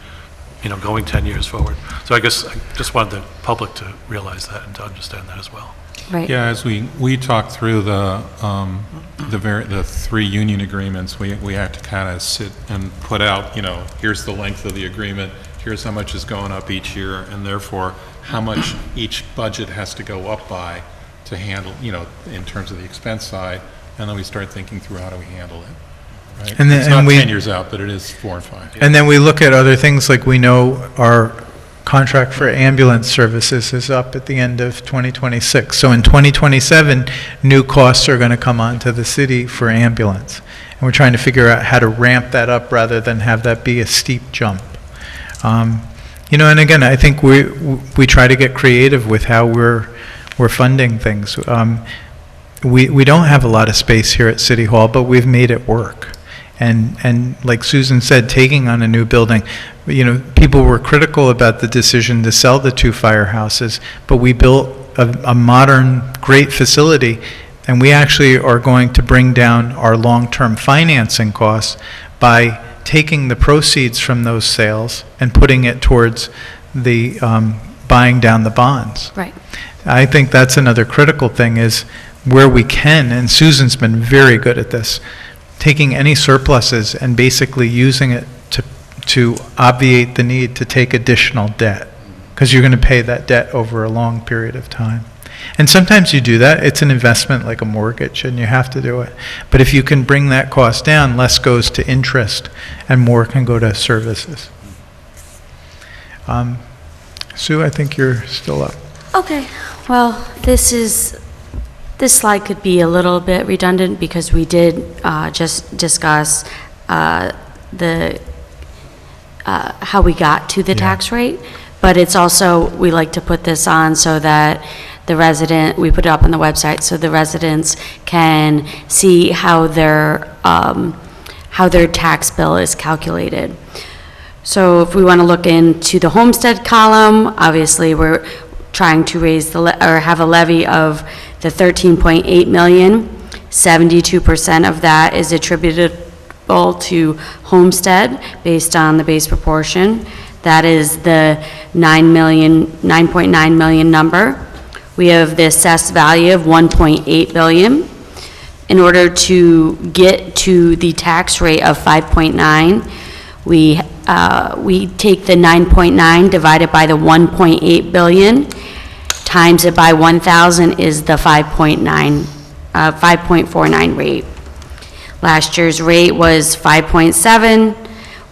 going 10 years forward. So I guess I just wanted the public to realize that and to understand that as well. Right. Yeah, as we talked through the 3 union agreements, we had to kind of sit and put out, here's the length of the agreement, here's how much is going up each year, and therefore how much each budget has to go up by to handle, in terms of the expense side, and then we start thinking through how do we handle it, right? And then- It's not and we- 10 years out, but it is 4 and 5. And then we look at other things, like we know our contract for ambulance services is up at the end of 2026. So in 2027, new costs are going to come onto the city for ambulance. And we're trying to figure out how to ramp that up rather than have that be a steep jump. And again, I think we try to get creative with how we're funding things. We don't have a lot of space here at City Hall, but we've made it work. And like Susan said, taking on a new building, people were critical about the decision to sell the 2 firehouses, but we built a modern, great facility, and we actually are going to bring down our long-term financing costs by taking the proceeds from those sales and putting it towards the buying down the bonds. Right. I think that's another critical thing, is where we can, and Susan's been very good at this, taking any surpluses and basically using it to obviate the need to take additional debt, because you're going to pay that debt over a long period of time. And sometimes you do that. It's an investment like a mortgage, and you have to do it. But if you can bring that cost down, less goes to interest and more can go to services. Sue, I think you're still up. Okay, well, this slide could be a little bit redundant because we did just discuss how we got to the tax rate, but it's also, we like to put this on so that we put it up on the website so the residents can see how their tax bill is calculated. So if we want to look into the homestead column, obviously we're trying to raise have a levy of the 13.8 million. 72% of that is attributable to homestead based on the base proportion. That is the 9.9 million number. We have the assessed value of 1.8 billion. In order to get to the tax rate of 5.9, we take the 9.9 divided by the 1.8 billion, times it by 1,000 is the 5.49 rate. Last year's rate was 5.7.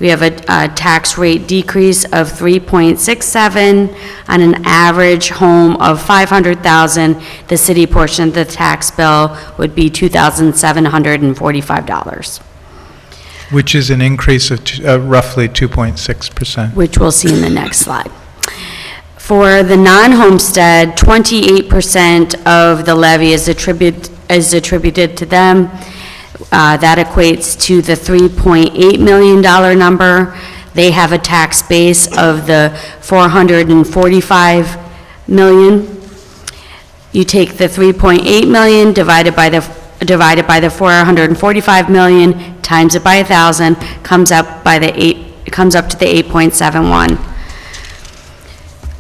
We have a tax rate decrease of 3.67 on an average home of 500,000. The city portion of the tax bill would be $2,745. Which is an increase of roughly 2.6%. Which we'll see in the next slide. For the non-homestead, 28% of the levy is attributed to them. That equates to the $3.8 million number. They have a tax base of the $445 million. You take the $3.8 million divided by the 445 million, times it by 1,000, comes up to the 8.71.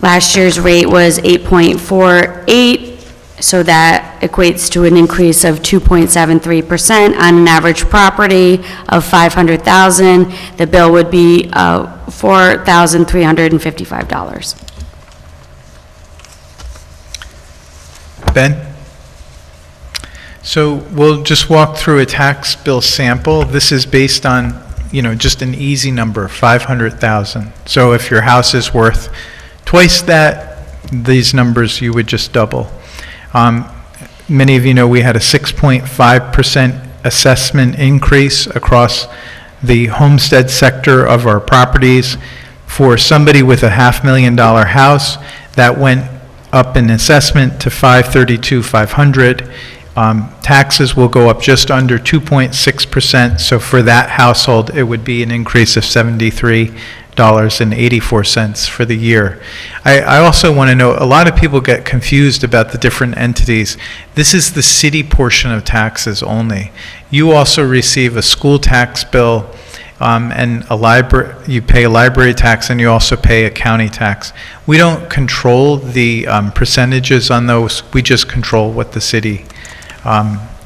Last year's rate was 8.48. So that equates to an increase of 2.73% on an average property of 500,000. The bill would be $4,355. Ben? So we'll just walk through a tax bill sample. This is based on, just an easy number, 500,000. So if your house is worth twice that, these numbers you would just double. Many of you know we had a 6.5% assessment increase across the homestead sector of our properties. For somebody with a $500,000 house, that went up in assessment to $532,500. Taxes will go up just under 2.6%, so for that household, it would be an increase of $73.84 for the year. I also want to know, a lot of people get confused about the different entities. This is the city portion of taxes only. You also receive a school tax bill, and you pay a library tax, and you also pay a county tax. We don't control the percentages on those, we just control what the city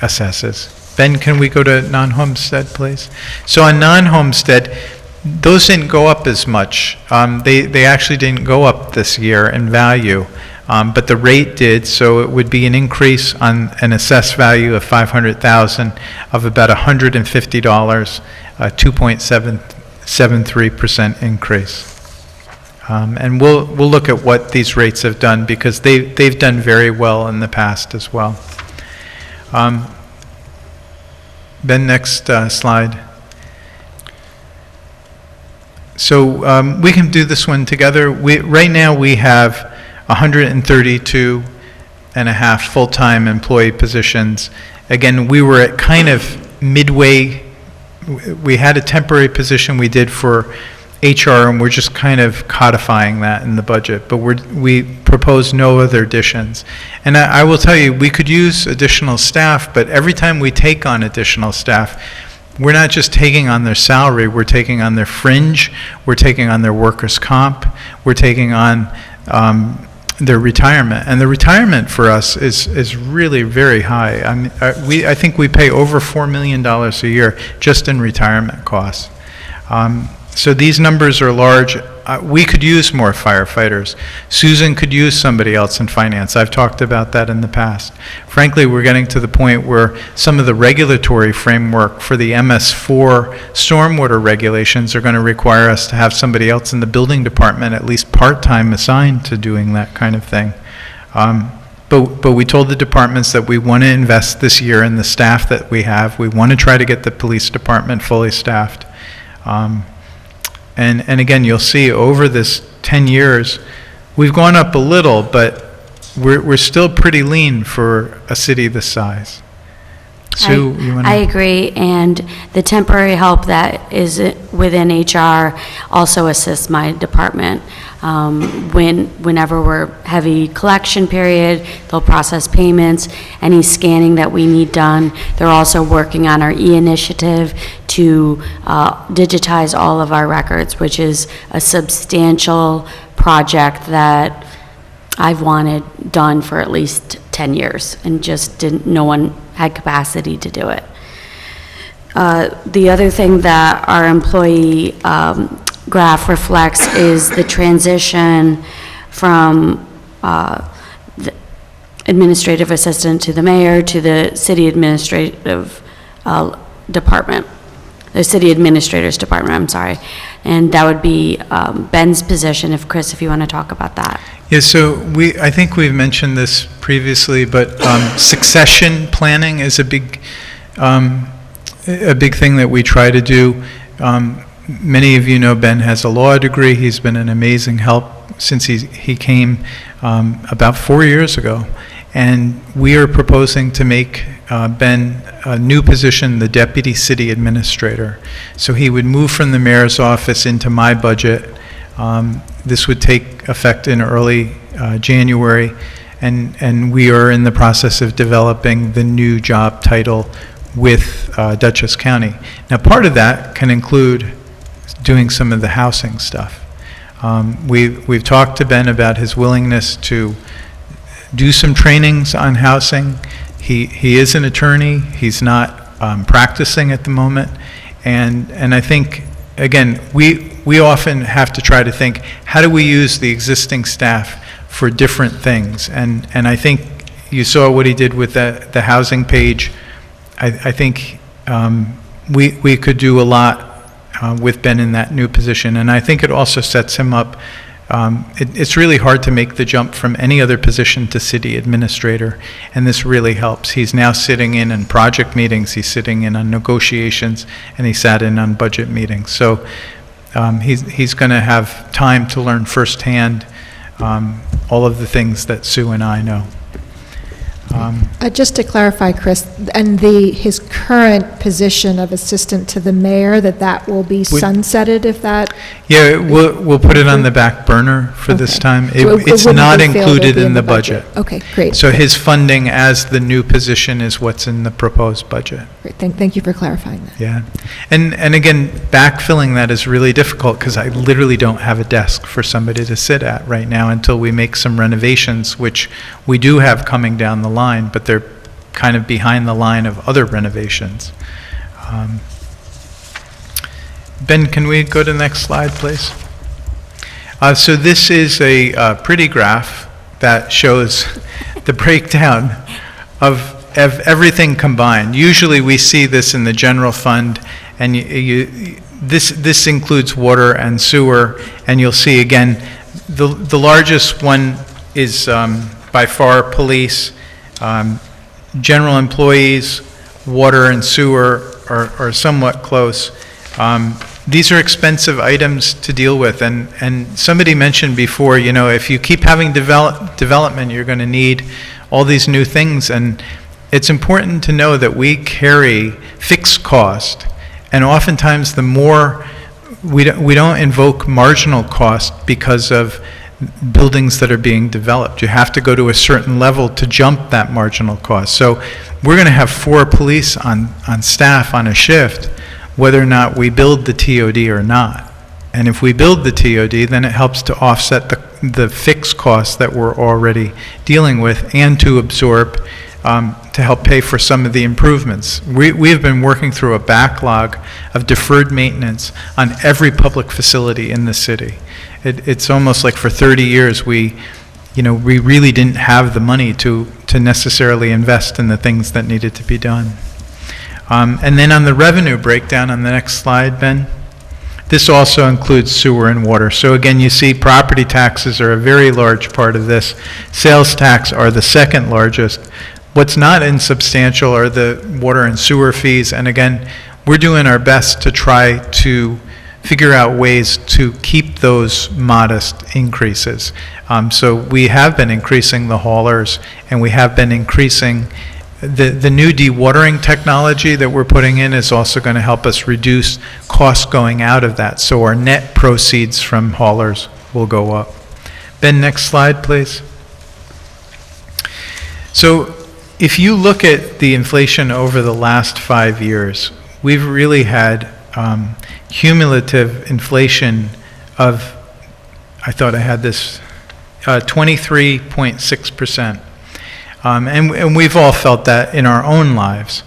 assesses. Ben, can we go to non-homestead, please? So on non-homestead, those didn't go up as much. They actually didn't go up this year in value, but the rate did, so it would be an increase on an assessed value of $500,000 of about $150, a 2.73% increase. And we'll look at what these rates have done, because they've done very well in the past as well. Ben, next slide. So we can do this one together. Right now we have 132 and a half full-time employee positions. Again, we were at kind of midway. We had a temporary position we did for HR, and we're just kind of codifying that in the budget, but we propose no other additions. And I will tell you, we could use additional staff, but every time we take on additional staff, we're not just taking on their salary, we're taking on their fringe, we're taking on their workers' comp, we're taking on their retirement. And the retirement for us is really very high. I mean, I think we pay over $4 million a year just in retirement costs. So these numbers are large. We could use more firefighters. Susan could use somebody else in finance. I've talked about that in the past. Frankly, we're getting to the point where some of the regulatory framework for the MS4 stormwater regulations are going to require us to have somebody else in the building department, at least part-time, assigned to doing that kind of thing. But we told the departments that we want to invest this year in the staff that we have. We want to try to get the police department fully staffed. And again, you'll see over this 10 years, we've gone up a little, but we're still pretty lean for a city this size. Sue, you want to? I agree, and the temporary help that is within HR also assists my department. Whenever we're heavy collection period, they'll process payments, any scanning that we need done. They're also working on our e-initiative to digitize all of our records, which is a substantial project that I've wanted done for at least 10 years, and just no one had capacity to do it. The other thing that our employee graph reflects is the transition from the administrative assistant to the mayor to the city administrative department, the city administrator's department, I'm sorry. And that would be Ben's position, if you want to talk about that. Yeah, so I think we've mentioned this previously, but succession planning is a big thing that we try to do. Many of you know Ben has a law degree. He's been an amazing help since he came about 4 years ago. And we are proposing to make Ben a new position, the Deputy City Administrator. So he would move from the mayor's office into my budget. This would take effect in early January, and we are in the process of developing the new job title with Dutchess County. Now, part of that can include doing some of the housing stuff. We've talked to Ben about his willingness to do some trainings on housing. He is an attorney. He's not practicing at the moment, and I think, again, we often have to try to think, how do we use the existing staff for different things? And I think, you saw what he did with the housing page. I think we could do a lot with Ben in that new position, and I think it also sets him up. It's really hard to make the jump from any other position to city administrator, and this really helps. He's now sitting in on project meetings, he's sitting in on negotiations, and he sat in on budget meetings. So he's going to have time to learn firsthand all of the things that Sue and I know. Just to clarify, Chris, and his current position of assistant to the mayor, that will be sunsetted if that? Yeah, we'll put it on the back burner for this time. It's not included in the budget. Okay, great. So his funding as the new position is what's in the proposed budget. Great, thank you for clarifying that. Yeah, and again, backfilling that is really difficult because I literally don't have a desk for somebody to sit at right now until we make some renovations, which we do have coming down the line, but they're kind of behind the line of other renovations. Ben, can we go to the next slide, please? So this is a pretty graph that shows the breakdown of everything combined. Usually we see this in the general fund, and this includes water and sewer, and you'll see again, the largest one is by far police. General employees, water and sewer are somewhat close. These are expensive items to deal with, and somebody mentioned before, if you keep having development, you're going to need all these new things, and it's important to know that we carry fixed cost, and oftentimes the more we don't invoke marginal cost because of buildings that are being developed. You have to go to a certain level to jump that marginal cost. So we're going to have 4 police on staff on a shift, whether or not we build the TOD or not. And if we build the TOD, then it helps to offset the fixed costs that we're already dealing with and to absorb, to help pay for some of the improvements. We have been working through a backlog of deferred maintenance on every public facility in the city. It's almost like for 30 years we really didn't have the money to necessarily invest in the things that needed to be done. And then on the revenue breakdown on the next slide, Ben, this also includes sewer and water. So again, you see property taxes are a very large part of this. Sales tax are the second largest. What's not insubstantial are the water and sewer fees. And again, we're doing our best to try to figure out ways to keep those modest increases. So we have been increasing the haulers, and we have been increasing the new dewatering technology that we're putting in is also going to help us reduce costs going out of that. So our net proceeds from haulers will go up. Ben, next slide, please. So if you look at the inflation over the last 5 years, we've really had cumulative inflation of, I thought I had this, 23.6%. And we've all felt that in our own lives.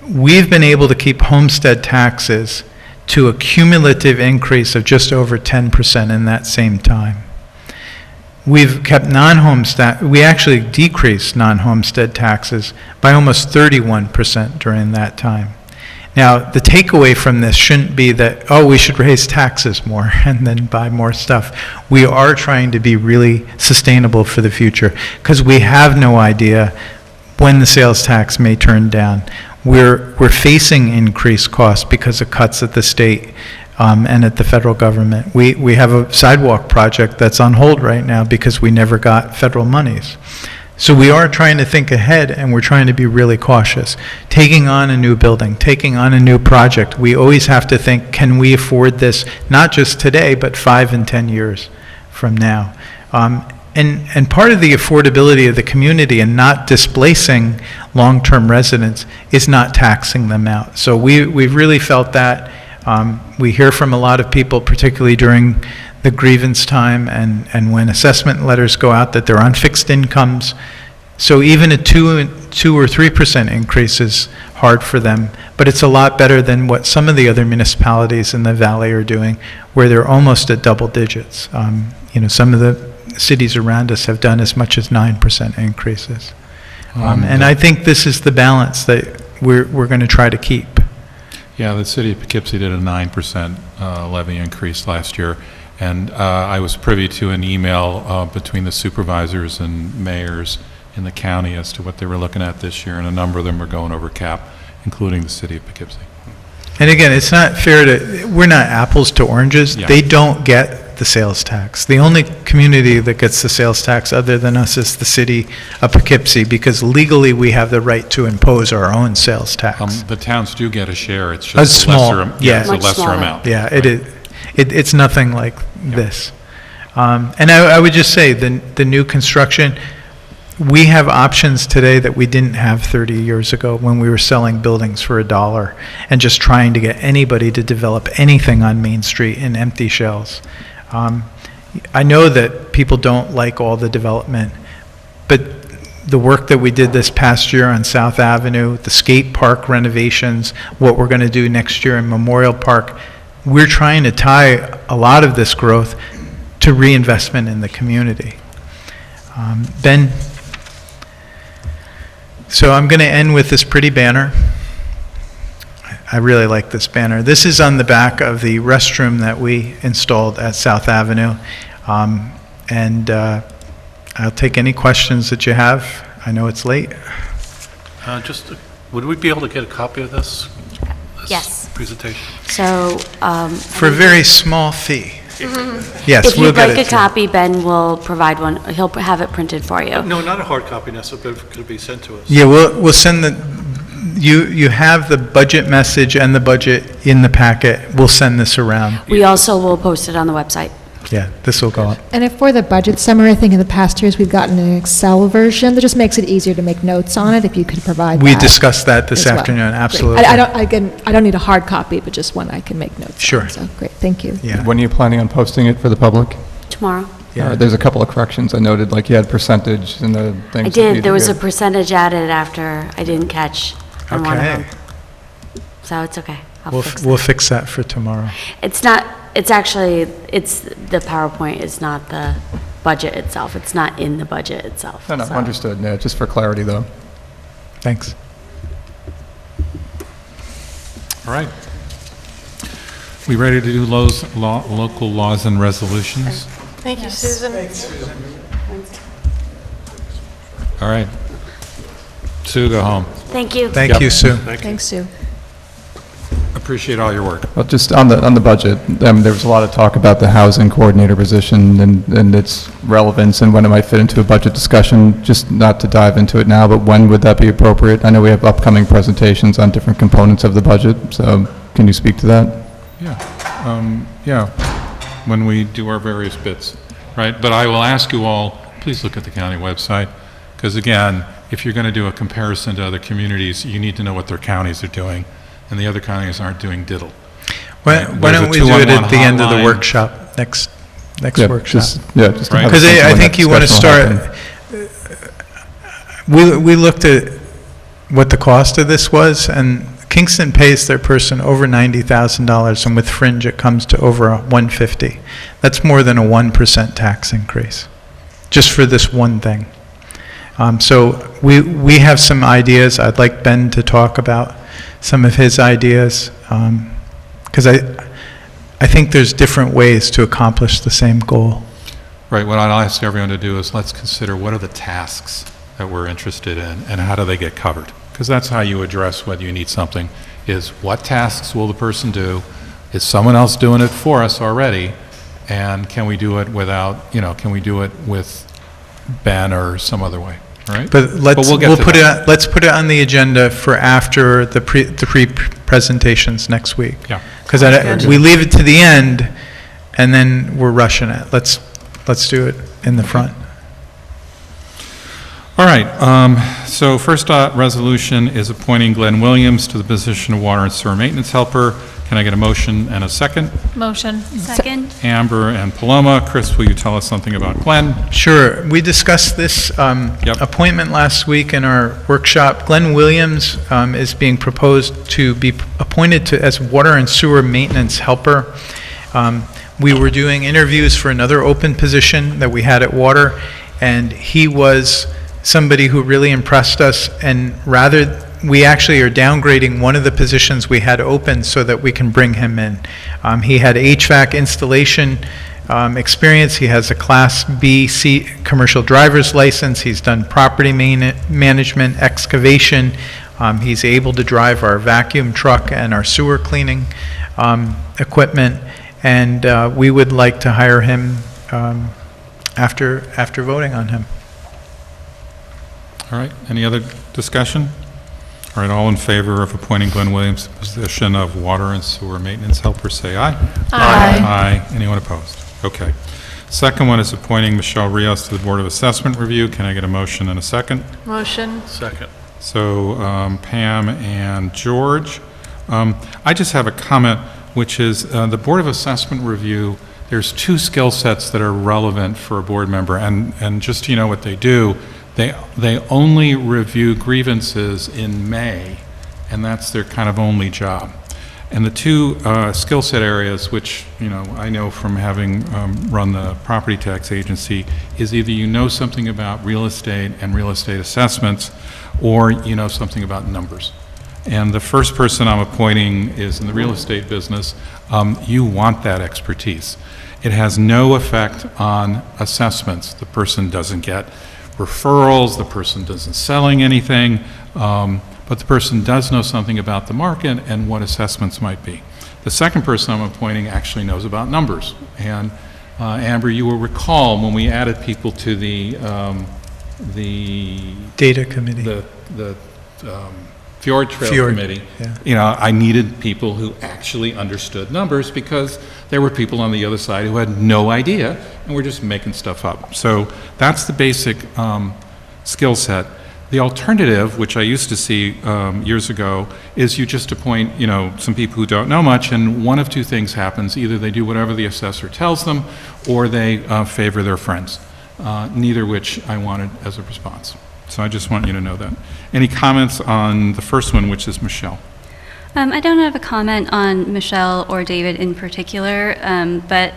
We've been able to keep homestead taxes to a cumulative increase of just over 10% in that same time. We've kept we actually decreased non-homestead taxes by almost 31% during that time. Now, the takeaway from this shouldn't be that, we should raise taxes more and then buy more stuff. We are trying to be really sustainable for the future because we have no idea when the sales tax may turn down. We're facing increased costs because of cuts at the state and at the federal government. We have a sidewalk project that's on hold right now because we never got federal monies. So we are trying to think ahead, and we're trying to be really cautious. Taking on a new building, taking on a new project, we always have to think, can we afford this, not just today, but 5 and 10 years from now? And part of the affordability of the community and not displacing long-term residents is not taxing them out. So we've really felt that. We hear from a lot of people, particularly during the grievance time and when assessment letters go out, that they're on fixed incomes. So even a 2 or 3% increase is hard for them, but it's a lot better than what some of the other municipalities in the valley are doing, where they're almost at double digits. Some of the cities around us have done as much as 9% increases. And I think this is the balance that we're going to try to keep. Yeah, the city of Poughkeepsie did a 9% levy increase last year, and I was privy to an email between the supervisors and mayors in the county as to what they were looking at this year, and a number of them were going over cap, including the city of Poughkeepsie. And again, it's not fair we're not apples to oranges. Yeah. They don't get the sales tax. The only community that gets the sales tax other than us is the city of Poughkeepsie, because legally we have the right to impose our own sales tax. The towns do get a share, it's A just a small, lesser, yeah. it's a lesser amount. Yeah, it is. It's nothing like this. And I would just say, the new construction, we have options today that we didn't have 30 years ago when we were selling buildings for $1 and just trying to get anybody to develop anything on Main Street in empty shells. I know that people don't like all the development, but the work that we did this past year on South Avenue, the skate park renovations, what we're going to do next year in Memorial Park, we're trying to tie a lot of this growth to reinvestment in the community. Ben? So I'm going to end with this pretty banner. I really like this banner. This is on the back of the restroom that we installed at South Avenue. I'll take any questions that you have. I know it's late. Would we be able to get a copy of this Yes. presentation? So, For a very small fee. Yes, if we'll you'd get like it a to you. copy, Ben will provide one. He'll have it printed for you. No, not a hard copy necessarily, but could it be sent to us? Yeah, we'll send you have the budget message and the budget in the packet. We'll send this around. We also will post it on the website. Yeah, this will go up. And if for the budget summary, I think in the past years, we've gotten an Excel version that just makes it easier to make notes on it, if you could provide that. We discussed that this as well. afternoon, Great. absolutely. I don't need a hard copy, but just one I can make notes on. Sure. So, great, thank you. Yeah. When are you planning on posting it for the public? Tomorrow. Yeah. There's a couple of corrections I noted, like you had percentage in the things. I did. There was a percentage added after I didn't catch on one of Okay. them. So it's okay. We'll fix that for tomorrow. It's not, it's actually, it's, the PowerPoint is not the budget itself. It's not in the budget itself. No, so. understood, yeah, just for clarity, though. Thanks. All right. We ready to do local laws and resolutions? Thank you, Susan. All right. Sue, go home. Thank you. Thank you, Sue. Thanks, Sue. Appreciate all your work. Well, just on the budget, there was a lot of talk about the housing coordinator position and its relevance and when it might fit into a budget discussion, just not to dive into it now, but when would that be appropriate? I know we have upcoming presentations on different components of the budget, so can you speak to that? Yeah, when we do our various bits, right? But I will ask you all, please look at the county website, because again, if you're going to do a comparison to other communities, you need to know what their counties are doing, and the other counties aren't doing diddle. Why don't we do it at the end of the workshop, next Yeah, workshop? just to have Because something I when think that you want to discussion will start, happen. we looked at what the cost of this was, and Kingston pays their person over $90,000, and with fringe, it comes to over $150,000. That's more than a 1% tax increase, just for this one thing. So we have some ideas. I'd like Ben to talk about some of his ideas, because I think there's different ways to accomplish the same goal. Right, what I'll ask everyone to do is let's consider what are the tasks that we're interested in and how do they get covered? Because that's how you address whether you need something, is what tasks will the person do? Is someone else doing it for us already? And can we do it without, can we do it with Ben or some other way, all right? But we'll get to put that. it, let's put it on the agenda for after the pre-presentations next week. Yeah. Because we leave it to the end, and then we're rushing it. Let's do it in the front. All right, so first resolution is appointing Glenn Williams to the position of Water and Sewer Maintenance Helper. Can I get a motion and a second? Motion. Second. Amber and Paloma. Chris, will you tell us something about Glenn? Sure. We discussed this appointment last week in our workshop. Glenn Williams is being proposed to be appointed as Water and Sewer Maintenance Helper. We were doing interviews for another open position that we had at Water, and he was somebody who really impressed us, and we actually are downgrading one of the positions we had open so that we can bring him in. He had HVAC installation experience. He has a Class B commercial driver's license. He's done property management, excavation. He's able to drive our vacuum truck and our sewer cleaning equipment, and we would like to hire him after voting on him. All right, any other discussion? All right, all in favor of appointing Glenn Williams to the position of water and sewer maintenance helper, say aye. Aye. Aye. Anyone opposed? Okay. Second one is appointing Michelle Rios to the Board of Assessment Review. Can I get a motion and a second? Motion. Second. So Pam and George. I just have a comment, which is the Board of Assessment Review, there's two skill sets that are relevant for a board member, and just so you know what they do, they only review grievances in May, and that's their kind of only job. And the two skill set areas, which I know from having run the property tax agency, is either you know something about real estate and real estate assessments, or you know something about numbers. And the first person I'm appointing is in the real estate business. You want that expertise. It has no effect on assessments. The person doesn't get referrals, the person isn't selling anything, but the person does know something about the market and what assessments might be. The second person I'm appointing actually knows about numbers. And Amber, you will recall when we added people to the Data committee. The Fjord Trail Committee, yeah. I needed people who actually understood numbers, because there were people on the other side who had no idea and were just making stuff up. So that's the basic skill set. The alternative, which I used to see years ago, is you just appoint, some people who don't know much, and one of two things happens. Either they do whatever the assessor tells them, or they favor their friends, neither which I wanted as a response. So I just want you to know that. Any comments on the first one, which is Michelle? I don't have a comment on Michelle or David in particular, but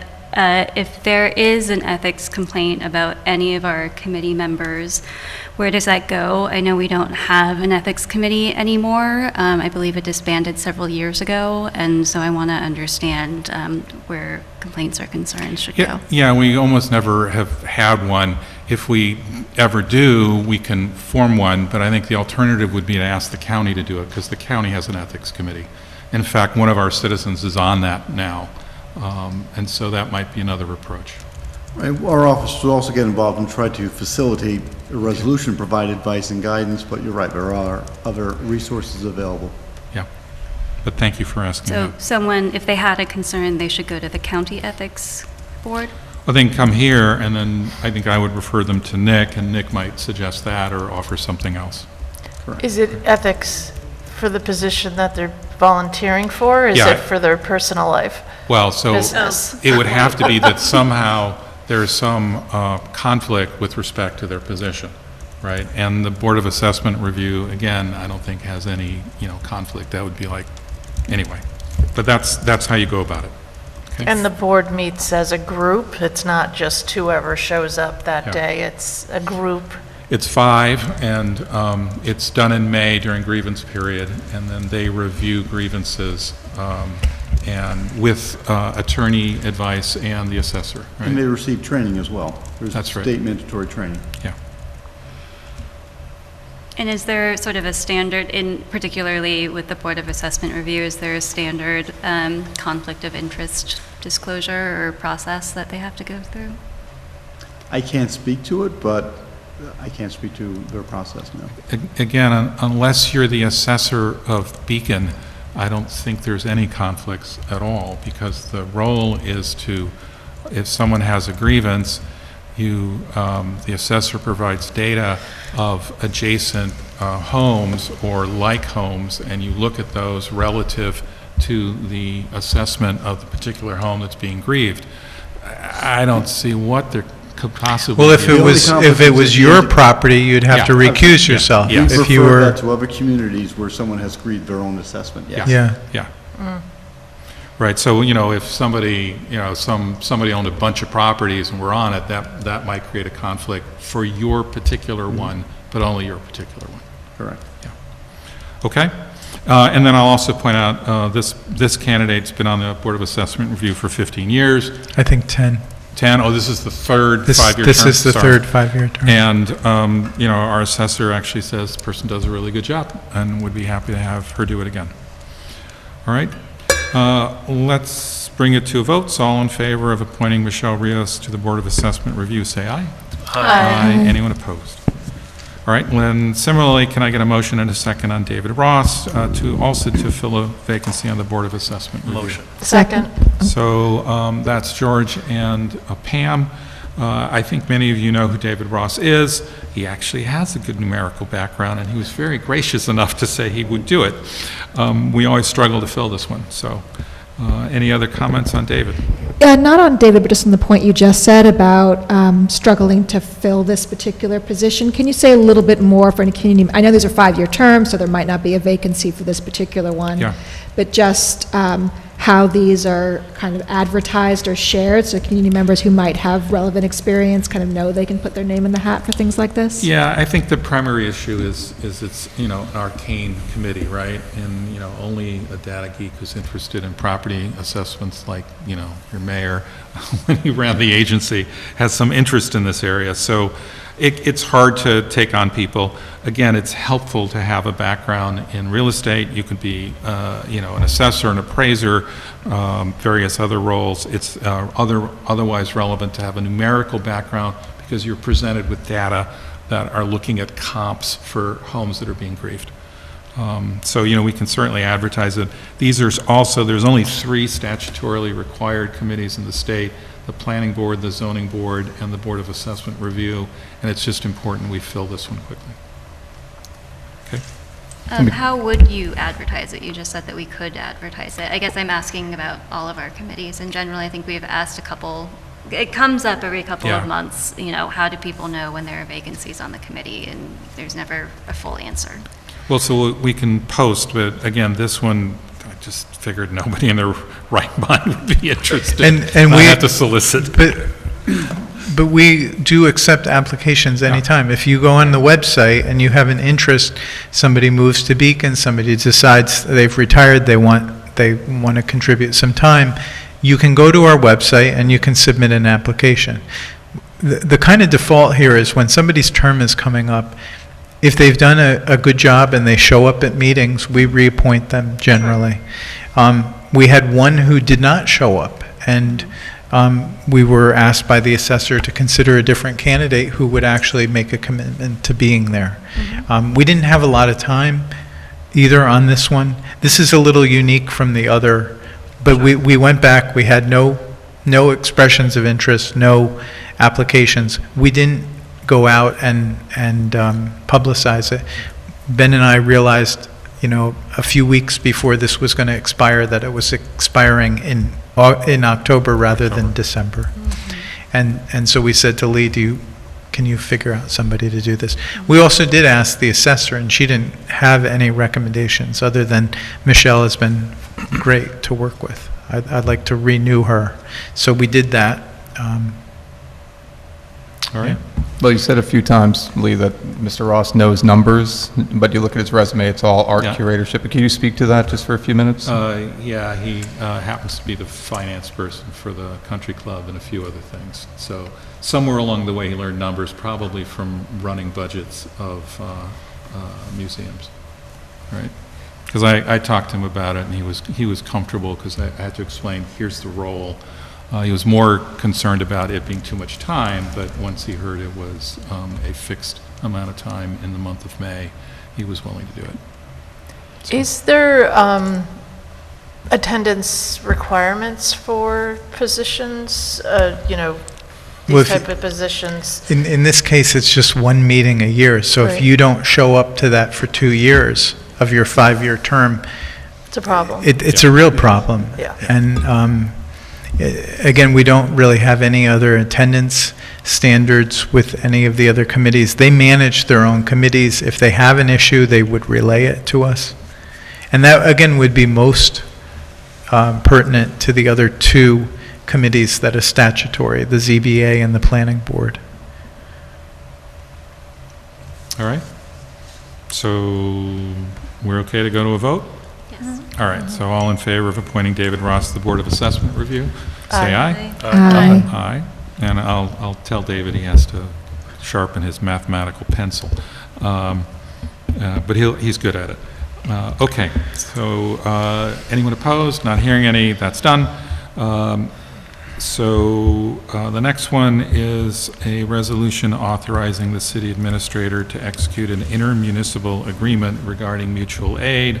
if there is an ethics complaint about any of our committee members, where does that go? I know we don't have an ethics committee anymore. I believe it disbanded several years ago, and so I want to understand where complaints or concerns should go. Yeah, we almost never have had one. If we ever do, we can form one, but I think the alternative would be to ask the county to do it, because the county has an ethics committee. In fact, one of our citizens is on that now, and so that might be another approach. Our office will also get involved and try to facilitate a resolution, provide advice and guidance, but you're right, there are other resources available. Yeah, but thank you for asking So that. someone, if they had a concern, they should go to the county ethics board? Well, they can come here, and then I think I would refer them to Nick, and Nick might suggest that or offer something else. Is it ethics for the position that they're volunteering for, or is Yeah. it for their personal life? Well, so Business. it would have to be that somehow there's some conflict with respect to their position, right? And the Board of Assessment Review, again, I don't think has any, conflict. That would be like, anyway. But that's how you go about it. Okay? And the board meets as a group? It's not just whoever shows up that Yeah. day, it's a group? It's 5, and it's done in May during grievance period, and then they review grievances and with attorney advice and the assessor. Right? And they receive training as well. There's That's right. state mandatory training. Yeah. And is there sort of a standard, particularly with the Board of Assessment Review, is there a standard conflict of interest disclosure or process that they have to go through? I can't speak to it, but I can't speak to their process now. Again, unless you're the assessor of Beacon, I don't think there's any conflicts at all, because the role is to, if someone has a grievance, the assessor provides data of adjacent homes or like homes, and you look at those relative to the assessment of the particular home that's being grieved. I don't see what there could possibly Well, be. if it was your property, you'd have to recuse yourself. Yeah. If We you refer were, that to other communities where someone has grieved their own assessment, yes. yeah. Yeah. Right, so, you know, if somebody, you know, somebody owned a bunch of properties and were on it, that might create a conflict for your particular one, but only your particular one. Correct. Yeah. Okay? And then I'll also point out, this candidate's been on the Board of Assessment Review for 15 years. I think 10. 10, oh, this is the third This- five-year term? this is the Sorry. third five-year term. And, you know, our assessor actually says the person does a really good job and would be happy to have her do it again. All right? Let's bring it to a vote. So all in favor of appointing Michelle Rios to the Board of Assessment Review, say aye. Aye. Anyone opposed? All right, then similarly, can I get a motion and a second on David Ross to fill a vacancy on the Board of Assessment Review? Motion. Second. So that's George and Pam. I think many of you know who David Ross is. He actually has a good numerical background, and he was very gracious enough to say he would do it. We always struggle to fill this one, so any other comments on David? Not on David, but just on the point you just said about struggling to fill this particular position. Can you say a little bit more for any community? I know these are 5-year terms, so there might not be a vacancy for this particular one. Yeah. But just how these are kind of advertised or shared, so community members who might have relevant experience kind of know they can put their name in the hat for things like this? Yeah, I think the primary issue is it's, you know, an arcane committee, right? And, you know, only a data geek who's interested in property assessments like, you know, your mayor, when he ran the agency, has some interest in this area. So it's hard to take on people. Again, it's helpful to have a background in real estate. You could be, you know, an assessor, an appraiser, various other roles. It's otherwise relevant to have a numerical background because you're presented with data that are looking at comps for homes that are being grieved. So, you know, we can certainly advertise it. These are also, there's only 3 statutorily required committees in the state: the Planning Board, the Zoning Board, and the Board of Assessment Review, and it's just important we fill this one quickly. Okay? How would you advertise it? You just said that we could advertise it. I guess I'm asking about all of our committees. In general, I think we've asked a couple, it comes up every couple Yeah. of months, you know, how do people know when there are vacancies on the committee? And there's never a full answer. Well, so we can post, but again, this one, I just figured nobody in their right mind would be interested. And I we had to solicit. But we do accept applications anytime. If you go on the website and you have an interest, somebody moves to Beacon, somebody decides they've retired, they want to contribute some time, you can go to our website and you can submit an application. The kind of default here is when somebody's term is coming up, if they've done a good job and they show up at meetings, we reappoint them generally. We had one who did not show up, and we were asked by the assessor to consider a different candidate who would actually make a commitment to being there. We didn't have a lot of time either on this one. This is a little unique from the other, but we went back, we had no expressions of interest, no applications. We didn't go out and publicize it. Ben and I realized, you know, a few weeks before this was going to expire, that it was expiring in October rather than December. And so we said to Lee, can you figure out somebody to do this? We also did ask the assessor, and she didn't have any recommendations other than Michelle has been great to work with. I'd like to renew her. So we did that. All right. Well, you said a few times, Lee, that Mr. Ross knows numbers, but you look at his resume, it's all art Yeah. curatorship. Can you speak to that just for a few minutes? Yeah, he happens to be the finance person for the country club and a few other things. So somewhere along the way, he learned numbers, probably from running budgets of museums, right? Because I talked to him about it, and he was comfortable because I had to explain, here's the role. He was more concerned about it being too much time, but once he heard it was a fixed amount of time in the month of May, he was willing to do it. So. Is there attendance requirements for positions, you know, Well, these if type of positions? In this case, it's just one meeting a year, so Right. if you don't show up to that for 2 years of your 5-year term, It's a problem. it's a real problem. Yeah. And again, we don't really have any other attendance standards with any of the other committees. They manage their own committees. If they have an issue, they would relay it to us. And that, again, would be most pertinent to the other two committees that are statutory, the ZBA and the Planning Board. All right. So we're okay to go to a vote? Yes. All right, so all in favor of appointing David Ross to the Board of Assessment Review? Say aye. Aye. Aye. And I'll tell David he has to sharpen his mathematical pencil. But he's good at it. Okay, so anyone opposed? Not hearing any, that's done. So the next one is a resolution authorizing the city administrator to execute an intermunicipal agreement regarding mutual aid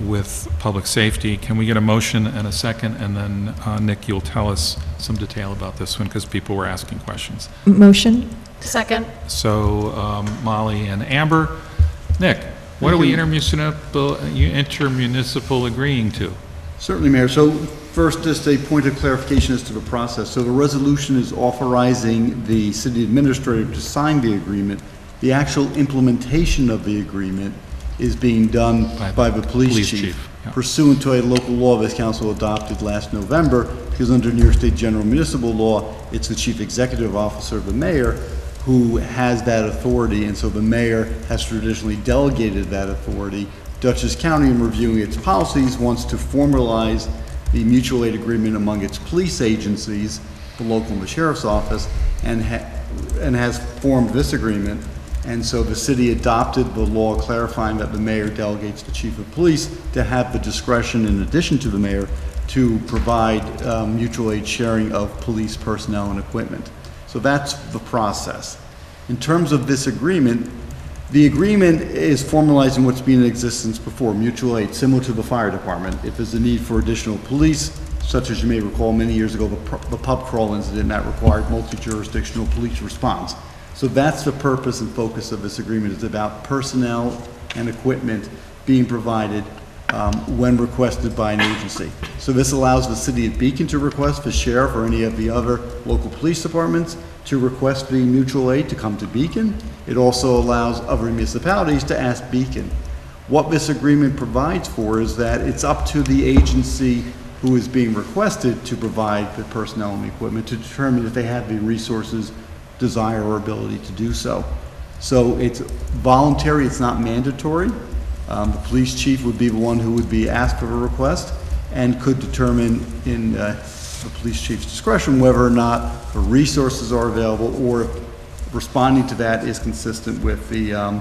with public safety. Can we get a motion and a second? And then Nick, you'll tell us some detail about this one because people were asking questions. Motion? Second. So Molly and Amber. Nick, what are we intermunicipal agreeing to? Certainly, Mayor. So first, just a point of clarification as to the process. So the resolution is authorizing the city administrator to sign the agreement. The actual implementation of the agreement is being done by the police chief. Yeah. Pursuant to a local law this council adopted last November, because under New York State General Municipal Law, it's the chief executive officer, the mayor, who has that authority, and so the mayor has traditionally delegated that authority. Dutchess County, in reviewing its policies, wants to formalize the mutual aid agreement among its police agencies, the local and the sheriff's office, and has formed this agreement. And so the city adopted the law clarifying that the mayor delegates the chief of police to have the discretion, in addition to the mayor, to provide mutual aid sharing of police personnel and equipment. So that's the process. In terms of this agreement, the agreement is formalizing what's been in existence before, mutual aid, similar to the fire department. If there's a need for additional police, such as you may recall many years ago, the pub crawl incident that required multi-jurisdictional police response. So that's the purpose and focus of this agreement. It's about personnel and equipment being provided when requested by an agency. So this allows the city of Beacon to request the sheriff or any of the other local police departments to request the mutual aid to come to Beacon. It also allows other municipalities to ask Beacon. What this agreement provides for is that it's up to the agency who is being requested to provide the personnel and the equipment to determine if they have the resources, desire, or ability to do so. So it's voluntary, it's not mandatory. The police chief would be the one who would be asked for a request and could determine in the police chief's discretion whether or not the resources are available or if responding to that is consistent with the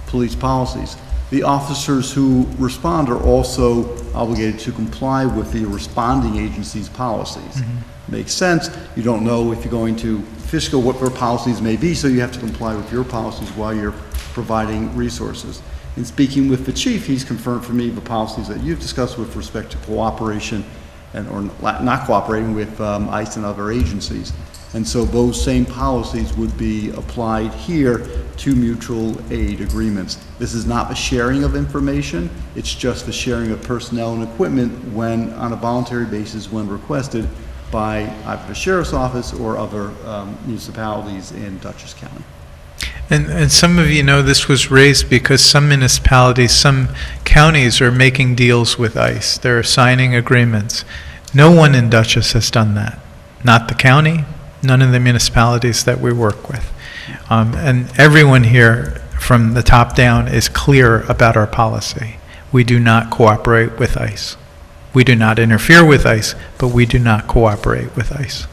police policies. The officers who respond are also obligated to comply with the responding agency's policies. Makes sense. You don't know if you're going to Fishkill what their policies may be, so you have to comply with your policies while you're providing resources. In speaking with the chief, he's confirmed for me the policies that you've discussed with respect to cooperation and or not cooperating with ICE and other agencies. And so those same policies would be applied here to mutual aid agreements. This is not the sharing of information, it's just the sharing of personnel and equipment when, on a voluntary basis, when requested by either the sheriff's office or other municipalities in Dutchess County. And some of you know this was raised because some municipalities, some counties are making deals with ICE. They're signing agreements. No one in Dutchess has done that. Not the county, none of the municipalities that we work with. And everyone here from the top down is clear about our policy. We do not cooperate with ICE. We do not interfere with ICE, but we do not cooperate with ICE.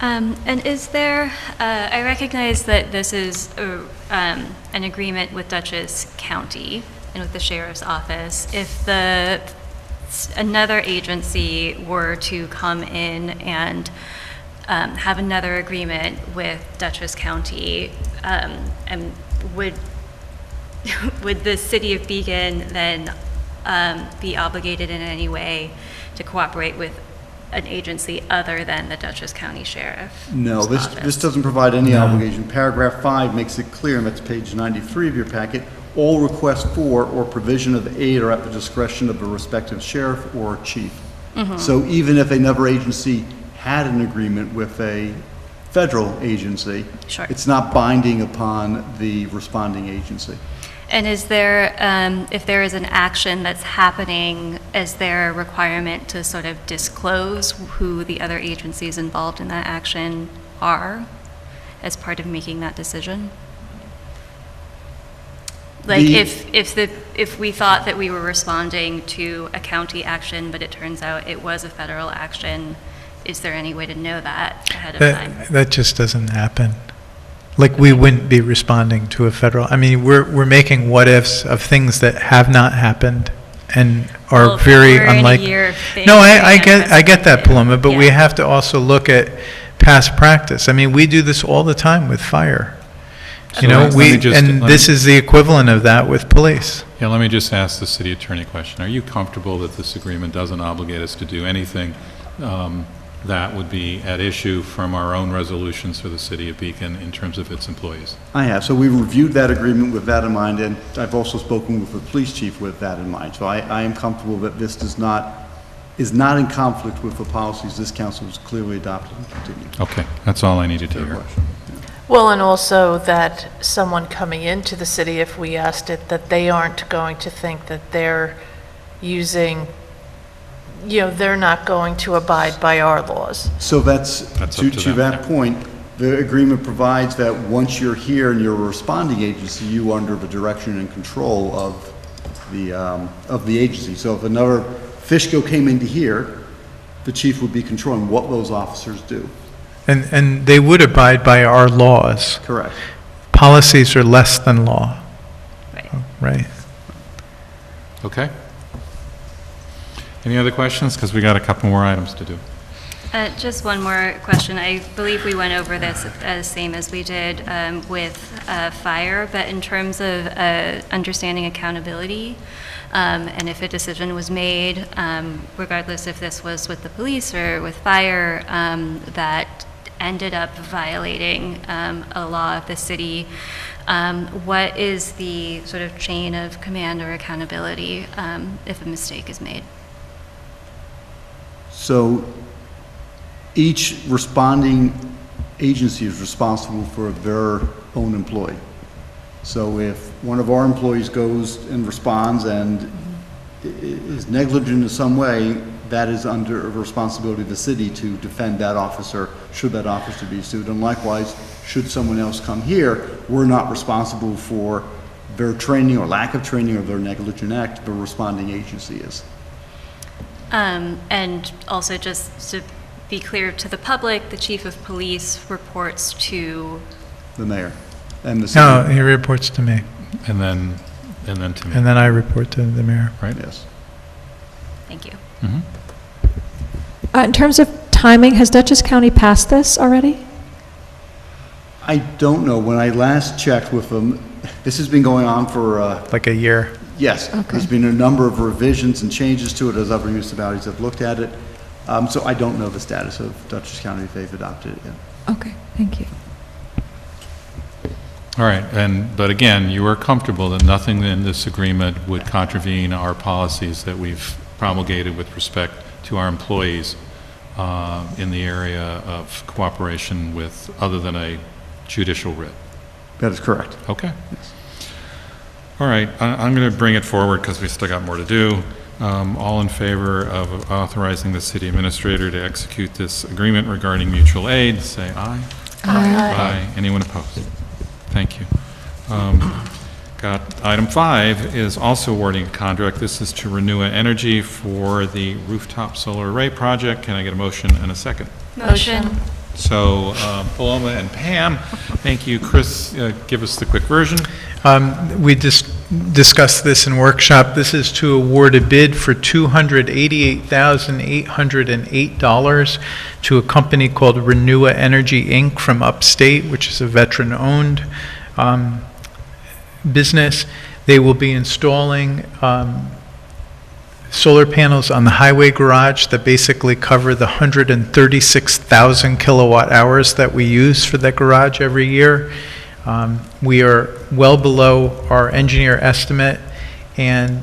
And is there, I recognize that this is an agreement with Dutchess County and with the Sheriff's Office. If another agency were to come in and have another agreement with Dutchess County, and would the city of Beacon then be obligated in any way to cooperate with an agency other than the Dutchess County Sheriff? No, this doesn't provide any obligation. Paragraph 5 makes it clear, and that's page 93 of your packet, all requests for or provision of aid are at the discretion of the respective sheriff or chief. So even if another agency had an agreement with a federal agency, it's not binding upon the responding agency. And is there, if there is an action that's happening, is there a requirement to sort of disclose who the other agencies involved in that action are as part of making that decision? Like if we thought that we were responding to a county action, but it turns out it was a federal action, is there any way to know that ahead of time? That just doesn't happen. Like, we wouldn't be responding to a federal, I mean, we're making what-ifs of things that have not happened and are very unlikely. No, I get that, Paloma, but we have to also look at past practice. I mean, we do this all the time with fire. You know, this is the equivalent of that with police. Yeah, let me just ask the city attorney a question. Are you comfortable that this agreement doesn't obligate us to do anything that would be at issue from our own resolutions for the city of Beacon in terms of its employees? I have. So we reviewed that agreement with that in mind, and I've also spoken with the police chief with that in mind. So I am comfortable that this is not in conflict with the policies this council has clearly adopted and continued. Okay, that's all I needed to hear. Well, and also that someone coming into the city, if we asked it, that they aren't going to think that they're using, you know, they're not going to abide by our laws. So that's to that point, the agreement provides that once you're here and you're a responding agency, you are under the direction and control of the agency. So if another Fishkill came into here, the chief would be controlling what those officers do. And they would abide by our laws. Correct. Policies are less than law. Right. Okay. Any other questions? Because we got a couple more items to do. Just one more question. I believe we went over this same as we did with fire, but in terms of understanding accountability, and if a decision was made, regardless if this was with the police or with fire, that ended up violating a law of the city, what is the sort of chain of command or accountability if a mistake is made? So each responding agency is responsible for their own employee. So if one of our employees goes and responds and is negligent in some way, that is under a responsibility of the city to defend that officer, should that officer be sued. And likewise, should someone else come here, we're not responsible for their training or lack of training or their negligent act, the responding agency is. And also, just to be clear to the public, the chief of police reports to the mayor and the city. No, he reports to me. And then to me. And then I report to the mayor. Right? Yes. Thank you. Mm-hmm. In terms of timing, has Dutchess County passed this already? I don't know. When I last checked with them, this has been going on for like a year. Yes. Okay. There's been a number of revisions and changes to it as other municipalities have looked at it. So I don't know the status of Dutchess County if they've adopted it yet. Okay, thank you. All right, but again, you are comfortable that nothing in this agreement would contravene our policies that we've promulgated with respect to our employees in the area of cooperation with, other than a judicial writ? That is correct. Okay. Yes. All right, I'm going to bring it forward because we still got more to do. All in favor of authorizing the city administrator to execute this agreement regarding mutual aid, say aye. Aye. Aye. Anyone opposed? Thank you. Got item 5 is also awarding a contract. This is to Renewa Energy for the rooftop solar array project. Can I get a motion and a second? Motion. So Paloma and Pam, thank you. Chris, give us the quick version. We just discussed this in workshop. This is to award a bid for $288,808 to a company called Renewa Energy, Inc. from upstate, which is a veteran-owned business. They will be installing solar panels on the highway garage that basically cover the 136,000 kilowatt hours that we use for that garage every year. We are well below our engineer estimate, and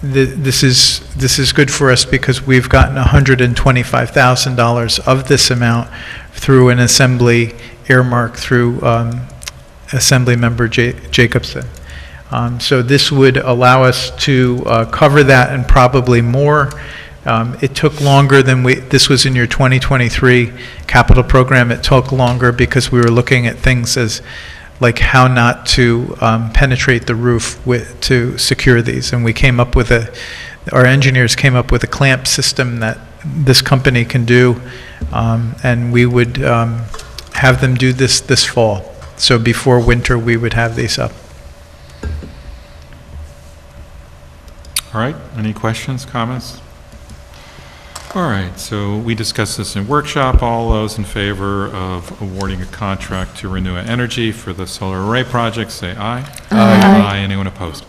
this is good for us because we've gotten $125,000 of this amount through an assembly earmark through Assembly Member Jacobson. So this would allow us to cover that and probably more. It took longer than this was in your 2023 capital program. It took longer because we were looking at things as like how not to penetrate the roof to secure these. And we came up with our engineers came up with a clamp system that this company can do, and we would have them do this fall. So before winter, we would have these up. All right, any questions, comments? All right, so we discussed this in workshop. All those in favor of awarding a contract to Renewa Energy for the solar array project, say aye. Aye. Anyone opposed?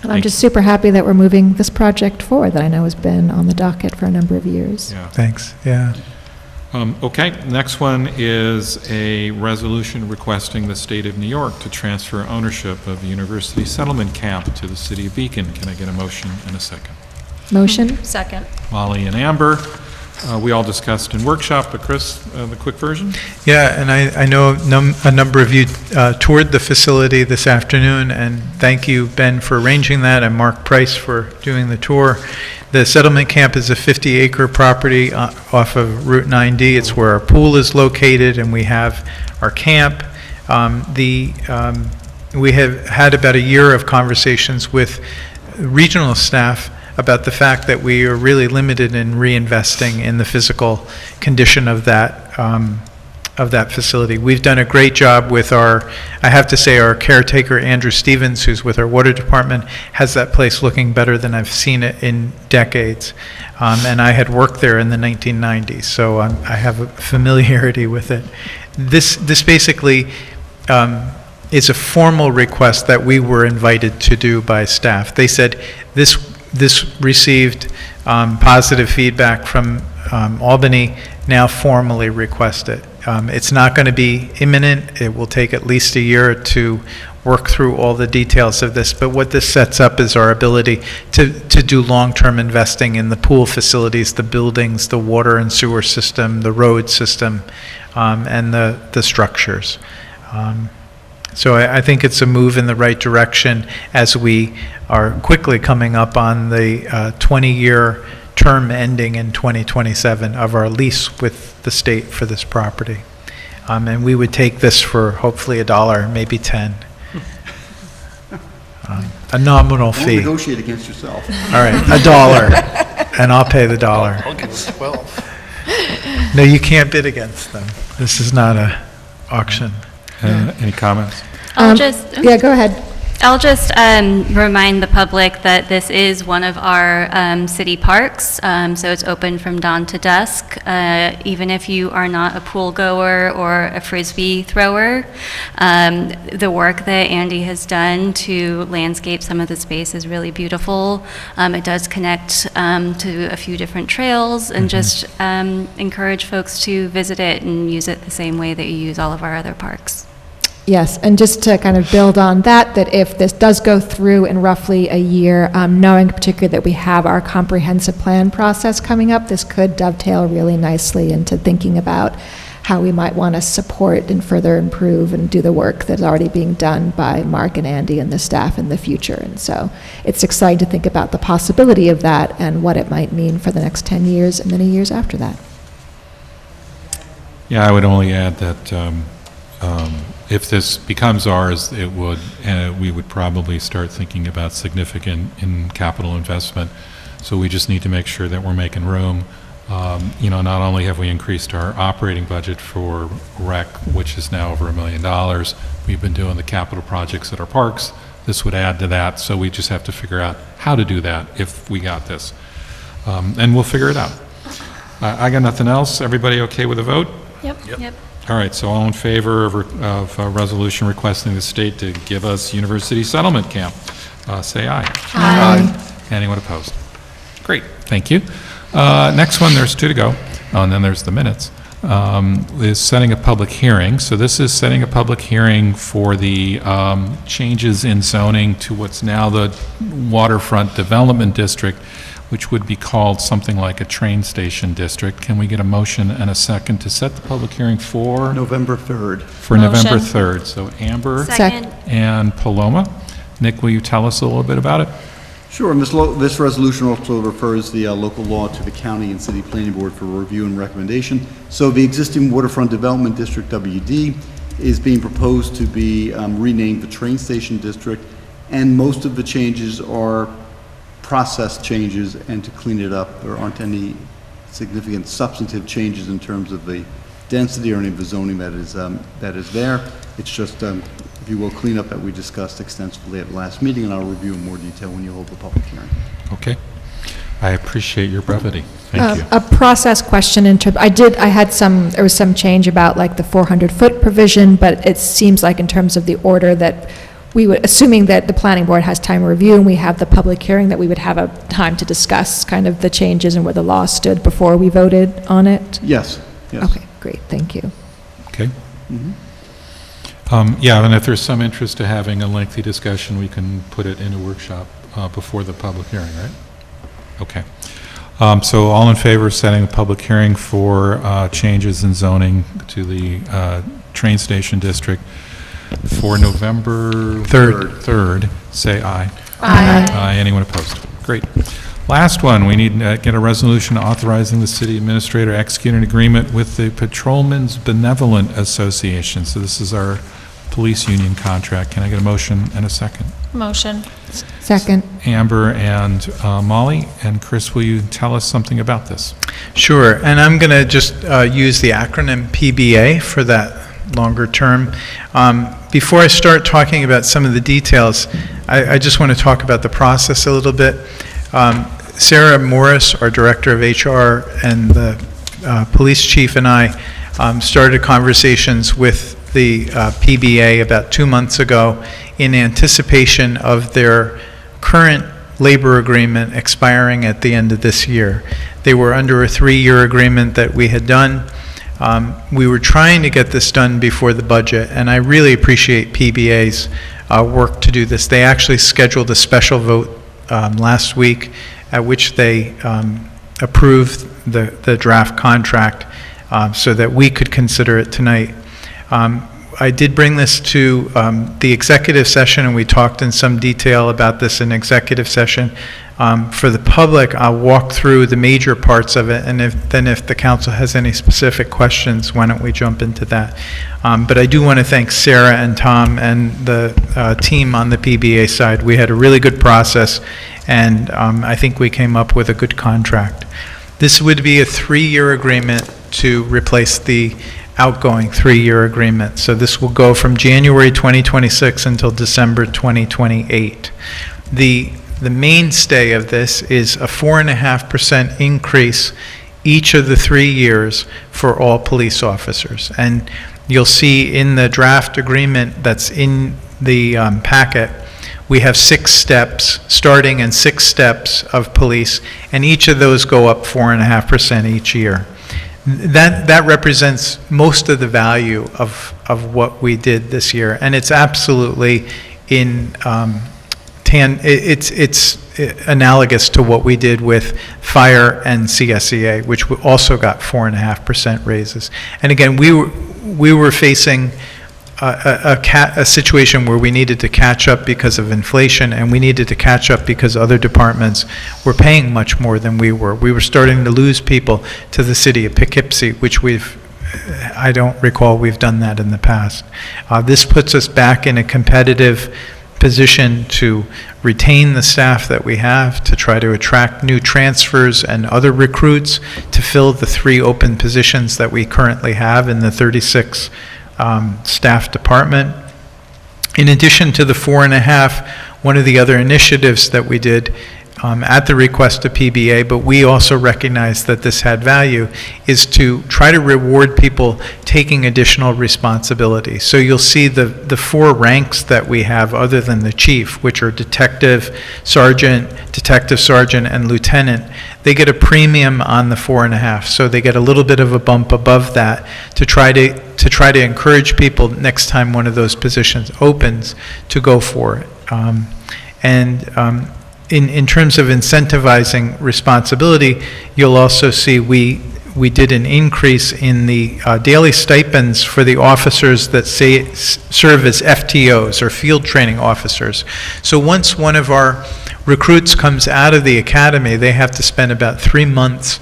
And I'm just super happy that we're moving this project forward that I know has been on the docket for a number of years. Yeah. Thanks, yeah. Okay, next one is a resolution requesting the state of New York to transfer ownership of the University Settlement Camp to the city of Beacon. Can I get a motion and a second? Motion? Second. Molly and Amber. We all discussed in workshop, but Chris, the quick version? Yeah, and I know a number of you toured the facility this afternoon, and thank you, Ben, for arranging that, and Mark Price for doing the tour. The settlement camp is a 50-acre property off of Route 9D. It's where our pool is located, and we have our camp. We have had about a year of conversations with regional staff about the fact that we are really limited in reinvesting in the physical condition of that facility. We've done a great job with I have to say, our caretaker, Andrew Stevens, who's with our water department, has that place looking better than I've seen it in decades. And I had worked there in the 1990s, so I have a familiarity with it. This basically is a formal request that we were invited to do by staff. They said this received positive feedback from Albany, now formally request it. It's not going to be imminent. It will take at least a year to work through all the details of this, but what this sets up is our ability to do long-term investing in the pool facilities, the buildings, the water and sewer system, the road system, and the structures. So I think it's a move in the right direction as we are quickly coming up on the 20-year term ending in 2027 of our lease with the state for this property. And we would take this for hopefully $1, maybe 10. A nominal Don't fee. negotiate against yourself. All right, $1, and I'll pay the $1. I'll give it 12. No, you can't bid against them. This is not a auction. Any comments? Yeah, go ahead. I'll just remind the public that this is one of our city parks, so it's open from dawn to dusk. Even if you are not a pool goer or a frisbee thrower, the work that Andy has done to landscape some of the space is really beautiful. It does connect to a few different trails, and just encourage folks to visit it and use it the same way that you use all of our other parks. Yes, and just to kind of build on that if this does go through in roughly a year, knowing particularly that we have our comprehensive plan process coming up, this could dovetail really nicely into thinking about how we might want to support and further improve and do the work that's already being done by Mark and Andy and the staff in the future. And so it's exciting to think about the possibility of that and what it might mean for the next 10 years and many years after that. Yeah, I would only add that if this becomes ours, it would, we would probably start thinking about significant capital investment. So we just need to make sure that we're making room. Not only have we increased our operating budget for rec, which is now over $1 million, we've been doing the capital projects at our parks. This would add to that. So we just have to figure out how to do that if we got this. And we'll figure it out. I got nothing else. Everybody okay with a vote? Yep. All right, so all in favor of a resolution requesting the state to give us University Settlement Camp, say aye. Aye. Anyone opposed? Great, thank you. Next one, there's two to go, and then there's the minutes, is setting a public hearing. So this is setting a public hearing for the changes in zoning to what's now the Waterfront Development District, which would be called something like a train station district. Can we get a motion and a second to set the public hearing for? November 3rd. For November 3rd. So Amber Second. and Paloma. Nick, will you tell us a little bit about it? Sure, and this resolution also refers the local law to the county and city planning board for review and recommendation. So the existing waterfront development district, WD, is being proposed to be renamed the train station district, and most of the changes are process changes, and to clean it up, there aren't any significant substantive changes in terms of the density or any of the zoning that is there. It's just, if you will, cleanup that we discussed extensively at the last meeting, and I'll review in more detail when you hold the public hearing. Okay. I appreciate your brevity. Thank you. A process question in terms, there was some change about like the 400-foot provision, but it seems like in terms of the order that we would, assuming that the planning board has time to review and we have the public hearing, that we would have a time to discuss kind of the changes and where the law stood before we voted on it? Yes. Okay, great, thank you. Okay. Yeah, and if there's some interest to having a lengthy discussion, we can put it in a workshop before the public hearing, right? Okay. So all in favor of setting a public hearing for changes in zoning to the train station district for November 3rd, say aye. Aye. Anyone opposed? Great. Last one, we need to get a resolution authorizing the city administrator to execute an agreement with the Patrolmen's Benevolent Association. So this is our police union contract. Can I get a motion and a second? Motion. Second. Amber and Molly, and Chris, will you tell us something about this? Sure, and I'm going to just use the acronym PBA for that longer term. Before I start talking about some of the details, I just want to talk about the process a little bit. Sarah Morris, our Director of HR, and the Police Chief and I started conversations with the PBA about 2 months ago in anticipation of their current labor agreement expiring at the end of this year. They were under a 3-year agreement that we had done. We were trying to get this done before the budget, and I really appreciate PBA's work to do this. They actually scheduled a special vote last week at which they approved the draft contract so that we could consider it tonight. I did bring this to the executive session, and we talked in some detail about this in executive session. For the public, I'll walk through the major parts of it, and if the council has any specific questions, why don't we jump into that? But I do want to thank Sarah and Tom and the team on the PBA side. We had a really good process, and I think we came up with a good contract. This would be a 3-year agreement to replace the outgoing 3-year agreement. So this will go from January 2026 until December 2028. The mainstay of this is a 4.5% increase each of the 3 years for all police officers. And you'll see in the draft agreement that's in the packet, we have 6 steps, starting in 6 steps of police, and each of those go up 4.5% each year. That represents most of the value of what we did this year, and it's absolutely in it's analogous to what we did with fire and CSEA, which also got 4.5% raises. And again, we were facing a situation where we needed to catch up because of inflation, and we needed to catch up because other departments were paying much more than we were. We were starting to lose people to the city of Poughkeepsie, which I don't recall we've done that in the past. This puts us back in a competitive position to retain the staff that we have, to try to attract new transfers and other recruits, to fill the 3 open positions that we currently have in the 36 staff department. In addition to the 4.5, one of the other initiatives that we did at the request of PBA, but we also recognized that this had value, is to try to reward people taking additional responsibility. So you'll see the 4 ranks that we have other than the chief, which are detective sergeant, and lieutenant. They get a premium on the 4.5, so they get a little bit of a bump above that to try to encourage people next time one of those positions opens to go for it. In terms of incentivizing responsibility, you'll also see we we did an increase in the daily stipends for the officers that serve as FTOs, or field training officers. So once one of our recruits comes out of the academy, they have to spend about 3 months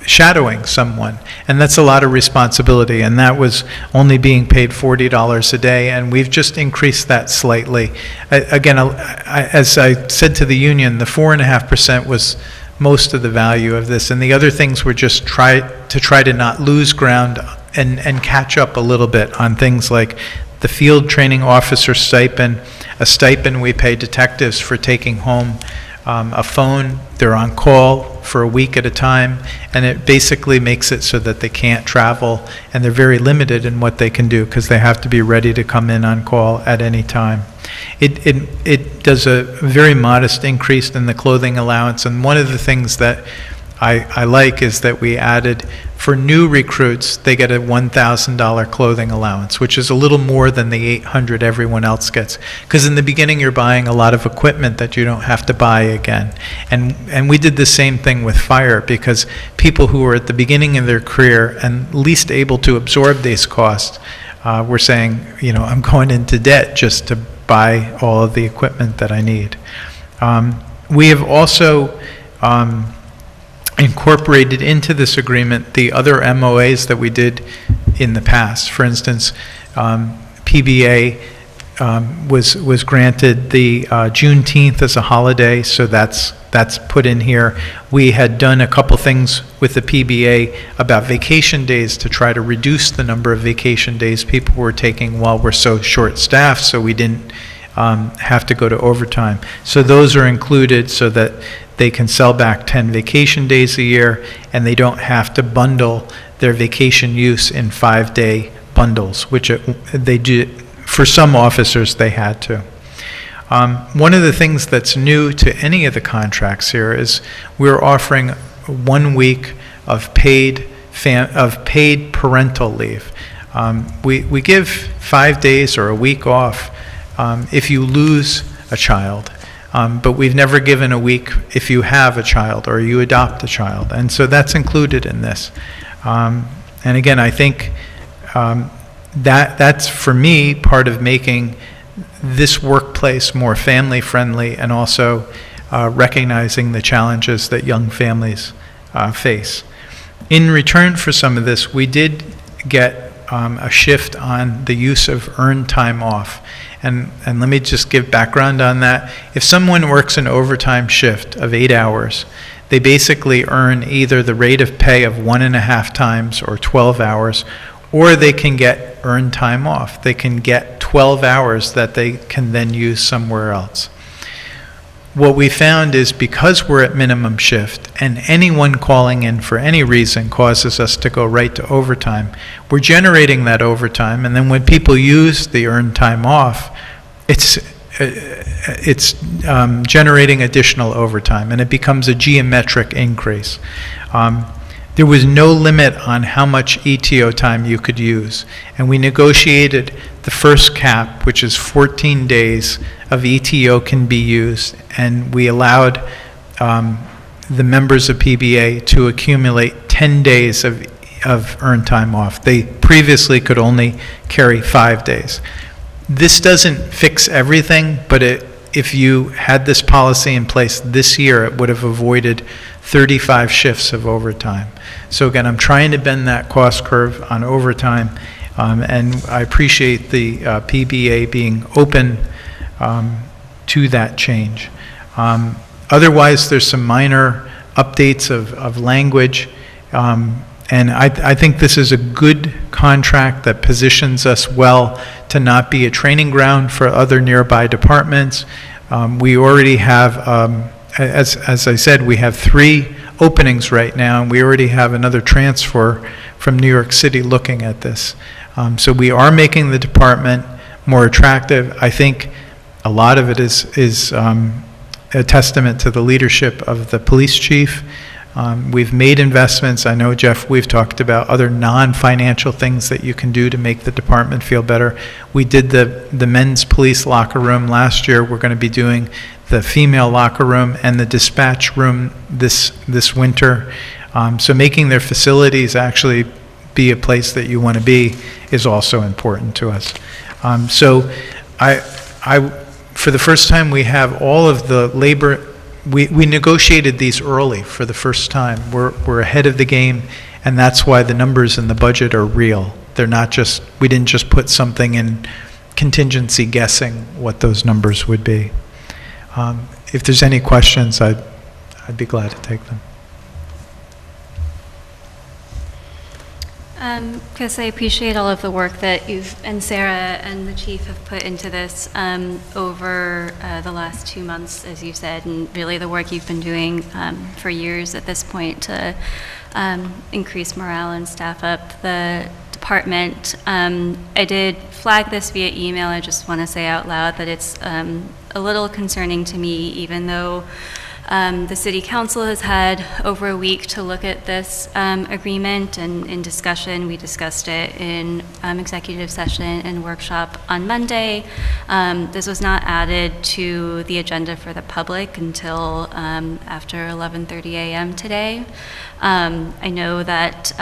shadowing someone, and that's a lot of responsibility, and that was only being paid $40 a day, and we've just increased that slightly. Again, as I said to the union, the 4.5% was most of the value of this, and the other things were just try to not lose ground and catch up a little bit on things like the field training officer stipend, a stipend we pay detectives for taking home a phone. They're on call for a week at a time, and it basically makes it so that they can't travel, and they're very limited in what they can do because they have to be ready to come in on call at any time. It does a very modest increase in the clothing allowance, and one of the things that I like is that we added, for new recruits, they get a $1,000 clothing allowance, which is a little more than the $800 everyone else gets. Because in the beginning, you're buying a lot of equipment that you don't have to buy again. And we did the same thing with fire, because people who are at the beginning of their career and least able to absorb these costs were saying, you know, I'm going into debt just to buy all of the equipment that I need. We have also incorporated into this agreement the other MOAs that we did in the past. For instance, PBA was granted the Juneteenth as a holiday, so that's put in here. We had done a couple things with the PBA about vacation days to try to reduce the number of vacation days people were taking while we're so short-staffed, so we didn't have to go to overtime. So those are included so that they can sell back 10 vacation days a year, and they don't have to bundle their vacation use in 5-day bundles, which they do. For some officers, they had to. One of the things that's new to any of the contracts here is we're offering 1 week of paid parental leave. We give 5 days or a week off if you lose a child. But we've never given a week if you have a child or you adopt a child. And so that's included in this. And again, I think that's, for me, part of making this workplace more family-friendly, and also recognizing the challenges that young families face. In return for some of this, we did get a shift on the use of earned time off. And let me just give background on that. If someone works an overtime shift of 8 hours, they basically earn either the rate of pay of 1.5 times or 12 hours, or they can get earned time off. They can get 12 hours that they can then use somewhere else. What we found is, because we're at minimum shift and anyone calling in for any reason causes us to go right to overtime, we're generating that overtime, and then when people use the earned time off, it's generating additional overtime, and it becomes a geometric increase. There was no limit on how much ETO time you could use, and we negotiated the first cap, which is 14 days of ETO can be used, and we allowed the members of PBA to accumulate 10 days of earned time off. They previously could only carry 5 days. This doesn't fix everything, but if you had this policy in place this year, it would have avoided 35 shifts of overtime. So again, I'm trying to bend that cost curve on overtime, and I appreciate the PBA being open to that change. Otherwise, there's some minor updates of language, and I think this is a good contract that positions us well to not be a training ground for other nearby departments. We already have, as I said, we have 3 openings right now, and we already have another transfer from New York City looking at this. So we are making the department more attractive. I think a lot of it is a testament to the leadership of the police chief. We've made investments. I know, Jeff, we've talked about other non-financial things that you can do to make the department feel better. We did the men's police locker room last year. We're going to be doing the female locker room and the dispatch room this winter. So making their facilities actually be a place that you want to be is also important to us. So for the first time, we have all of the labor. We negotiated these early for the first time. We're ahead of the game, and that's why the numbers in the budget are real. They're not just, we didn't just put something in contingency guessing what those numbers would be. If there's any questions, I'd be glad to take them. Chris, I appreciate all of the work that you've, and Sarah and the chief have put into this over the last 2 months, as you said, and really the work you've been doing for years at this point to increase morale and staff up the department. I did flag this via email. I just want to say out loud that it's a little concerning to me, even though the City Council has had over a week to look at this agreement, and in discussion, we discussed it in executive session and workshop on Monday. This was not added to the agenda for the public until after 11:30 a.m. today. I know that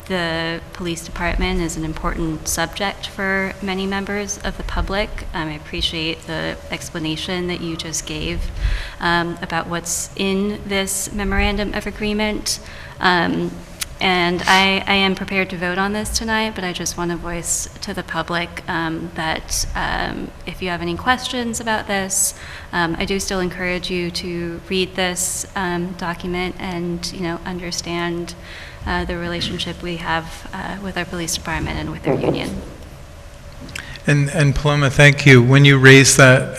the police department is an important subject for many members of the public. I appreciate the explanation that you just gave about what's in this memorandum of agreement. And I am prepared to vote on this tonight, but I just want to voice to the public that if you have any questions about this, I do still encourage you to read this document and, understand the relationship we have with our police department and with our union. And Paloma, thank you. When you raised that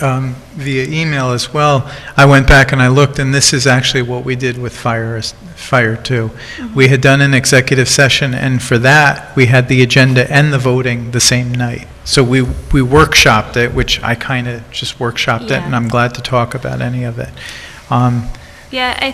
via email as well, I went back and I looked, and this is actually what we did with fire too. Mm-hmm. We had done an executive session, and for that, we had the agenda and the voting the same night. So we workshopped it, which I kind of just workshopped it, and I'm glad to talk about any of it.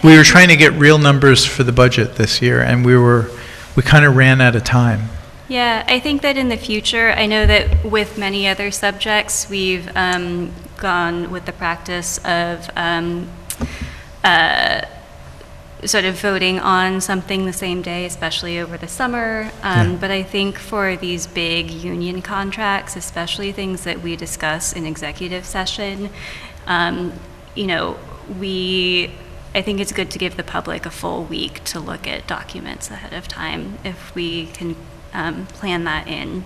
We were trying to get real numbers for the budget this year, and we kind of ran out of time. Yeah, I think that in the future, I know that with many other subjects, we've gone with the practice of sort of voting on something the same day, especially over the summer. But I think for these big union contracts, especially things that we discuss in executive session, I think it's good to give the public a full week to look at documents ahead of time if we can plan that in.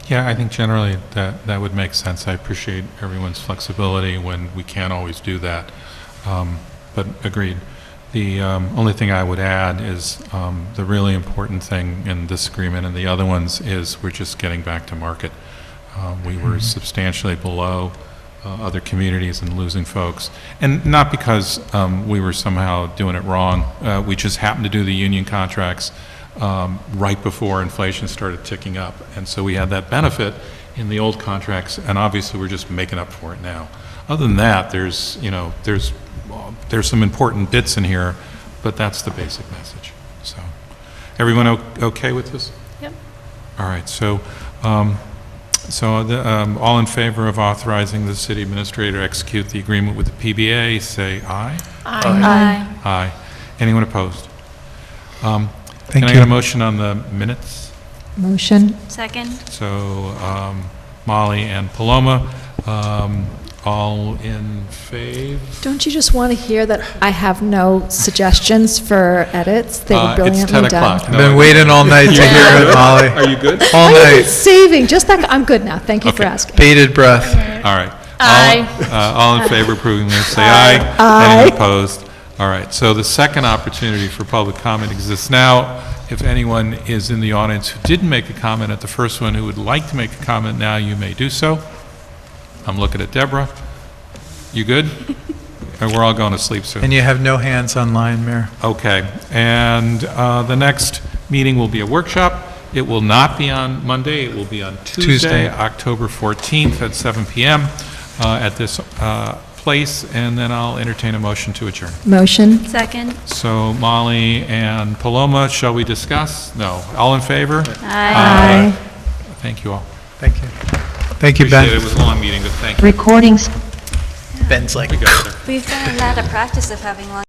Yeah, I think generally that would make sense. I appreciate everyone's flexibility when we can't always do that. But agreed. The only thing I would add is the really important thing in this agreement and the other ones is we're just getting back to market. We were substantially below other communities and losing folks. And not because we were somehow doing it wrong. We just happened to do the union contracts right before inflation started ticking up. And so we had that benefit in the old contracts, and obviously we're just making up for it now. Other than that, there's some important bits in here, but that's the basic message. So, everyone okay with this? Yep. All right, so all in favor of authorizing the city administrator to execute the agreement with the PBA, say aye. Aye. Aye. Anyone opposed? Thank Can I you. get a motion on the minutes? Motion. Second. So, Molly and Paloma, all in favor? Don't you just want to hear that I have no suggestions for edits? They were brilliantly It's 10 done. o'clock. I've been waiting all night to hear it, Molly. Are you good? All I night. was saving, just that, I'm good now. Thank you for asking. Bated breath. All right. Aye. All in favor of approving this, say aye. Aye. Anyone opposed? All right, so the second opportunity for public comment exists now. If anyone is in the audience who didn't make a comment at the first one, who would like to make a comment now, you may do so. I'm looking at Deborah. You good? Or we're all going to sleep soon. And you have no hands online, Mayor. Okay, and the next meeting will be a workshop. It will not be on Monday, it will be on Tuesday. October 14th at 7 p.m. At this place, and then I'll entertain a motion to adjourn. Motion? Second? So Molly and Paloma, shall we discuss? No. All in favor? Aye. Thank you all. Thank you. Thank you, Ben. Appreciate it. It was a long meeting, but thank you. Recordings. Ben's like, We got there. We've been out of practice of having long